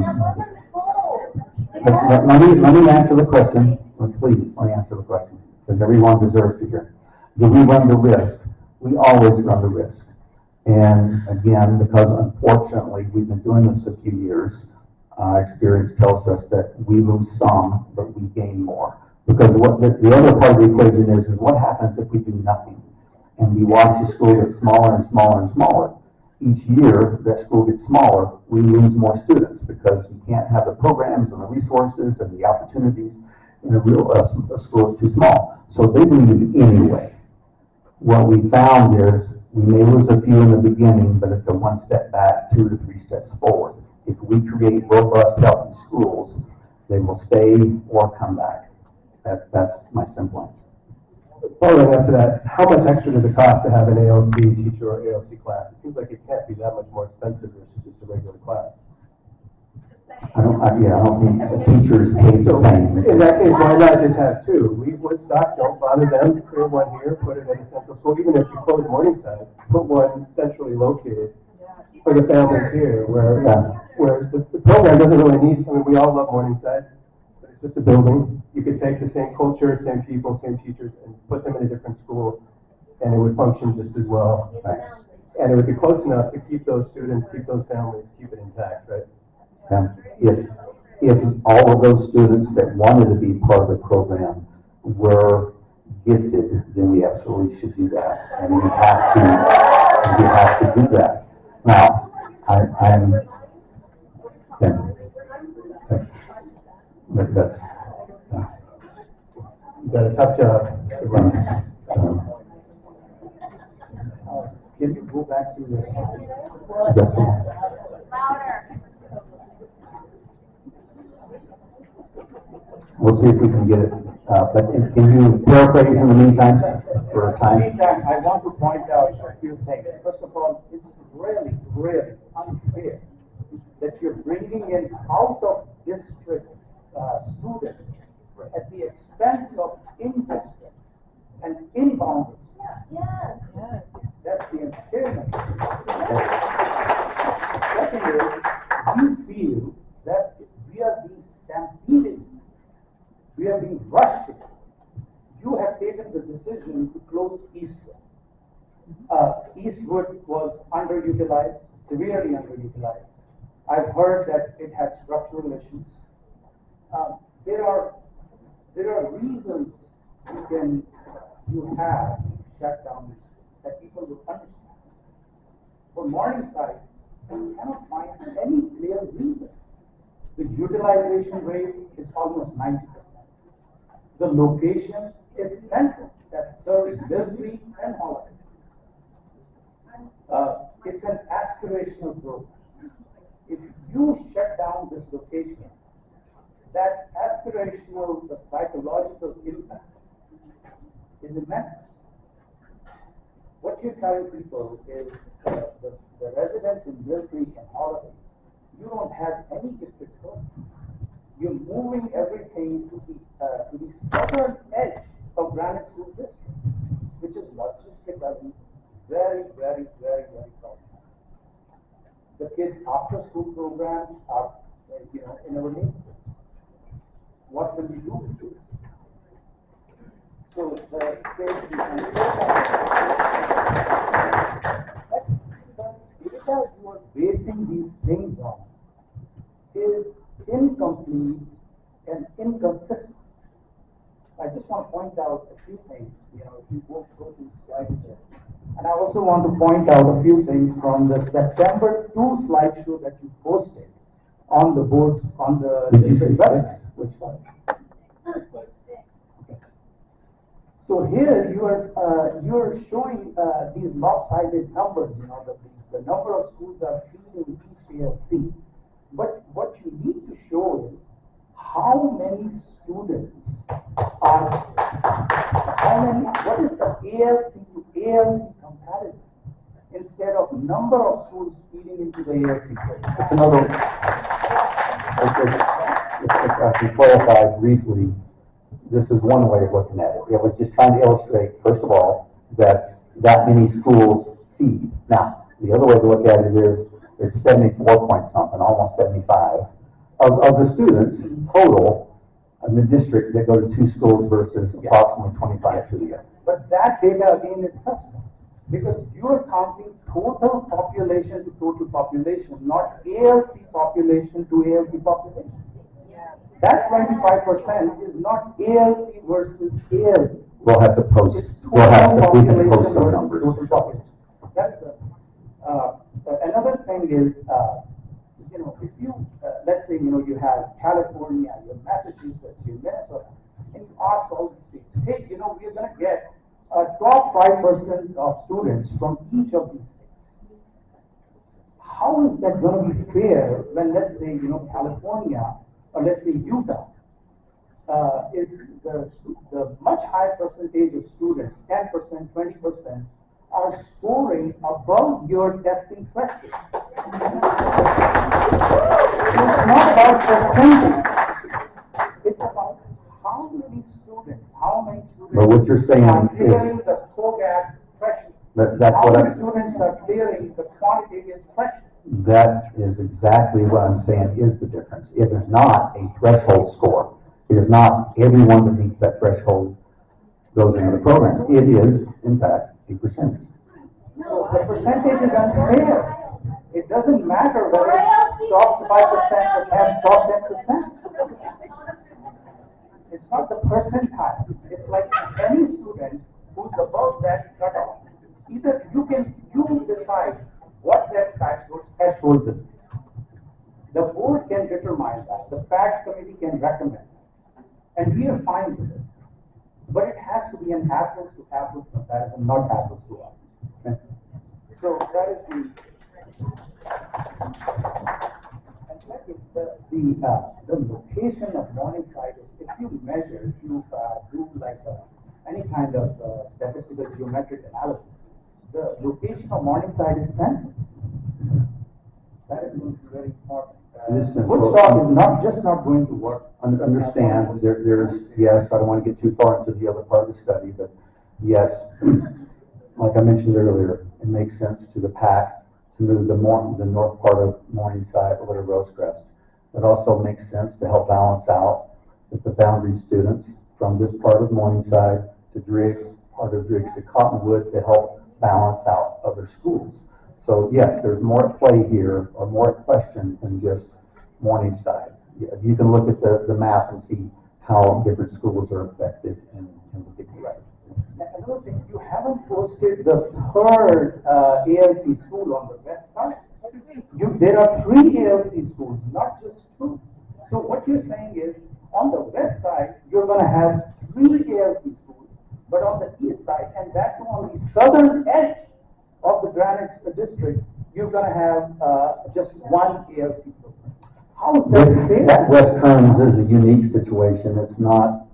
me answer the question. Please, let me answer the question, because everyone deserves to hear. Do we run the risk? We always run the risk. And again, because unfortunately we've been doing this a few years, experience tells us that we lose some, but we gain more. Because what the other part of the equation is what happens if we do nothing? And we watch the school get smaller and smaller and smaller. Each year that school gets smaller, we lose more students because you can't have the programs and the resources and the opportunities in a school is too small. So they leave anyway. What we found is we may lose a few in the beginning, but it's a one step back, 2 to 3 steps forward. If we create robust, healthy schools, they will stay or come back. That's my simple answer. Following up to that, how much extra does it cost to have an ALC teacher or ALC class? It seems like it can't be that much more expensive versus just a regular class. I don't think the teachers pay the same. In that case, why not just have two? Leave Woodstock, don't bother them, create one here, put it in a central school. Even if you close Morningside, put one centrally located for the families here, where the program doesn't really need. I mean, we all love Morningside, but it's just a building. You could take the same culture, same people, same teachers, and put them in a different school, and it would function just as well. Right. And it would be close enough to keep those students, keep those families, keep it intact, right? If all of those students that wanted to be part of the program were gifted, then we absolutely should do that, and we have to do that. Now, that's You've got a tough job. Can you go back to your slides? Louder. We'll see if we can get it. But can you paraphrase in the meantime for a time? Meantime, I want to point out a few things. First of all, it's really, really unfair that you're bringing in out of district students at the expense of in-district and inbound. Yes. That's the unfairness. Second is, you feel that we are being stampeded. We are being rushed. You have taken the decision to close Eastwood. Eastwood was underutilized, severely underutilized. I've heard that it had structural issues. There are reasons you have shut down that people will understand. For Morningside, you cannot find any clear reason. The utilization rate is almost 90%. The location is central, that serves Millbury and Holland. It's an aspirational program. If you shut down this location, that aspirational, the psychological impact is immense. What you're telling people is the residents in Mill Creek and Holiday, you don't have any gifted children. You're moving everything to the southern edge of Granite School District, which is logistically very, very, very, very tough. The kids' after-school programs are, in our neighborhoods. What will we do with this? So the kids, the data you are basing these things on is incomplete and inconsistent. I just want to point out a few things, if you go through slides here. And I also want to point out a few things from the September 2 slideshow that you posted on the board, on the district website. Which slide? Okay. So here you are showing these lopsided numbers, the number of schools are feeding each ALC. But what you need to show is how many students are, what is the ALC to ALC comparison instead of number of schools feeding into the ALC program. It's another, to clarify briefly, this is one way of looking at it. It was just trying to illustrate, first of all, that many schools feed. Now, the other way to look at it is, it's 74 point something, almost 75, of the students total in the district that go to 2 schools versus approximately 25 to the other. But that data again is suspect, because you are counting total population to total population, not ALC population to ALC population. That 25% is not ALC versus ALC. We'll have to post, we can post some numbers. That's the, another thing is, if you, let's say, you have California, you have Massachusetts, you have Minnesota, and you ask all the states, hey, we're going to get a top 5% of students from each of these states. How is that going to be fair when, let's say, California, or let's say Utah, is the much higher percentage of students, 10%, 20%, are scoring above your testing threshold. It's not about percentage. It's about how many students But what you're saying are clearing is, the TOGAF threshold. that's How what many I, students are clearing the quantitative threshold. that is exactly what I'm saying is the difference. It is not a threshold score. It is not everyone that meets that threshold goes into the program. It is, in fact, a percentage. So the percentage is unfair. It doesn't matter whether it's top 5% or top 10%. It's not the percentile. It's like any student who's above that cutoff. Either you decide what that threshold is. The board can determine that. The fact committee can recommend. And we are fine with it. But it has to be an apples to apples comparison, not apples to apples. Okay? So that is the location of Morningside is, if you measure, if you do like any kind of statistical geometric analysis, the location of Morningside is central. That is very important. Woodstock is not going to work. Understand, there's, yes, I don't want to get too far into the other part of the study, but yes, like I mentioned earlier, it makes sense to the PAC to move the north part of Morningside over to Rosecrest. It also makes sense to help balance out that the boundary students from this part of Morningside to Driggs, part of Driggs to Cottonwood, to help balance out other schools. So yes, there's more at play here, or more at question than just Morningside. You can look at the map and see how different schools are affected and look at that. Another thing, you haven't posted the third ALC school on the west side. There are 3 ALC schools, not just 2. So what you're saying is, on the west side, you're going to have 3 ALC schools, but on the east side, and that too on the southern edge of the Granite District, you're going to have just 1 ALC program. How is that fair? That West Kearns is a unique situation. It's not,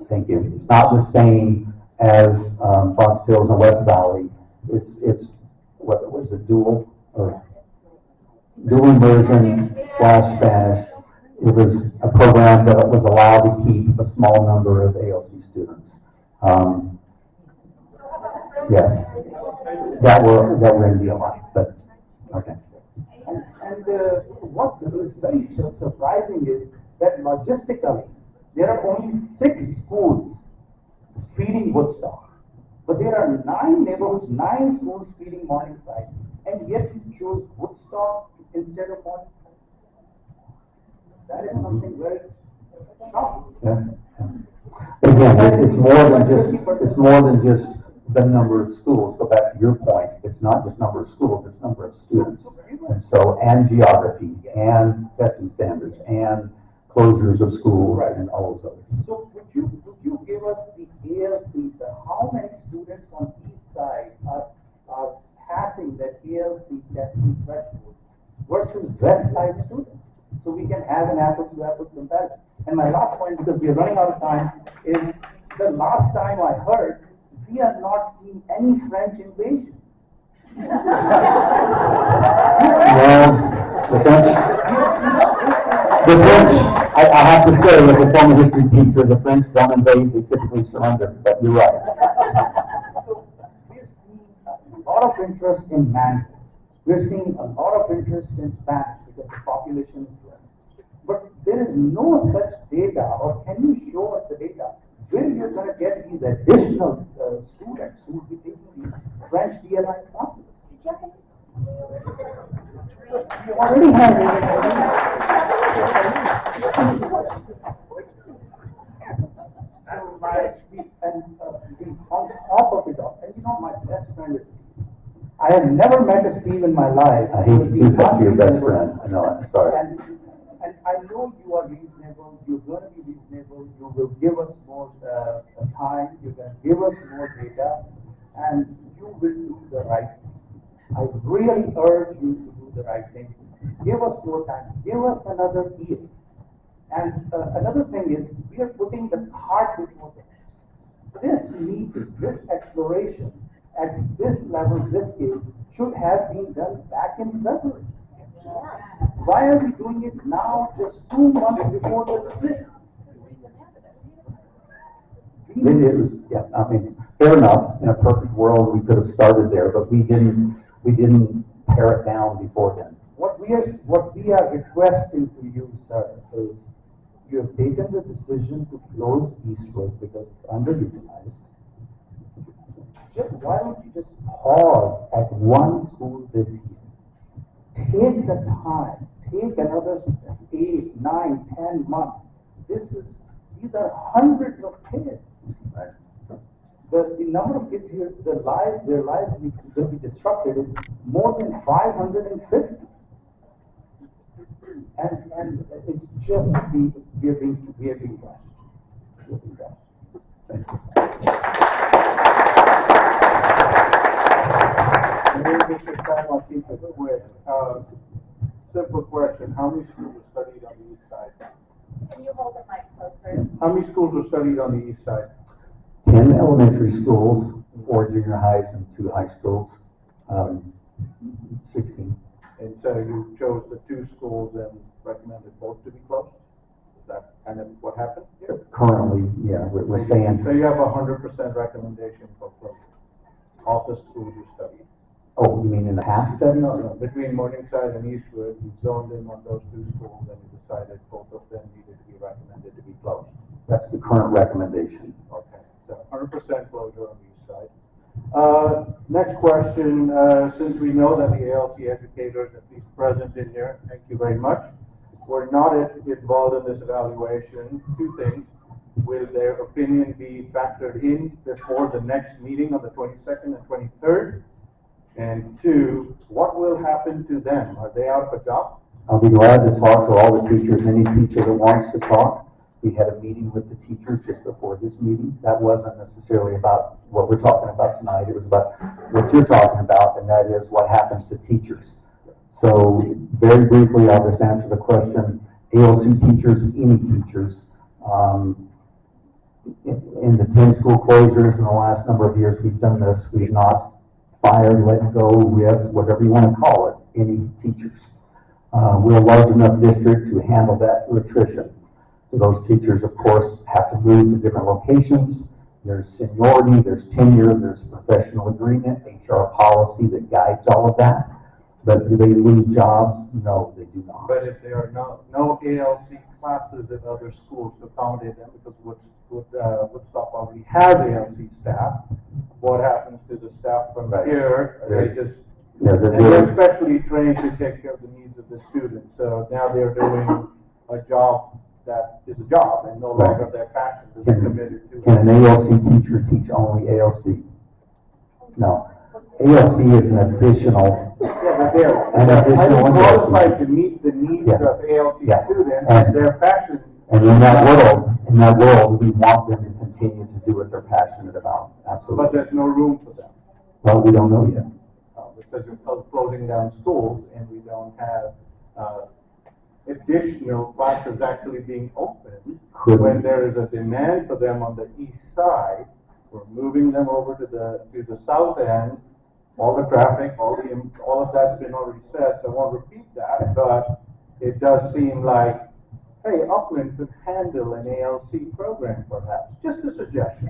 thank you. It's not the same as Fox Hills and West Valley. It's what was it, dual immersion / Spanish. It was a program that was allowed to keep a small number of ALC students. Yes. That were in DLI, but, okay. And what is very surprising is that logistically, there are only 6 schools feeding Woodstock. But there are 9 neighborhoods, 9 schools feeding Morningside, and yet you chose Woodstock instead of Morningside. That is something very shocking. Yeah. Again, it's more than just the number of schools. Go back to your point. It's not just number of schools, it's number of students. And so, and geography, and testing standards, and closures of schools, and all those others. So would you give us the ALC, how many students on east side are passing that ALC testing threshold versus west side students? So we can have an apples to apples comparison. And my last point, because we are running out of time, is the last time I heard, we are not seeing any French invasion. Well, the French, I have to say, as a former history teacher, the French don't invade, they typically surrender, but you're right. So we're seeing a lot of interest in Mandarin. We're seeing a lot of interest in Spanish because the population is growing. But there is no such data, or can you show us the data, where you're going to get these additional students who will be taking these French DLI classes? You already have it. And on top of it all, and my best friend is Steve. I have never met a Steve in my life. I hate to do that to your best friend. I know it. Sorry. And I know you are reasonable. You're going to be reasonable. You will give us more time. You're going to give us more data, and you will do the right thing. I really urge you to do the right thing. Give us more time. Give us another year. And another thing is, we are putting the cart before the horse. This meeting, this exploration at this level, this scale, should have been done back in February. Why are we doing it now, just 2 months before the decision? It was, yeah, I mean, fair enough. In a perfect world, we could have started there, but we didn't pare it down before then. What we are requesting to you, sir, is you have taken the decision to close Eastwood because it's underutilized. Why don't you just pause at one school this year? Take the time. Take another 8, 9, 10 months. These are hundreds of kids. The number of kids here, their lives will be disrupted is more than 550. And it's just we are being rushed. Mr. Stein, I'll keep it quick. Simple question: how many schools were studied on the east side? Can you hold the mic closer? How many schools were studied on the east side? 10 elementary schools, 4 junior highs, and 2 high schools. 16. And so you chose the 2 schools and recommended both to be closed? Is that kind of what happened here? Currently, yeah, we're saying. So you have 100% recommendation for closure of the schools you studied? Oh, you mean in the past studies? No. Between Morningside and Eastwood, you zoned in on those 2 schools and you decided both of them needed to be recommended to be closed. That's the current recommendation. Okay, so 100% closure on the east side. Next question, since we know that the ALC educators, at least present in here, thank you very much, were not involved in this evaluation, 2 things. Will their opinion be factored in before the next meeting on the 22nd and 23rd? And 2, what will happen to them? Are they out of a job? I'll be glad to talk to all the teachers, any teacher that wants to talk. We had a meeting with the teachers just before this meeting. That wasn't necessarily about what we're talking about tonight. It was about what you're talking about, and that is what happens to teachers. So very briefly, I'll just answer the question. ALC teachers, any teachers, in the 10 school closures in the last number of years we've done this, we've not fired, let go, ripped, whatever you want to call it, any teachers. We're a large enough district to handle that through attrition. So those teachers, of course, have to move to different locations, There's seniority, there's tenure, there's professional agreement, HR policy that guides all of that. But do they lose jobs? No, they do not. But if there are no ALC classes at other schools to accommodate them, because Woodstock already has ALC staff, what happens to the staff from here? They just, and they're specially trained to take care of the needs of the students. So now they're doing a job that is a job and no longer their passion is committed to. Can an ALC teacher teach only ALC? No. ALC is an additional. Yeah, but they're additional qualified to meet the needs of ALC students and their passion. And in that world, we want them to continue to do what they're passionate about. Absolutely. But there's no room for them. Well, we don't know yet. Because we're closing down schools and we don't have additional classes actually being opened. When there is a demand for them on the east side, we're moving them over to the south end. All the traffic, all of that's been already said, so I won't repeat that, but it does seem like, hey, Upland could handle an ALC program perhaps. Just a suggestion.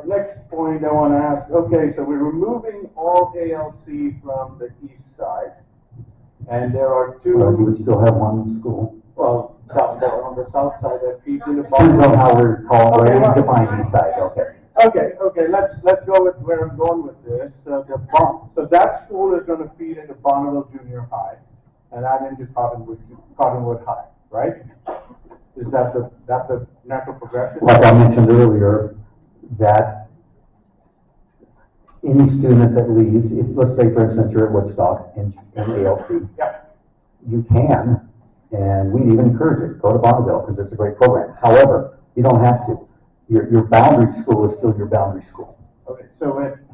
Next point I want to ask, okay, so we're removing all ALC from the east side, and there are two. Well, you would still have one school. Well, down there on the south side that feeds into Depends on how we're calling it, we define east side, okay. Okay, let's go with where I'm going with this. So that school is going to feed into Bonneville Junior High, and that into Cottonwood High, right? Is that the natural progression? Like I mentioned earlier, that any student that leaves, let's say for instance you're at Woodstock and ALC, you can, and we'd even encourage it, go to Bonneville because it's a great program. However, you don't have to. Your boundary school is still your boundary school. Okay,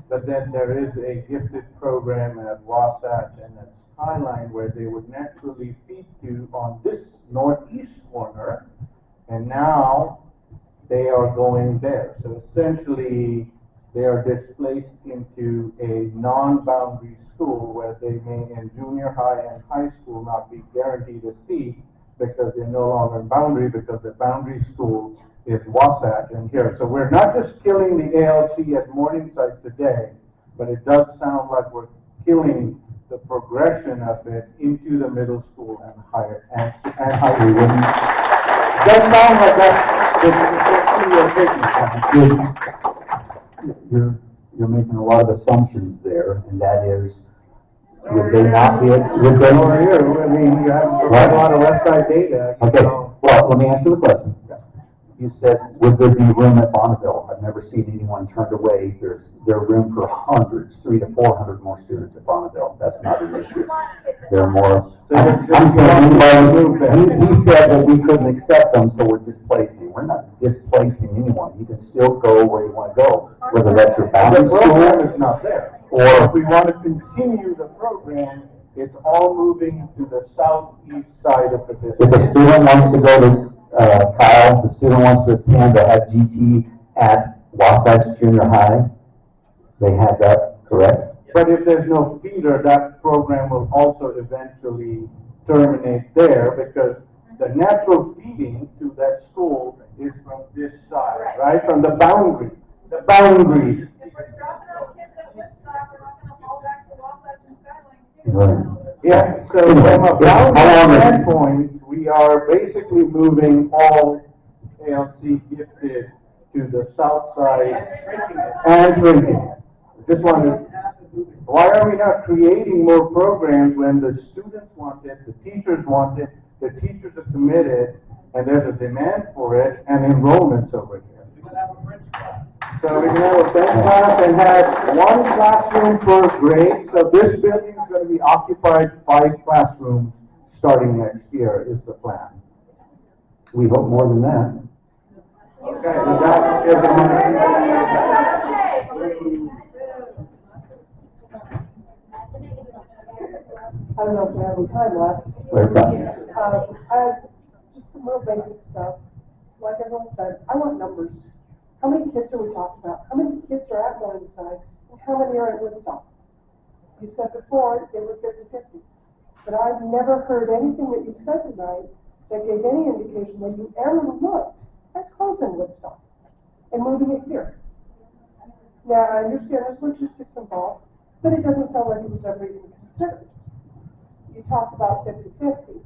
but then there is a gifted program at Wasatch and at Skyline where they would naturally feed to on this northeast corner, and now they are going there. So essentially, they are displaced into a non-boundary school where they may in junior high and high school not be guaranteed a seat because they're no longer boundary because the boundary school is Wasatch and here. So we're not just killing the ALC at Morningside today, but it does sound like we're killing the progression of it into the middle school and higher and higher. It does sound like You're making a lot of assumptions there, and that is, would they not be? Would they? I mean, you have a lot of West Side data. Okay. Well, let me answer the question. You said, would there be room at Bonneville? I've never seen anyone turned away. There's room for hundreds, 300 to 400 more students at Bonneville. That's not an issue. There are more. I'm saying he said that we couldn't accept them, so we're displacing. We're not displacing anyone. You can still go where you want to go, whether that's your boundary school. The program is not there. Or if we want to continue the program, it's all moving to the southeast side of the district. If a student wants to go to Kyle, the student wants to attend or have GT at Wasatch Junior High, they have that, correct? But if there's no feeder, that program will also eventually terminate there because the natural feeding to that school is from this side, right? From the boundary. The boundary. If we're dropping off kids at Woodstock, we're not going to fall back to Wasatch and Skyline too. Right. Yeah, so from a boundary standpoint, we are basically moving all ALC gifted to the south side and shrinking it. Just wondered, why are we not creating more programs when the students want it, the teachers want it, the teachers are committed, and there's a demand for it, and enrollment's over here? So we can have a French class and have one classroom per grade. So this building is going to be occupied 5 classrooms starting next year is the plan. We hope more than that. Okay, so that is I don't know if we have any time left. I have just some real basic stuff. Like everyone said, I want numbers. How many kids are we talking about? How many kids are at Morningside? And how many are at Woodstock? You said before they were 50-50. But I've never heard anything that you've said tonight that gave any indication that you ever looked at closing Woodstock. and moving it here. Now, I understand there's logistics involved, but it doesn't sound like it was ever even considered. You talk about 50-50,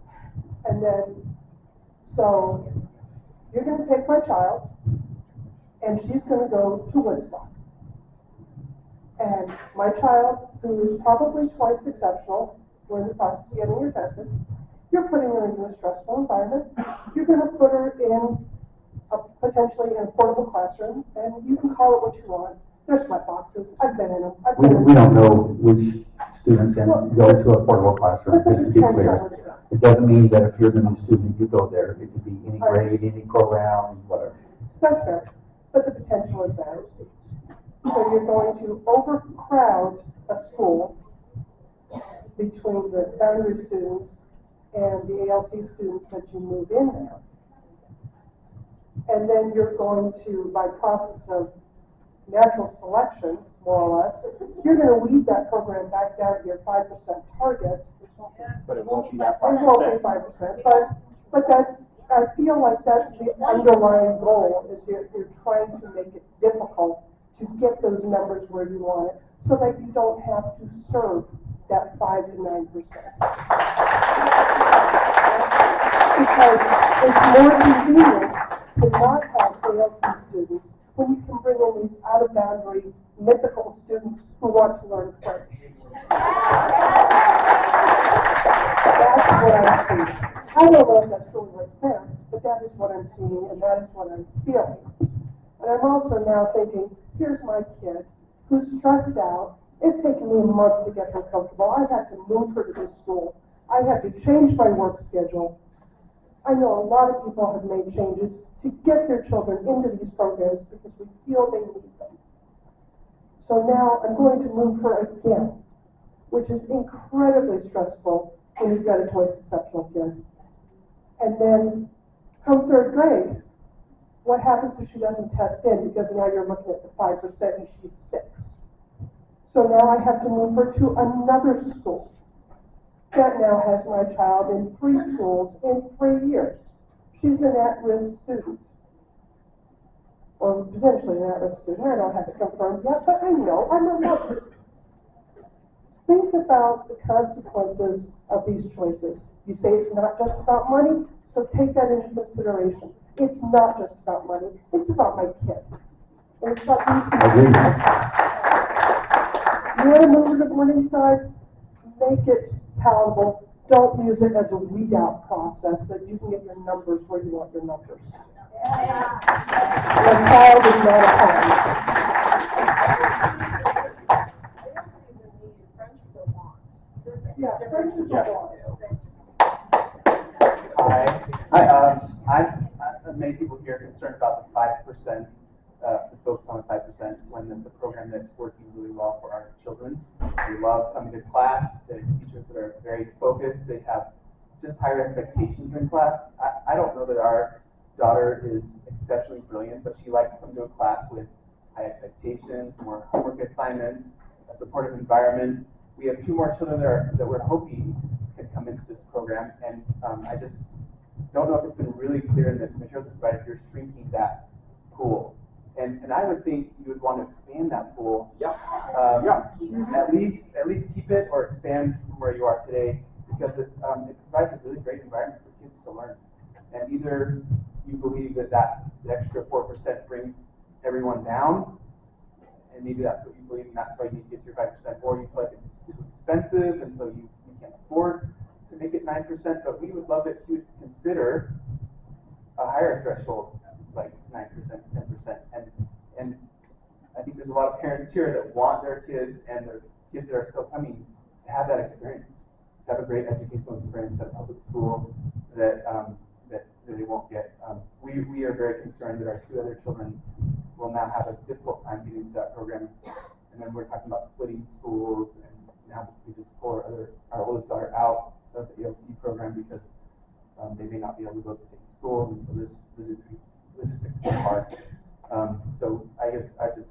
and then, so you're going to take my child, and she's going to go to Woodstock. And my child, who is probably twice exceptional, we're in the process of getting her tested, you're putting her into a stressful environment. You're going to put her in potentially in a portable classroom, and you can call it what you want. They're sweat boxes. I've been in them. We don't know which students can go to a portable classroom, just to be clear. It doesn't mean that if you're the new student, you go there. It could be any grade, any program, whatever. That's fair, but the potential is there. So you're going to overcrowd a school between the boundary students and the ALC students that you move in there. And then you're going to, by process of natural selection, more or less, you're going to weed that program back down to your 5% target. But it won't be that 5%. It won't be 5%, but that's, I feel like that's the underlying goal, is you're trying to make it difficult to get those numbers where you want it, so that you don't have to serve that 5 to 9%. Because it's more convenient to not have ALC students when you can bring in these out-of-boundary, mythical students who want to learn French. That's what I'm seeing. I don't know if that's really what's there, but that is what I'm seeing, and that is what I'm feeling. And I'm also now thinking, here's my kid who's stressed out. It's taken me a month to get her comfortable. I had to move her to this school. I had to change my work schedule. I know a lot of people have made changes to get their children into these programs because we feel they need them. So now I'm going to move her again, which is incredibly stressful when you've got a twice exceptional kid. And then come third grade, what happens if she doesn't test in? Because now you're looking at the 5% and she's 6. So now I have to move her to another school that now has my child in 3 schools in 3 years. She's an at-risk student, or potentially an at-risk student. I don't have it confirmed yet, but I know I'm a mother. Think about the consequences of these choices. You say it's not just about money, so take that into consideration. It's not just about money, it's about my kid. And it's about these people. You want to move to Morningside? Make it palatable. Don't use it as a weed out process that you can get your numbers where you want your numbers. Your child is not a parent. Yeah, French is a want. Hi. Many people here are concerned about the 5%, the focus on the 5%, when it's a program that's working really well for our children. They love coming to class. They're teachers that are very focused. They have just higher expectations in class. I don't know that our daughter is exceptionally brilliant, but she likes to come to a class with high expectations, more homework assignments, a supportive environment. We have 2 more children that we're hoping can come into this program, and I just don't know if it's been really clear in the materials provided if you're shrinking that pool. And I would think you would want to expand that pool. At least keep it or expand from where you are today, because it provides a really great environment for kids to learn. And either you believe that the extra 4% brings everyone down, and maybe that's what you believe, and that's why you need to get to your 5%, or you feel like it's too expensive, and so you can't afford to make it 9%, but we would love it if you would consider a higher threshold, like 9%, 10%, and I think there's a lot of parents here that want their kids and their kids that are still coming to have that experience, to have a great educational experience at a public school that they won't get. We are very concerned that our 2 other children will now have a difficult time getting into that program, and then we're talking about splitting schools, and now we just pull our oldest daughter out of the ALC program because they may not be able to go to the same school, and logistics get hard. So I guess I just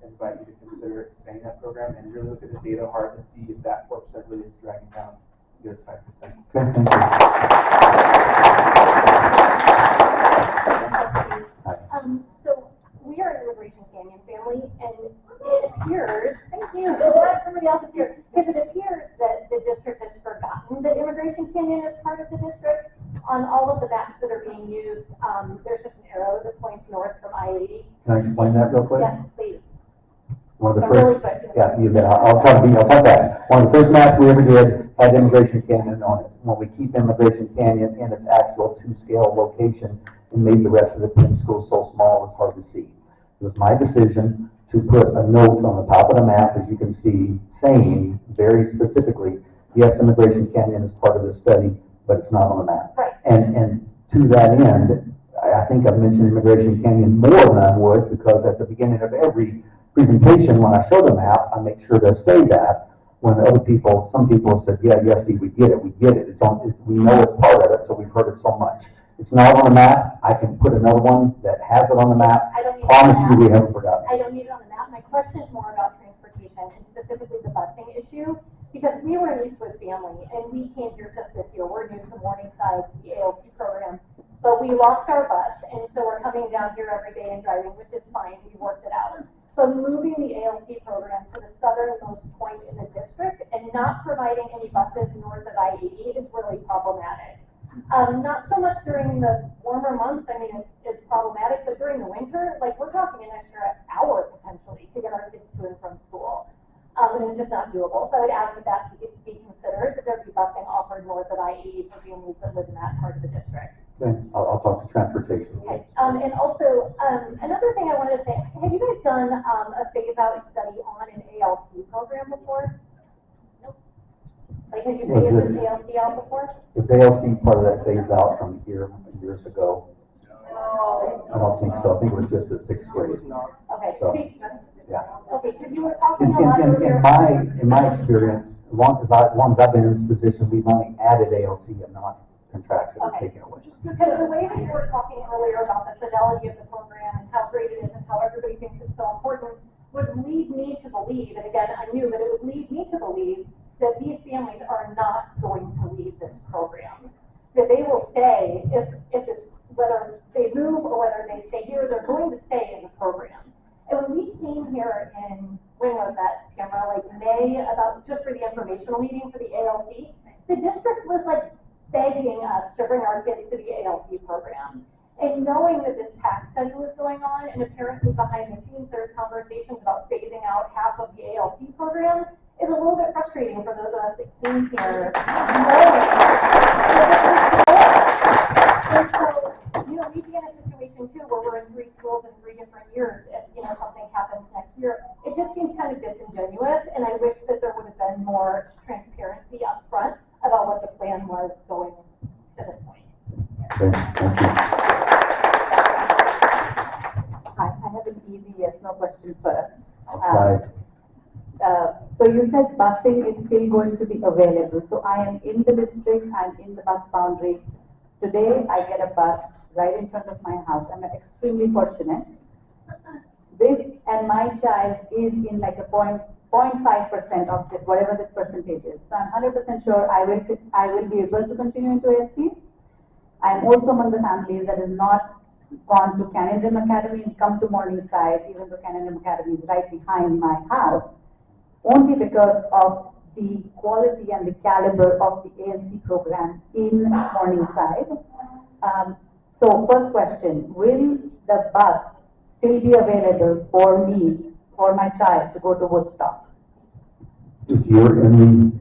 invite you to consider expanding that program and really look at the data hard to see if that 4% really is dragging down the other 5%. Okay, thank you. So we are in Immigration Canyon as part of the district. On all of the maps that are being used, there's just an arrow that points north from I-80. Can I explain that real quick? Yes, please. One of the But really first, quick. yeah, you bet. I'll try to fast. One of the first maps we ever did had Immigration Canyon on it. When we keep Immigration Canyon in its actual 2-scale location and made the rest of the 10 schools so small it's hard to see. It was my decision to put a note on the top of the map, as you can see, saying very specifically, yes, Immigration Canyon is part of this study, but it's not on the map. Right. And to that end, I think I've mentioned Immigration Canyon more than I would, because at the beginning of every presentation, when I show the map, I make sure to say that. When other people, some people have said, yeah, yes, Steve, we get it. It's on, we know it's part of it, so we've heard it so much. It's not on the map. I can put another one that has it on the map. I don't need Promise it on you, the we map. haven't forgotten. I don't need it on the map. My question is more about transportation and specifically the busing issue, because we were an Eastwood family and we came here just this year. We're new to Morningside, to the ALC program, but we lost our bus, and so we're coming down here every day and driving, which is fine. We worked it out. So moving the ALC program to the southernmost point in the district and not providing any buses north of I-80 is really problematic. Not so much during the warmer months, I mean, it's problematic, but during the winter, like, we're talking an extra hour potentially to get our kids to and from school. And it's just not doable. So I would ask that that be considered, that there be busing offered north of I-80 for families that live in that part of the district. Okay, I'll talk to transportation. Okay. And also, another thing I wanted to say, have you guys done a phase-out study on an ALC program before? Nope. Like, have you phased an ALC out before? Was ALC part of that phase out from here years ago? No. I don't think so. I think it was just the 6th grade. Okay. So, yeah. Okay, because you were talking a lot earlier. In my experience, as long as I've been in this position, we've only added ALC and not contracted or taken away. Because the way that you were talking earlier about the fidelity of the program and how great it is and how everybody thinks it's so important would lead me to believe, and again, I'm new, but it would lead me to believe that these families are not going to leave this program. That they will stay, if this, whether they move or whether they stay here, they're going to stay in the program. And when we came here in, when was that, Tamara, like May, about just for the informational meeting for the ALC, the district was like begging us to bring our kids to the ALC program. And knowing that this tax study was going on, and apparently behind the scenes there's conversations about phasing out half of the ALC program, is a little bit frustrating for those of us that came here knowing and so, you know, we'd be in a situation too where we're in 3 schools in 3 different years if, you know, something happens next year. It just seems kind of disingenuous, and I wish that there would have been more transparency up front about what the plan was going to this point. Okay, thank you. Hi, I have an easy yes/no question first. I'll try. So you said busing is still going to be available. So I am in the district, I'm in the bus boundary. Today I get a bus right in front of my house. I'm extremely fortunate. And my child is in like a 0.5% of this, whatever this percentage is. So I'm 100% sure I will be able to continue into ALC. I'm also among the families that has not gone to Canadian Academy and come to Morningside, even though Canadian Academy is right behind my house, only because of the quality and the caliber of the ALC program in Morningside. So first question, will the bus still be available for me, for my child to go to Woodstock? If you're in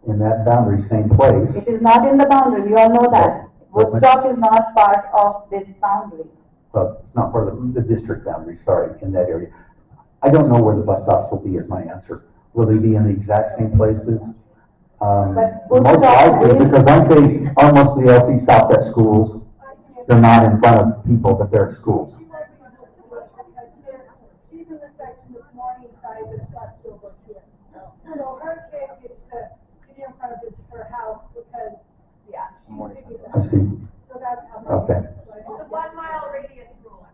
that boundary, same place. It is not in the boundary, we all know that. Woodstock is not part of this boundary. Well, it's not part of the district boundary, sorry, in that area. I don't know where the bus stops will be is my answer. Will they be in the exact same places? Most likely, because aren't most of the LC stops at schools? They're not in front of people, but they're at schools. She's in the section of Morningside that's left over here. So her kid gets to get in front of her house because, yeah. I see. So that's how. Okay. It's a 1 mile radius rule.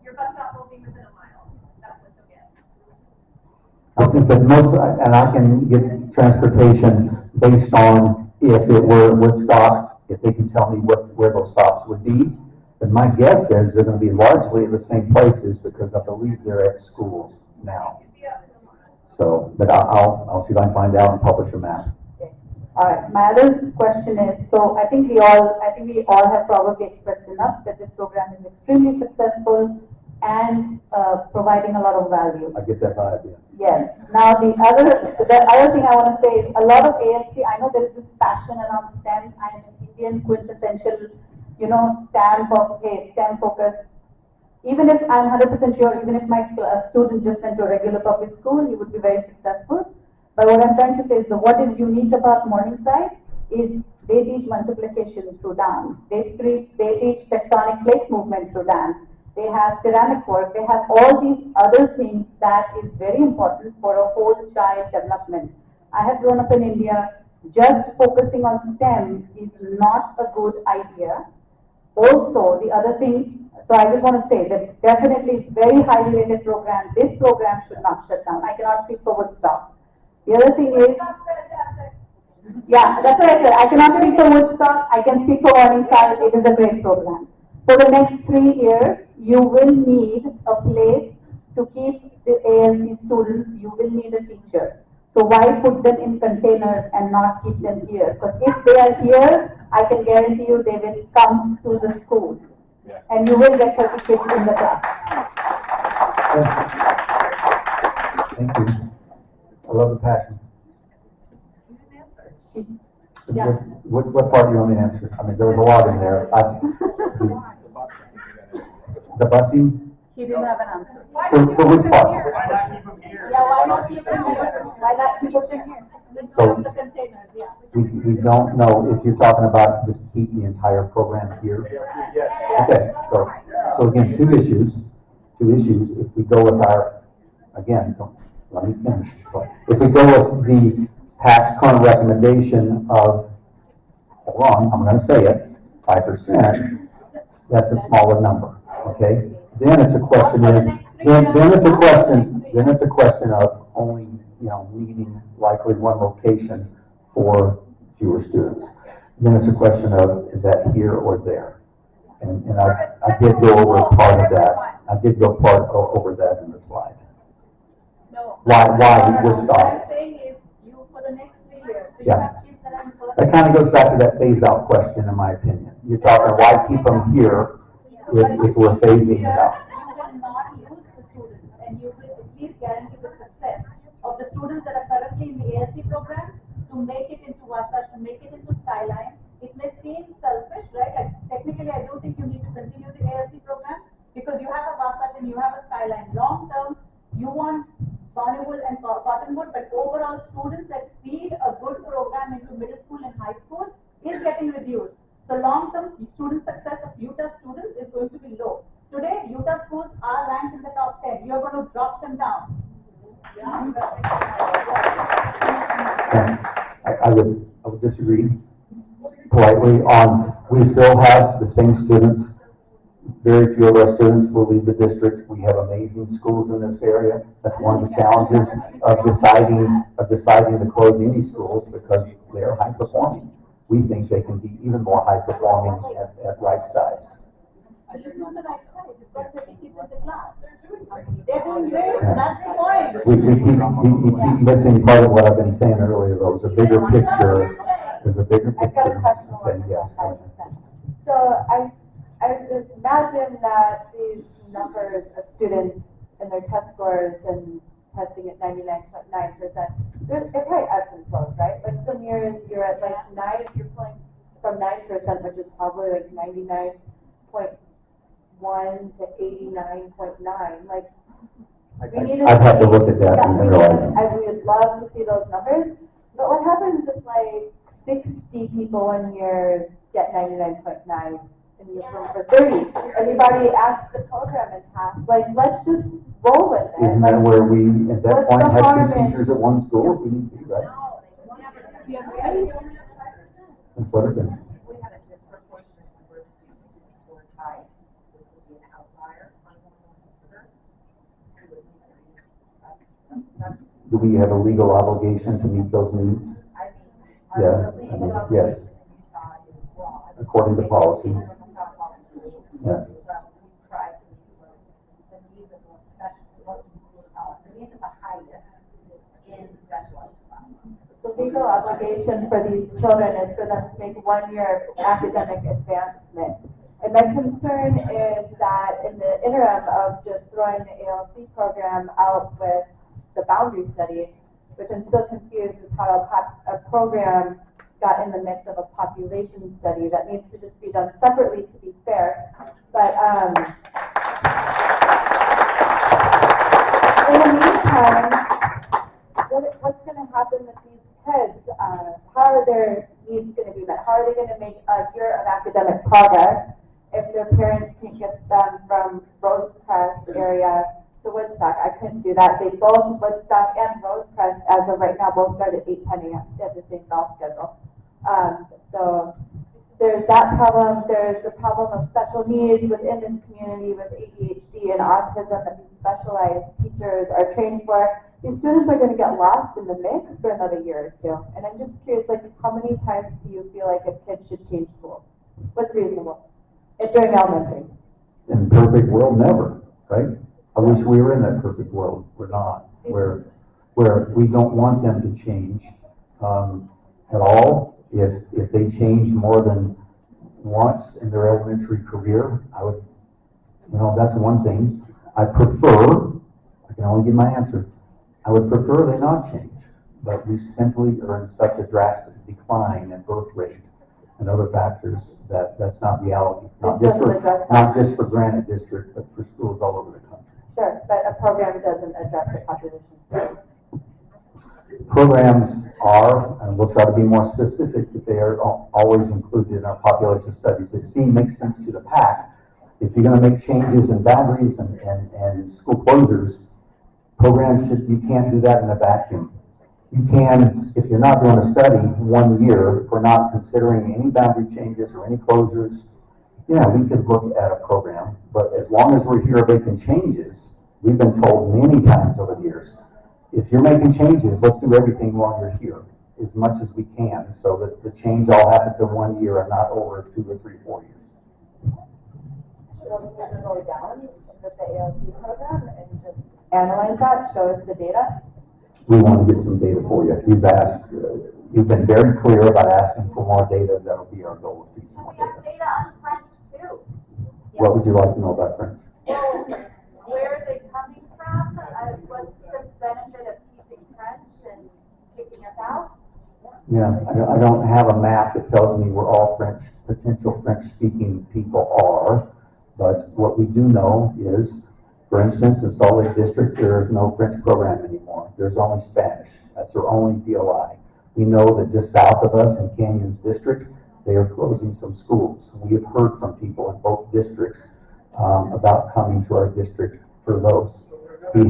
Your bus stop will be within a mile. That's what you'll get. Okay, but and I can get transportation based on if it were Woodstock, if they can tell me where those stops would be. But my guess is they're going to be largely at the same places because I believe they're at schools now. So, but I'll see if I can find out and publish a map. All right, my other question is, so I think we all have probably expressed enough that this program is extremely successful and providing a lot of value. I get that vibe, yeah. Yes. Now the other thing I want to say is a lot of ALC, I know there is this passion around STEM. I am an Indian quintessential, stamp of, hey, STEM focus. Even if I'm 100% sure, even if my student just went to a regular public school, he would be very successful. But what I'm trying to say is that what is unique about Morningside is they teach multiplication through dance. They teach tectonic plate movement through dance. They have ceramic work. They have all these other things that is very important for a whole child development. I have grown up in India. Just focusing on STEM is not a good idea. Also, the other thing, so I just want to say that definitely very highly rated program. This program should not shut down. I cannot speak for Woodstock. The other thing is, yeah, that's what I said. I cannot speak for Woodstock. I can speak for Morningside. It is a great program. For the next 3 years, you will need a place to keep the ALC students. You will need a teacher. So why put them in containers and not keep them here? Because if they are here, I can guarantee you they will come to the school. Yeah. And you will get 30 kids in the class. Thank you. I love the passion. Yeah. What part do you want me to answer? I mean, there was a lot in there. The busing? He didn't have an answer. For which part? Why not keep them here? Yeah, why not keep them here? Why not keep them here? So, the containers, yeah. We don't know if you're talking about just keep the entire program here. Okay, so again, two issues. If we go with our, again, let me finish. If we go with the PAC's current recommendation of, hold on, I'm going to say it, 5%, that's a smaller number. Okay, then it's a question of only needing likely one location for fewer students. Then it's a question of is that here or there, and I did go over part of that. I did go over that in the slide. No. Why Woodstock? What I'm saying is you for the next 3 years. So you have kids that are in first. That kind of goes back to that phase out question, in my opinion. You're talking why keep them here if we're phasing it out. You will not lose the students, and you will at least guarantee the success of the students that are currently in the ALC program to make it into Wasatch, to make it into Skyline. It may seem selfish, right? Like technically, I do think you need to continue the ALC program because you have a Wasatch and you have a Skyline. Long term, you want Bonneville and Cottonwood, but overall, students that feed a good program into middle school and high school is getting reduced. So long-term student success of Utah students is going to be low. Today, Utah schools are ranked in the top 10. You're going to drop them down. I would disagree politely on, we still have the same students. Very few of our students will leave the district. We have amazing schools in this area. That's one of the challenges of deciding to close any schools because they're high performing. We think they can be even more high performing at right size. But it's not the right size. You've got 30 kids in the class. They're doing great. That's the point. We keep missing part of what I've been saying earlier, though. There's a bigger picture. I've got a question Okay, yes. So I imagine that these numbers of students and their test scores and testing at 99.9%, it probably ebbs and flows, right? Like some years you're at like 9, if you're pulling from 9%, which is probably like 99.1 to 89.9. Like, we need I'd have to look at that. Yeah, we would love to see those numbers. But what happens if like 60 people one year get 99.9 and you room for 30? Everybody acts the program in half. Like, let's just roll with it. Isn't that where we, at that point, had 2 teachers at one school? We need to be, right? That's what it is. We had a disproportionate number of students who scored high, which would be an outlier on one. Do we have a legal obligation to meet those needs? Yeah, yes. According to policy. Yes. So legal obligation for these children is for them to make 1 year of academic advancement. And my concern is that in the interim of just throwing the ALC program out with the boundary study, which I'm still confused as how a program got in the mix of a population study that needs to just be done separately to be fair. But in the meantime, what's going to happen with these kids? How are their needs going to be met? How are they going to make a year of academic progress if their parents can't get them from Rosecrest area to Woodstock? I couldn't do that. They both, Woodstock and Rosecrest, as of right now, both start at 8:10 a.m. They have the same bell schedule. So there's that problem. There's the problem of special needs within this community with ADHD and autism that these specialized teachers are trained for. These students are going to get lost in the mix for another year or two. And I'm just curious, like, how many times do you feel like a kid should change schools? What's reasonable? During elementary. In perfect world, never, right? I wish we were in that perfect world. We're not. Where we don't want them to change at all. If they change more than once in their elementary career, I would, that's one thing. I can only give my answer. I would prefer they not change, but we simply are in such a drastic decline in birth rate and other factors that's not reality. Not just for Granite District, but for schools all over the country. Sure, but a program doesn't address the population. Programs are, and we'll try to be more specific, but they are always included in our population studies. It makes sense to the PAC. If you're going to make changes in boundaries and school closures, you can't do that in a vacuum. You can, if you're not doing a study 1 year, if we're not considering any boundary changes or any closures, yeah, we could look at a program. But as long as we're here making changes, we've been told many times over the years, if you're making changes, let's do everything while you're here as much as we can so that the change all happens in 1 year and not over 2 or 3, 4 years. Should we go down with the ALC program and just analyze that, show us the data? We want to get some data for you. You've been very clear about asking for more data. That'll be our goal. We have data on French too. What would you like to know about French? So, where are they coming from? What's the benefit of keeping French and kicking us out? Yeah, I don't have a map that tells me where all potential French-speaking people are, but what we do know is, for instance, in Salt Lake District, there is no French program anymore. There's only Spanish. That's their only DOI. We know that just south of us in Canyons District, they are closing some schools. We have heard from people in both districts about coming to our district for those. Hey,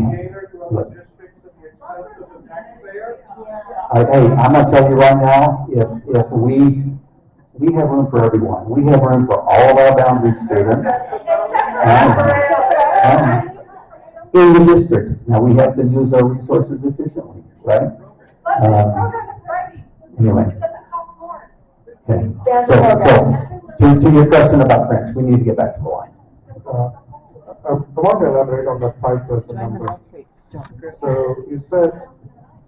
I'm going to tell you right now, if we have room for everyone. We have room for all of our boundary students in the district. Now we have to use our resources efficiently, right? But this program is thriving. Anyway. It doesn't cost more. Okay. So to your question about French, we need to get back to the line. I want to elaborate on that 5% number. So you said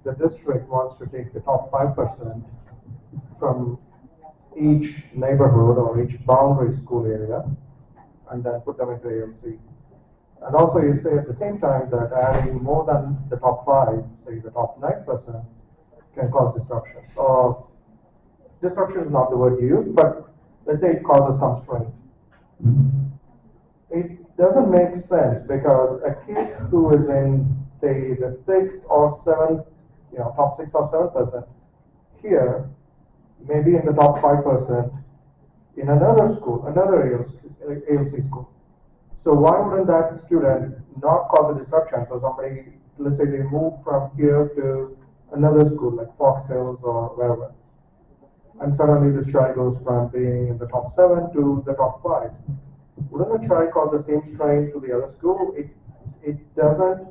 the district wants to take the top 5% from each neighborhood or each boundary school area and then put them into ALC. And also you say at the same time that adding more than the top 5, say the top 9%, can cause disruption. Disruption is not the word you use, but let's say it causes some strain. It doesn't make sense because a kid who is in, say, the 6 or 7, top 6 or 7% here, maybe in the top 5% in another school, another ALC school. So why wouldn't that student not cause a disruption? So somebody, let's say they move from here to another school like Fox Hills or wherever. And suddenly this child goes from being in the top 7 to the top 5. Wouldn't the child cause the same strain to the other school? It doesn't,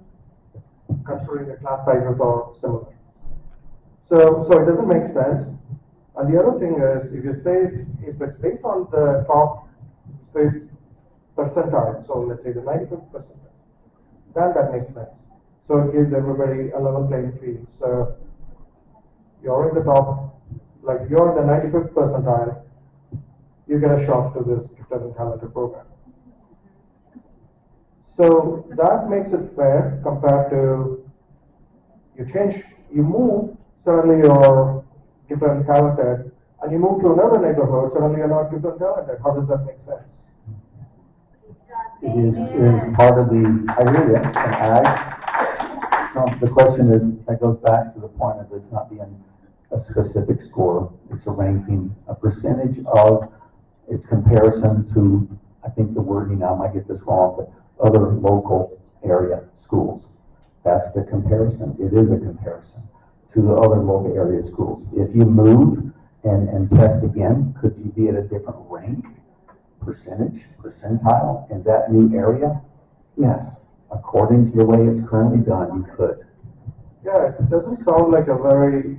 considering the class sizes are similar. So it doesn't make sense. And the other thing is, if you say, if it's based on the top 5th percentile, so let's say the 95th percentile, then that makes sense. So it gives everybody a level playing field. So you're in the top, like you're in the 95th percentile, you get a shot to this gifted and talented program. So that makes it fair compared to you move, suddenly you're gifted and talented, and you move to another neighborhood, suddenly you're not gifted and talented. How does that make sense? It is part of the, I hear you, and the question is, that goes back to the point of it not being a specific score, it's a ranking, a percentage of its comparison to, I think the wording, I might get this wrong, but other local area schools. That's the comparison. It is a comparison to the other local area schools. If you move and test again, could you be at a different rank, percentile in that new area? Yes. According to the way it's currently done, you could. Yeah, it doesn't sound like a very,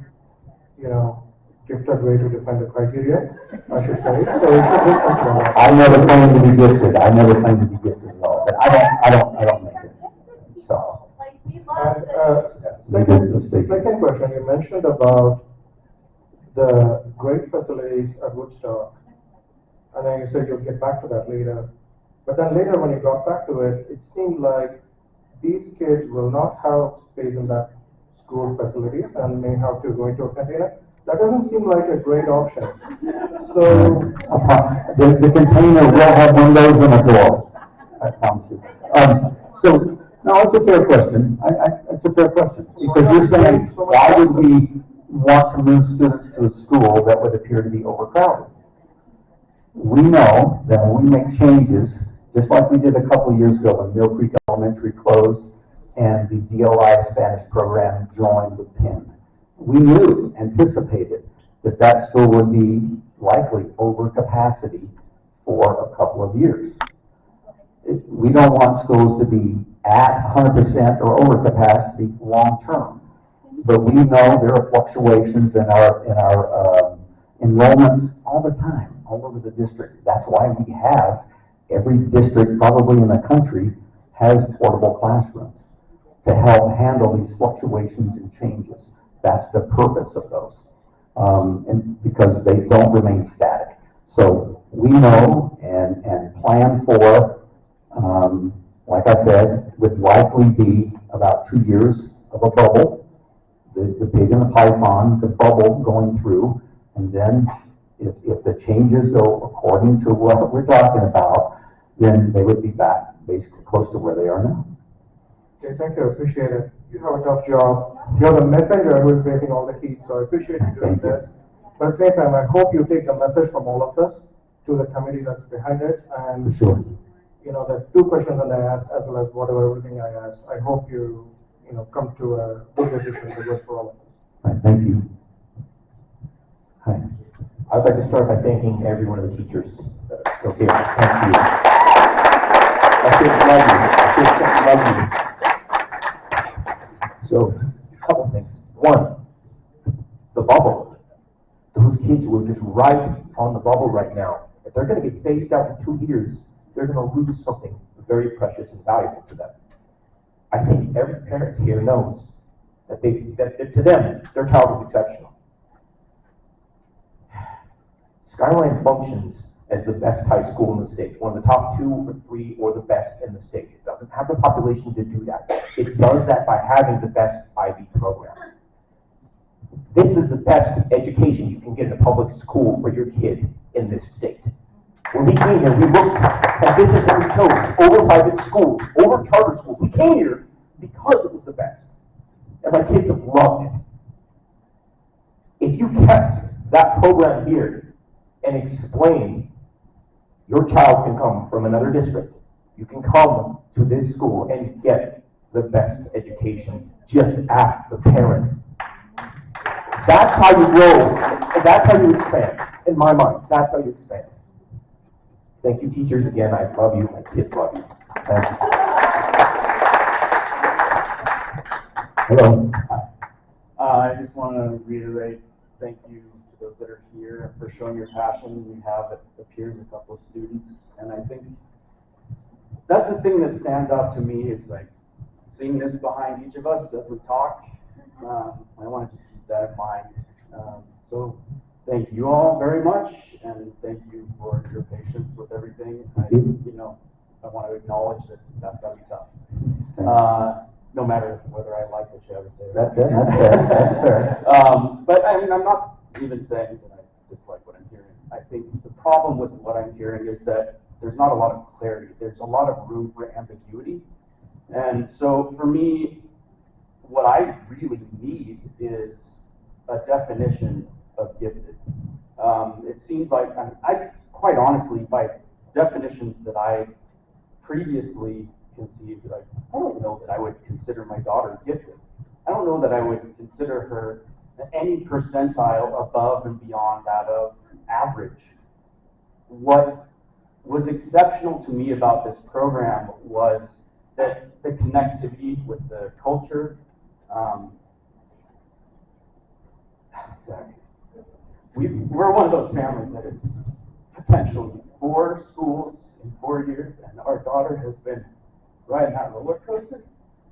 gifted way to define the criteria, I should say. So it should be considered. I never claimed to be gifted. I never claimed to be gifted at all. But I don't make it. So. And second question, you mentioned about the great facilities at Woodstock, and then you said you'll get back to that later. But then later when you got back to it, it seemed like these kids will not have space in that school facilities and may have to go into a container. That doesn't seem like a great option. So the container will have windows and a door. I promise you. So no, it's a fair question. It's a fair question because you're saying why would we want to move students to a school that would appear to be overcrowded? We know that when we make changes, just like we did a couple of years ago when Mill Creek Elementary closed and the DLI Spanish program joined with Penn, we knew, anticipated, that that school would be likely over capacity for a couple of years. We don't want schools to be at 100% or over capacity long term, but we know there are fluctuations in our enrollments all the time, all over the district. That's why we have every district probably in the country has portable classrooms to help handle these fluctuations and changes. That's the purpose of those, and because they don't remain static. So we know and plan for, like I said, would likely be about 2 years of a bubble, the pig in the python, the bubble going through, and then if the changes go according to what we're talking about, then they would be back basically close to where they are now. Okay, thank you, I appreciate it. You have a tough job. You're the messenger who is facing all the heat, so I appreciate you doing this. But at the same time, I hope you take the message from all of us to the committee that's behind it, and for sure. The 2 questions that I asked, as well as everything I asked, I hope you, come to a good decision that works for all of us. Right, thank you. Hi. I'd like to start by thanking every one of the teachers that are still here. Thank you. My kids love you. My kids love you. So, a couple things. One, the bubble. Those kids who are just right on the bubble right now, if they're going to get phased out in 2 years, they're going to lose something very precious and valuable to them. I think every parent here knows that to them, their child is exceptional. Skyline functions as the best high school in the state, one of the top 2 or 3 or the best in the state. It doesn't have the population to do that. It does that by having the best IB program. This is the best education you can get in a public school for your kid in this state. When we came here, we looked at this is what we chose over private schools, over charter schools. We came here because it was the best. And my kids have loved it. If you kept that program here and explained your child can come from another district, you can come to this school and get the best education. Just ask the parents. That's how you grow, and that's how you expand. In my mind, that's how you expand. Thank you, teachers, again. I love you. My kids love you. Thanks. Hello. I just want to reiterate thank you to those that are here for showing your passion. We have, it appears, a couple of students, and I think that's the thing that stands out to me is like seeing this behind each of us as we talk. I want to just keep that in mind. So thank you all very much, and thank you for your patience with everything. I want to acknowledge that that's got to be tough. No matter whether I like what you have to say. That's fair, that's fair. But I mean, I'm not even saying that I dislike what I'm hearing. I think the problem with what I'm hearing is that there's not a lot of clarity. There's a lot of room for ambiguity. And so for me, what I really need is a definition of gifted. It seems like, I quite honestly, by definitions that I previously conceived, like, I don't know that I would consider my daughter gifted. I don't know that I would consider her any percentile above and beyond that of average. What was exceptional to me about this program was that the connectivity with the culture. We're one of those families that is potentially 4 schools in 4 years, and our daughter has been riding that roller coaster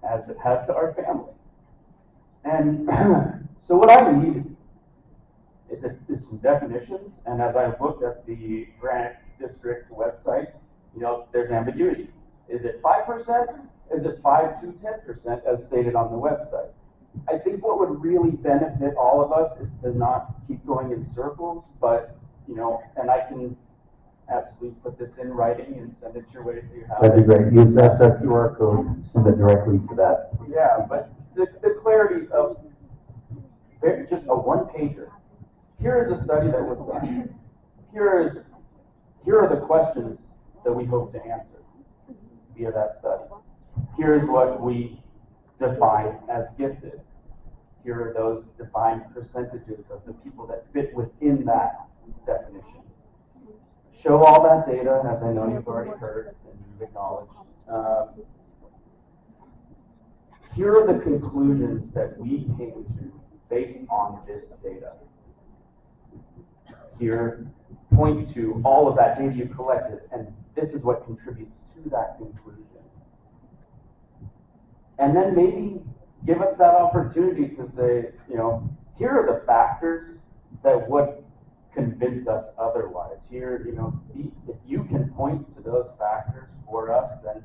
as it has to our family. And so what I need is some definitions, and as I looked at the Grant District website, there's ambiguity. Is it 5%? Is it 5 to 10% as stated on the website? I think what would really benefit all of us is to not keep going in circles, but, and I can absolutely put this in writing and send it your way so you have it. That'd be great. Use that QR code, send it directly to that. Yeah, but the clarity of just a one-pager. Here is a study that was done. Here are the questions that we hope to answer via that study. Here's what we define as gifted. Here are those defined percentages of the people that fit within that definition. Show all that data, as I know you've already heard and you've acknowledged. Here are the conclusions that we came to based on this data. Here, point to all of that data you collected, and this is what contributes to that conclusion. And then maybe give us that opportunity to say, here are the factors that would convince us otherwise. Here, if you can point to those factors for us, then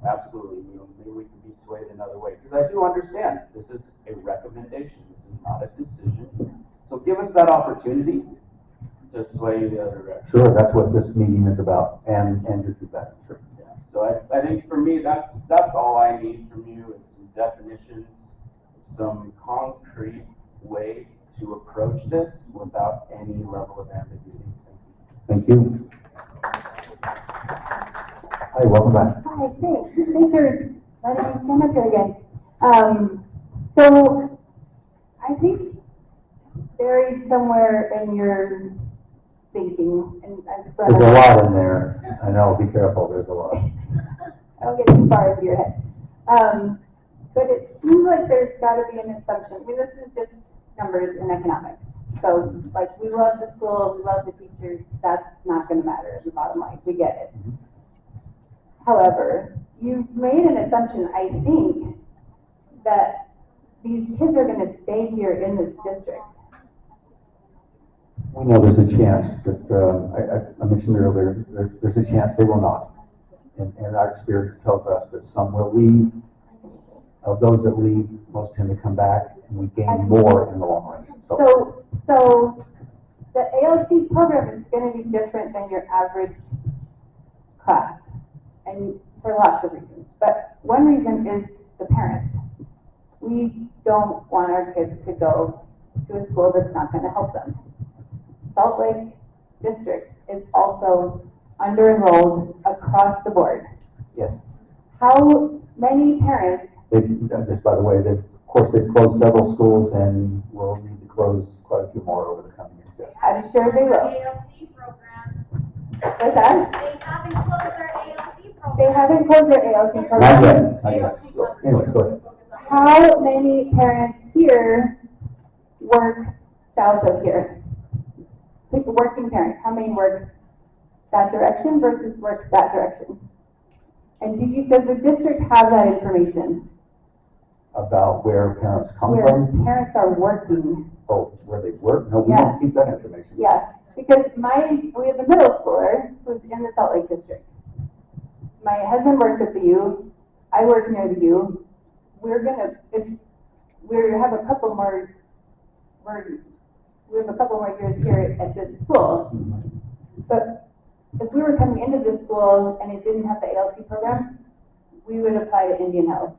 absolutely, maybe we can be swayed another way. Because I do understand this is a recommendation. This is not a decision. So give us that opportunity to sway the other direction. Sure, that's what this meeting is about, and your feedback. Sure. Yeah. So I think for me, that's all I need from you is some definitions, some concrete way to approach this without any level of ambiguity. Thank you. Hi, welcome back. Hi, thanks. Thanks for letting me stand up here again. So I think buried somewhere in your thinking, and I just want to... There's a lot in there. I know, be careful, there's a lot. I don't get too far into your head. But it seems like there's got to be an assumption. I mean, this is just numbers in economics. So, like, we love the school, we love the teachers, that's not going to matter at the bottom line. We get it. Mm-hmm. However, you've made an assumption, I think, that these kids are going to stay here in this district. We know there's a chance that, I mentioned earlier, there's a chance they will not. And our experience tells us that some will leave. Of those that leave, most tend to come back, and we gain more in the long run. So the ALC program is going to be different than your average class, and for lots of reasons. But one reason is the parents. We don't want our kids to go to a school that's not going to help them. Salt Lake District is also under-enrolled across the board. Yes. How many parents... Just by the way, of course, they've closed several schools and will need to close quite a few more over the coming years. Yes. I'm sure they will. ALC program. What's that? They haven't closed their ALC program. They haven't closed their ALC program. Not yet. Not yet. So, anyway, go ahead. How many parents here work south of here? Working parents, how many work that direction versus work that direction? And does the district have that information? about where parents come Where from? parents are working. Oh, where they work? No, we Yeah. don't keep that information. Yeah, because we have a middle schooler who's in the Salt Lake district. My husband works at the U, I work near the U. If we have a couple more years here at this school. But if we were coming into this school and it didn't have the ALC program, we would apply to Indian Hills.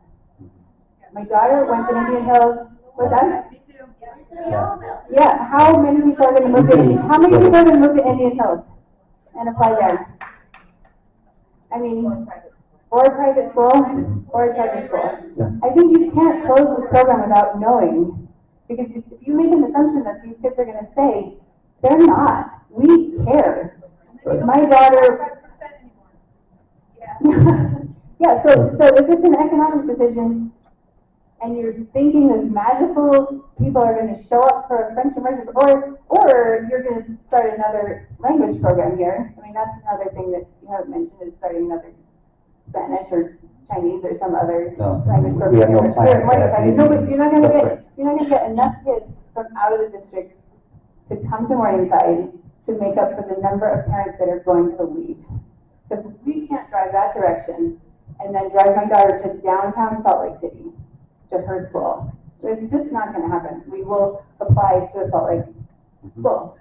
My daughter went to Indian Hills, was that? Me too. Yeah, how many people are gonna move to Indian Hills and apply there? I mean, or a private school, or a charter school. I think you can't close this program without knowing, because if you make an assumption that these kids are gonna stay, they're not. We care. My daughter. Yeah, so if it's an economic decision, and you're thinking this magical people are gonna show up for a French immersion, or you're gonna start another language program here. I mean, that's another thing that you haven't mentioned, is starting another Spanish or Chinese or some other language program. We have no plans to have anything. No, but you're not gonna get enough kids from out of the district to come to Morningside to make up for the number of parents that are going to leave. Because we can't drive that direction and then drive my daughter to downtown Salt Lake City to her school. It's just not gonna happen. We will apply to a Salt Lake school.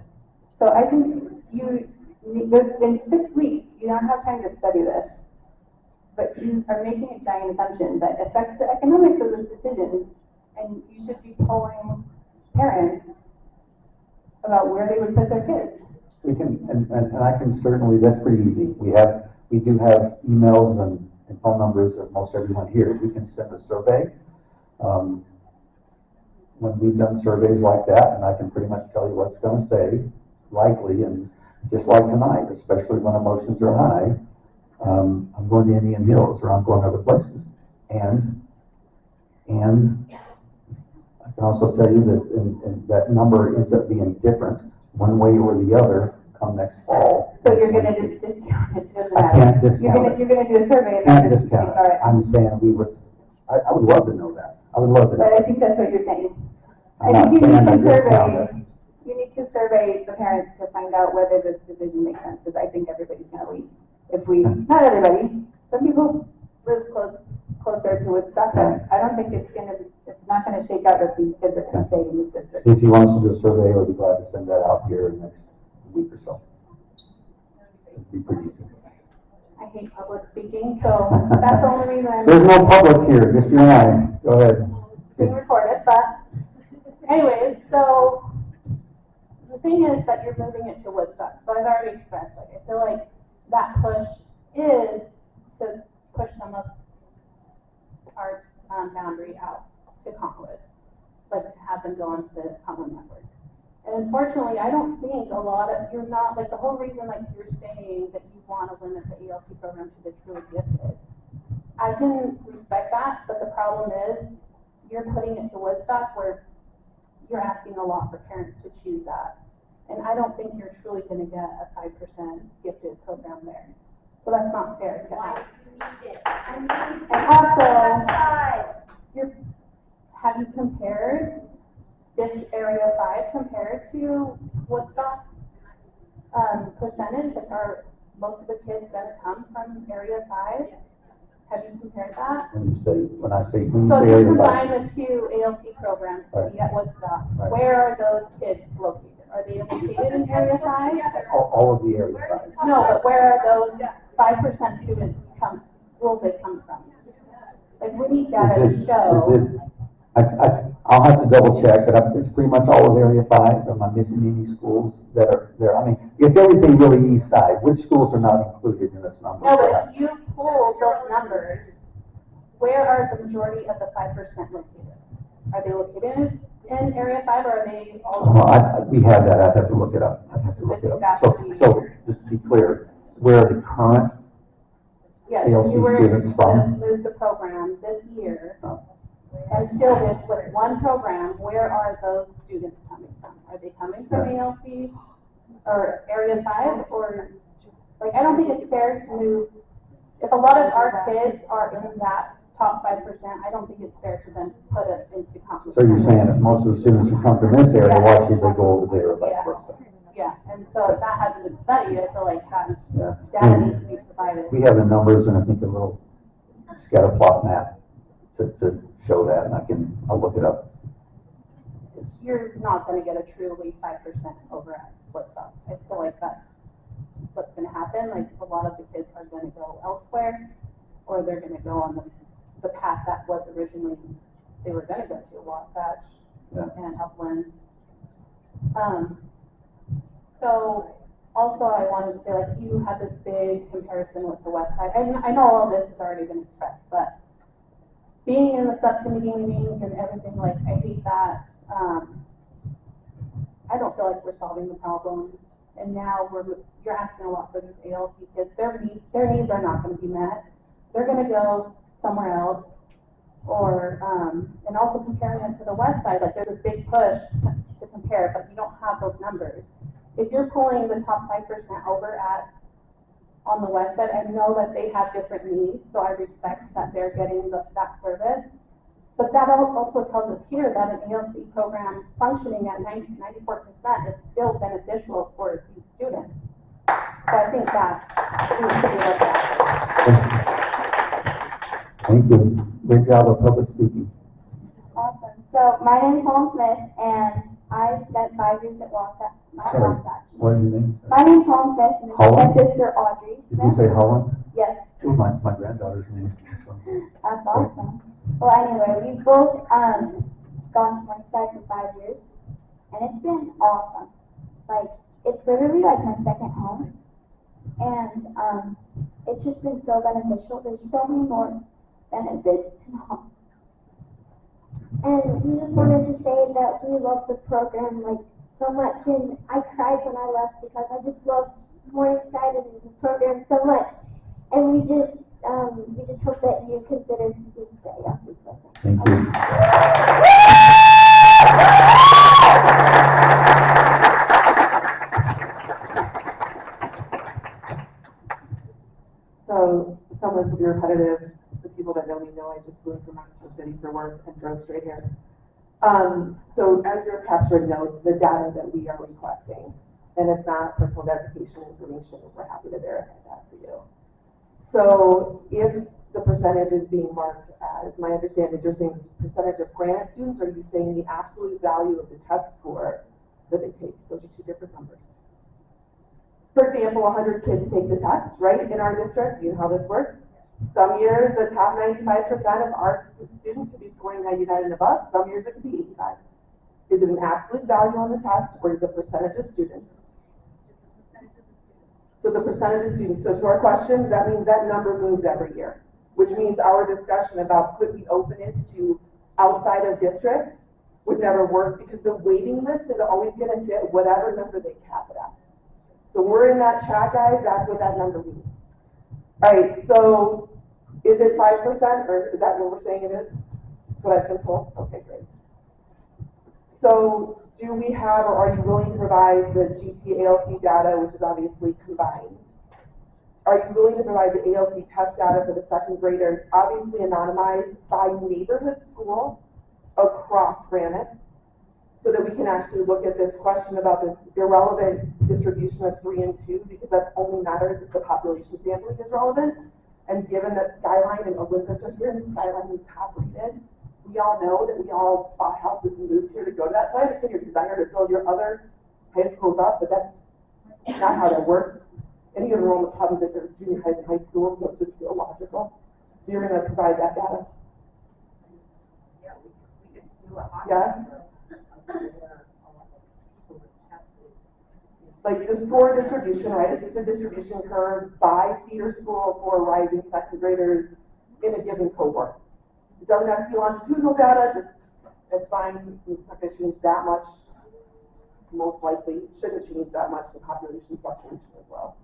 So I think in 6 weeks, you don't have time to study this, but you are making a giant assumption that affects the economics of this decision, and you should be polling parents about where they would put their kids. We can, and I can certainly, that's pretty easy. We do have emails and phone numbers of most everyone here. We can send a survey. When we've done surveys like that, and I can pretty much tell you what it's gonna say, likely, and just like tonight, especially when emotions are high, I'm going to Indian Hills, or I'm going other places. And I can also tell you that and that number ends up being different one way or the other come next fall. So you're gonna just discount it, doesn't I matter. can't discount it. You're gonna do a survey and Can't then just discount all it. right. I'm saying I would love to know that. I would love to know. But I think that's what you're saying. I'm I not think you saying need I to discount it. you need to survey the parents to find out whether this decision makes sense, because I think everybody's gonna leave. Not everybody, some people live closer to Woodstock, but I don't think it's not gonna shake out that these kids are gonna stay in this district. If you want us to do a survey, we'll be glad to send that out here in the next week or so. It'd be pretty easy. I hate public speaking, so that's the only reason I'm. There's no public here, just you and I. Go ahead. Being recorded, but anyways, so the thing is that you're moving it to Woodstock. So I've already expressed, like, I feel like that push is to push some of our boundary out to Conwood, like to have them go onto the Conwood network. And unfortunately, I don't think you're not, like, the whole reason, like, you're saying that you want to limit the ALC program to the truly gifted. I can respect that, but the problem is you're putting it to Woodstock where you're asking a lot for parents to choose that. And I don't think you're truly going to get a 5% gifted program there. So that's not fair to ask. And also, have you compared this Area 5 compared to Woodstock's percentage? Like, are most of the kids going to come from Area 5? Have you compared that? When I say So Area you 5. combine the two ALC programs to be at Woodstock. Right. Where are those kids located? Are they located in Area 5? All of the Area 5. No, but where are those 5% students will they come from? Like, we need data to show. I'll have to double check, but it's pretty much all of Area 5. Am I missing any schools that are there? I mean, it's everything really east side. Which schools are not included in this number? No, but if you pull those numbers, where are the majority of the 5% located? Are they located in Area 5, or are they all? We have that. I'd have to look it up. So just to be clear, where are the current ALC students from? Move the program this year and fill this with one program. Where are those students coming from? Are they coming from ALC or Area 5, or, like, I don't think it's fair to move. If a lot of our kids are in that top 5%, I don't think it's fair to then put us into competition. So you're saying if most of the students who come from this area, why should they go over there or vice versa? Yeah, and so if that hasn't been studied, I feel like that Yeah. data needs to be provided. We have the numbers and I think a little scatter plot map to show that, and I'll look it up. You're not gonna get a truly 5% over at Woodstock. I feel like that's what's gonna happen. Like, a lot of the kids are gonna go elsewhere, or they're gonna go on the path that was originally, they were gonna go to, Wasatch and Upland. So also I wanted to say, like, you had this big comparison with the West Side. And I know all this has already been expressed, but being in the subcommittee meetings and everything, like, I hate that. I don't feel like we're solving the problem. And now you're asking a lot for these ALC kids. Their needs are not going to be met. They're going to go somewhere else. Or, and also comparing it to the West Side, like, there's a big push to compare, but you don't have those numbers. If you're pulling the top 5% over on the West Side, I know that they have different needs, so I respect that they're getting that service. But that also tells us here that an ALC program functioning at 94% is still beneficial for these students. So I think that needs to be looked at. Thank you. Great job of public speaking. Awesome. So my name is Helen Smith, and I spent 5 years at Wasatch. Sorry, what is your name? My name is Helen Smith, and this is my sister Audrey Did Smith. you say Holland? Yes. Mine's my granddaughter's name. So. That's awesome. Well, anyway, we've both gone to Morningside for 5 years, and it's been awesome. Like, it's literally like my second home, and it's just been so beneficial. There's so many more benefits than home. And we just wanted to say that we love the program like so much, and I cried when I left because I just loved Morningside and the program so much. And we just hope that you consider keeping the ALC program. Thank you. So some of this will be repetitive. The people that know me know I just flew from Mexico City for work and drove straight here. So as you're capturing notes, the data that we are requesting, and it's not personal identification information, we're happy to verify that for you. So if the percentage is being marked as, my understanding is you're saying this percentage of granted students, or are you saying the absolute value of the test score that they take? Those are two different numbers. For example, 100 kids take the test, right, in our district. You know how this works. Some years the top 95% of our students could be scoring 99 and above. Some years it could be 85. Is it an absolute value on the test, or is it a percentage of students? So the percentage of students. So to our question, that means that number moves every year, which means our discussion about could we open it to outside of district would never work, because the waiting list is always going to hit whatever number they cap it at. So we're in that chat, guys. That's what that number means. All right, so is it 5%, or is that what we're saying it is? That's what I've been told? Okay, great. So do we have, or are you willing to provide the GT-ALC data, which is obviously combined? Are you willing to provide the ALC test data for the second graders, obviously anonymized by neighborhood school across Granite, so that we can actually look at this question about this irrelevant distribution of 3 and 2, because that only matters if the population sampling is relevant. And given that Skyline and Olympus are here, and Skyline is top rated, we all know that we all bought houses and moved here to go to that. So I understand your desire to build your other high schools up, but that's not how that works. Any of the enrollment problems at your junior highs and high schools, so it's just illogical. So you're going to provide that data? Yeah, we could do a hot. Yes? Like the score distribution, right? It's just a distribution curve by feeder school for rising second graders in a given cohort. It doesn't have to be longitudinal data, just, that's fine. It's not going to change that much. Most likely, it shouldn't change that much, the population fluctuation as well.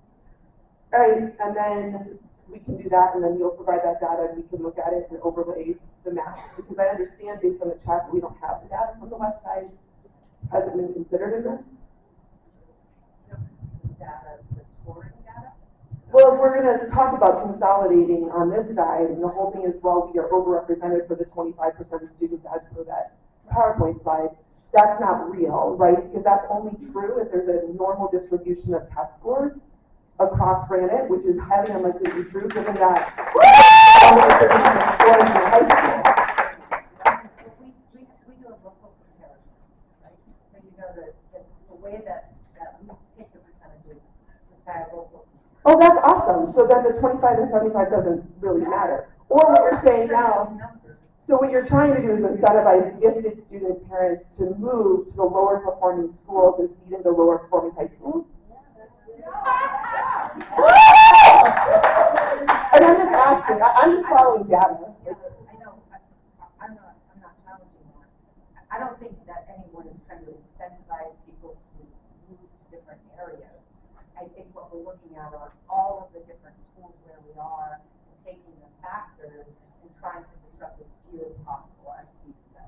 All right, and then we can do that, and then you'll provide that data, and we can look at it and overlay the maps. Because I understand based on the chat that we don't have the data from the West Side. Has it been considered in this? Data, the scoring data? Well, Well, if we're gonna talk about consolidating on this side, and the whole thing is, well, we are overrepresented for the 25% of students as per that PowerPoint slide, that's not real, right? Because that's only true if there's a normal distribution of test scores across Granite, which is highly unlikely to be true, given that scores in high school. We do a local comparison, right? So you know the way that we pick the percentages is by a local. Oh, that's awesome. So then the 25 and 75 doesn't really matter. Or what you're saying now, so what you're trying to do is incentivize gifted student parents to move to the lower performing schools and feed into lower performing high schools? And I'm just asking, I'm just following data. I know, I'm not challenging that. I don't think that anyone is trying to incentivize people to move to different areas. I think what we're looking at are all of the different schools where we are, and taking the factors and trying to disrupt as few as possible, as Steve said.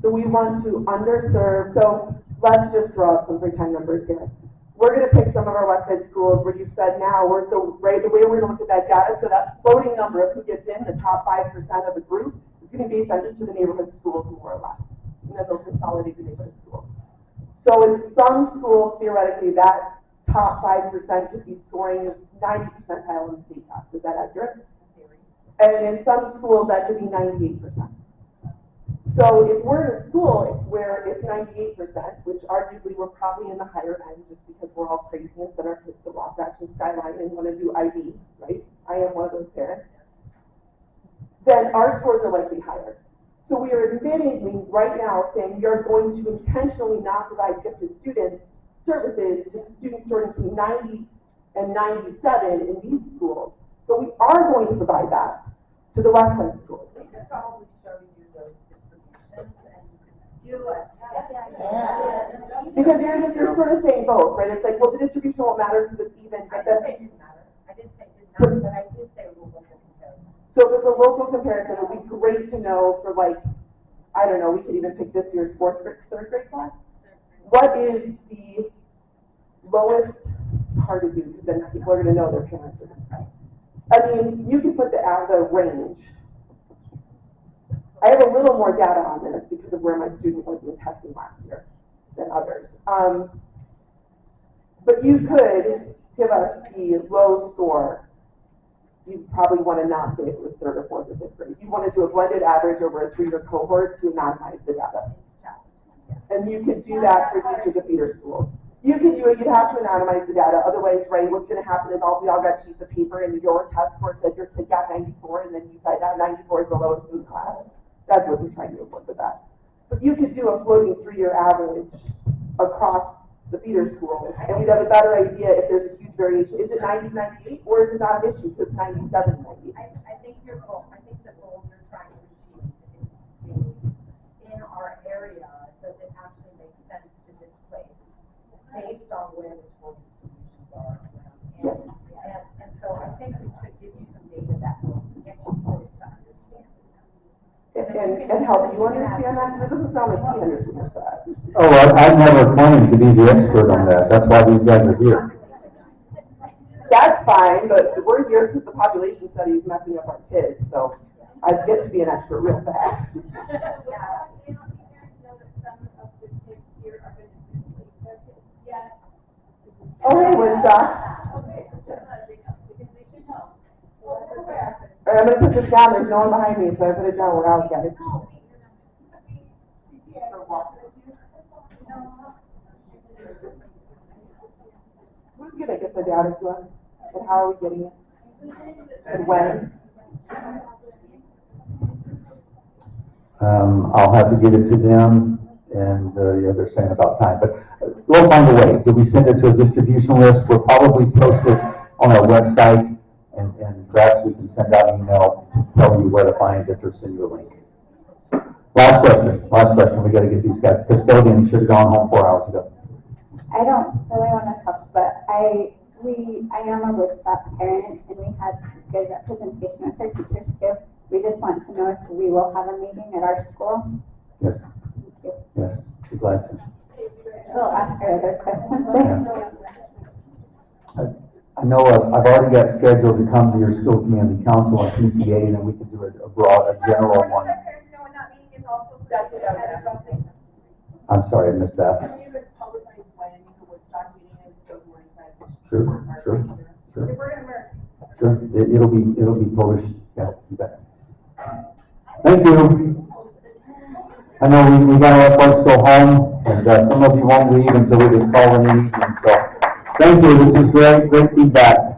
So we want to underserve, so let's just throw out some pretend numbers here. We're gonna pick some of our West Side schools where you've said now, right, the way we're gonna look at that data, so that floating number of who gets in, the top 5% of the group, is gonna be based on each of the neighborhood schools more or less. And then they'll consolidate the neighborhood schools. So in some schools, theoretically, that top 5% could be scoring 90 percentile in the state test. Is that accurate? And in some schools, that could be 98%. So if we're in a school where it's 98%, which arguably we're probably in the higher end just because we're all crazy and send our kids to Wasatch and Skyline and want to do IB, right? I am one of those parents. Then our scores are likely higher. So we are admittingly right now saying we are going to intentionally not provide gifted students services to students scoring between 90 and 97 in these schools, but we are going to provide that to the West Side schools. They could probably show you those distributions and you could do it. Because you're sort of saying both, right? It's like, well, the distribution won't matter because it's even. I didn't say it didn't matter. I didn't say it did not, but I did say a local comparison. So if it's a local comparison, it would be great to know for like, I don't know, we could even pick this year's third grade class. What is the lowest? It's hard to do because then people are going to know their parents are going to try. I mean, you can put the range. I have a little more data on this because of where my student was in the testing last year than others. But you could give us the low score. You probably want to not say if it was third or fourth or fifth grade. You want to do a blended average over a 3-year cohort to anonymize the data. And you could do that for each of the feeder schools. You can do it, you'd have to anonymize the data, otherwise, right, what's gonna happen is we all got sheets of paper and your test score said your kid got 94 and then you find out 94 is the lowest in the class. That's what we're trying to avoid with that. But you could do a floating 3-year average across the feeder schools and we'd have a better idea if there's a huge variation. Is it 90, 98 or is it not an issue because 97, 98? I think the goal you're trying to achieve is to see in our area, does it actually make sense to this place based on where the school distributions are around. And so I think we could give you some data that will get you close to understanding. And help you understand that, because it doesn't sound like he understands that. Oh, I've never claimed to be the expert on that. That's why these guys are here. That's fine, but we're here because the population study is messing up our kids, so I get to be an expert real fast. Yes. Oh, hey, Woodstock. All right, I'm going to put this down. There's no one behind me, so I put it down. We're out, guys. Who's going to get the data to us? And how are we getting it? And when? I'll have to get it to them, and they're saying about time. But we'll find a way. Did we send it to a distribution list? We'll probably post it on our website, and perhaps we can send out an email to tell you where to find it or send you a link. Last question. We got to get these guys. Custodian should have gone home 4 hours ago. I don't really want to talk, but I am a Woodstock parent, and we had good representation with our teachers too. We just want to know if we will have a meeting at our school. Yes. Thank you. Yes. Be glad to. We'll ask our other questions. I know I've already got scheduled to come to your school community council and PTA, and then we can do a broad, a general one. That's what I was asking. I'm sorry, I missed that. Can you just publicize when the Woodstock meeting is, so Morningside? Sure. If we're gonna merge. Sure, it'll be published, yeah, you bet. Thank you. I know we gotta let folks go home, and some of you won't leave until we just call an evening, so thank you, this is great feedback.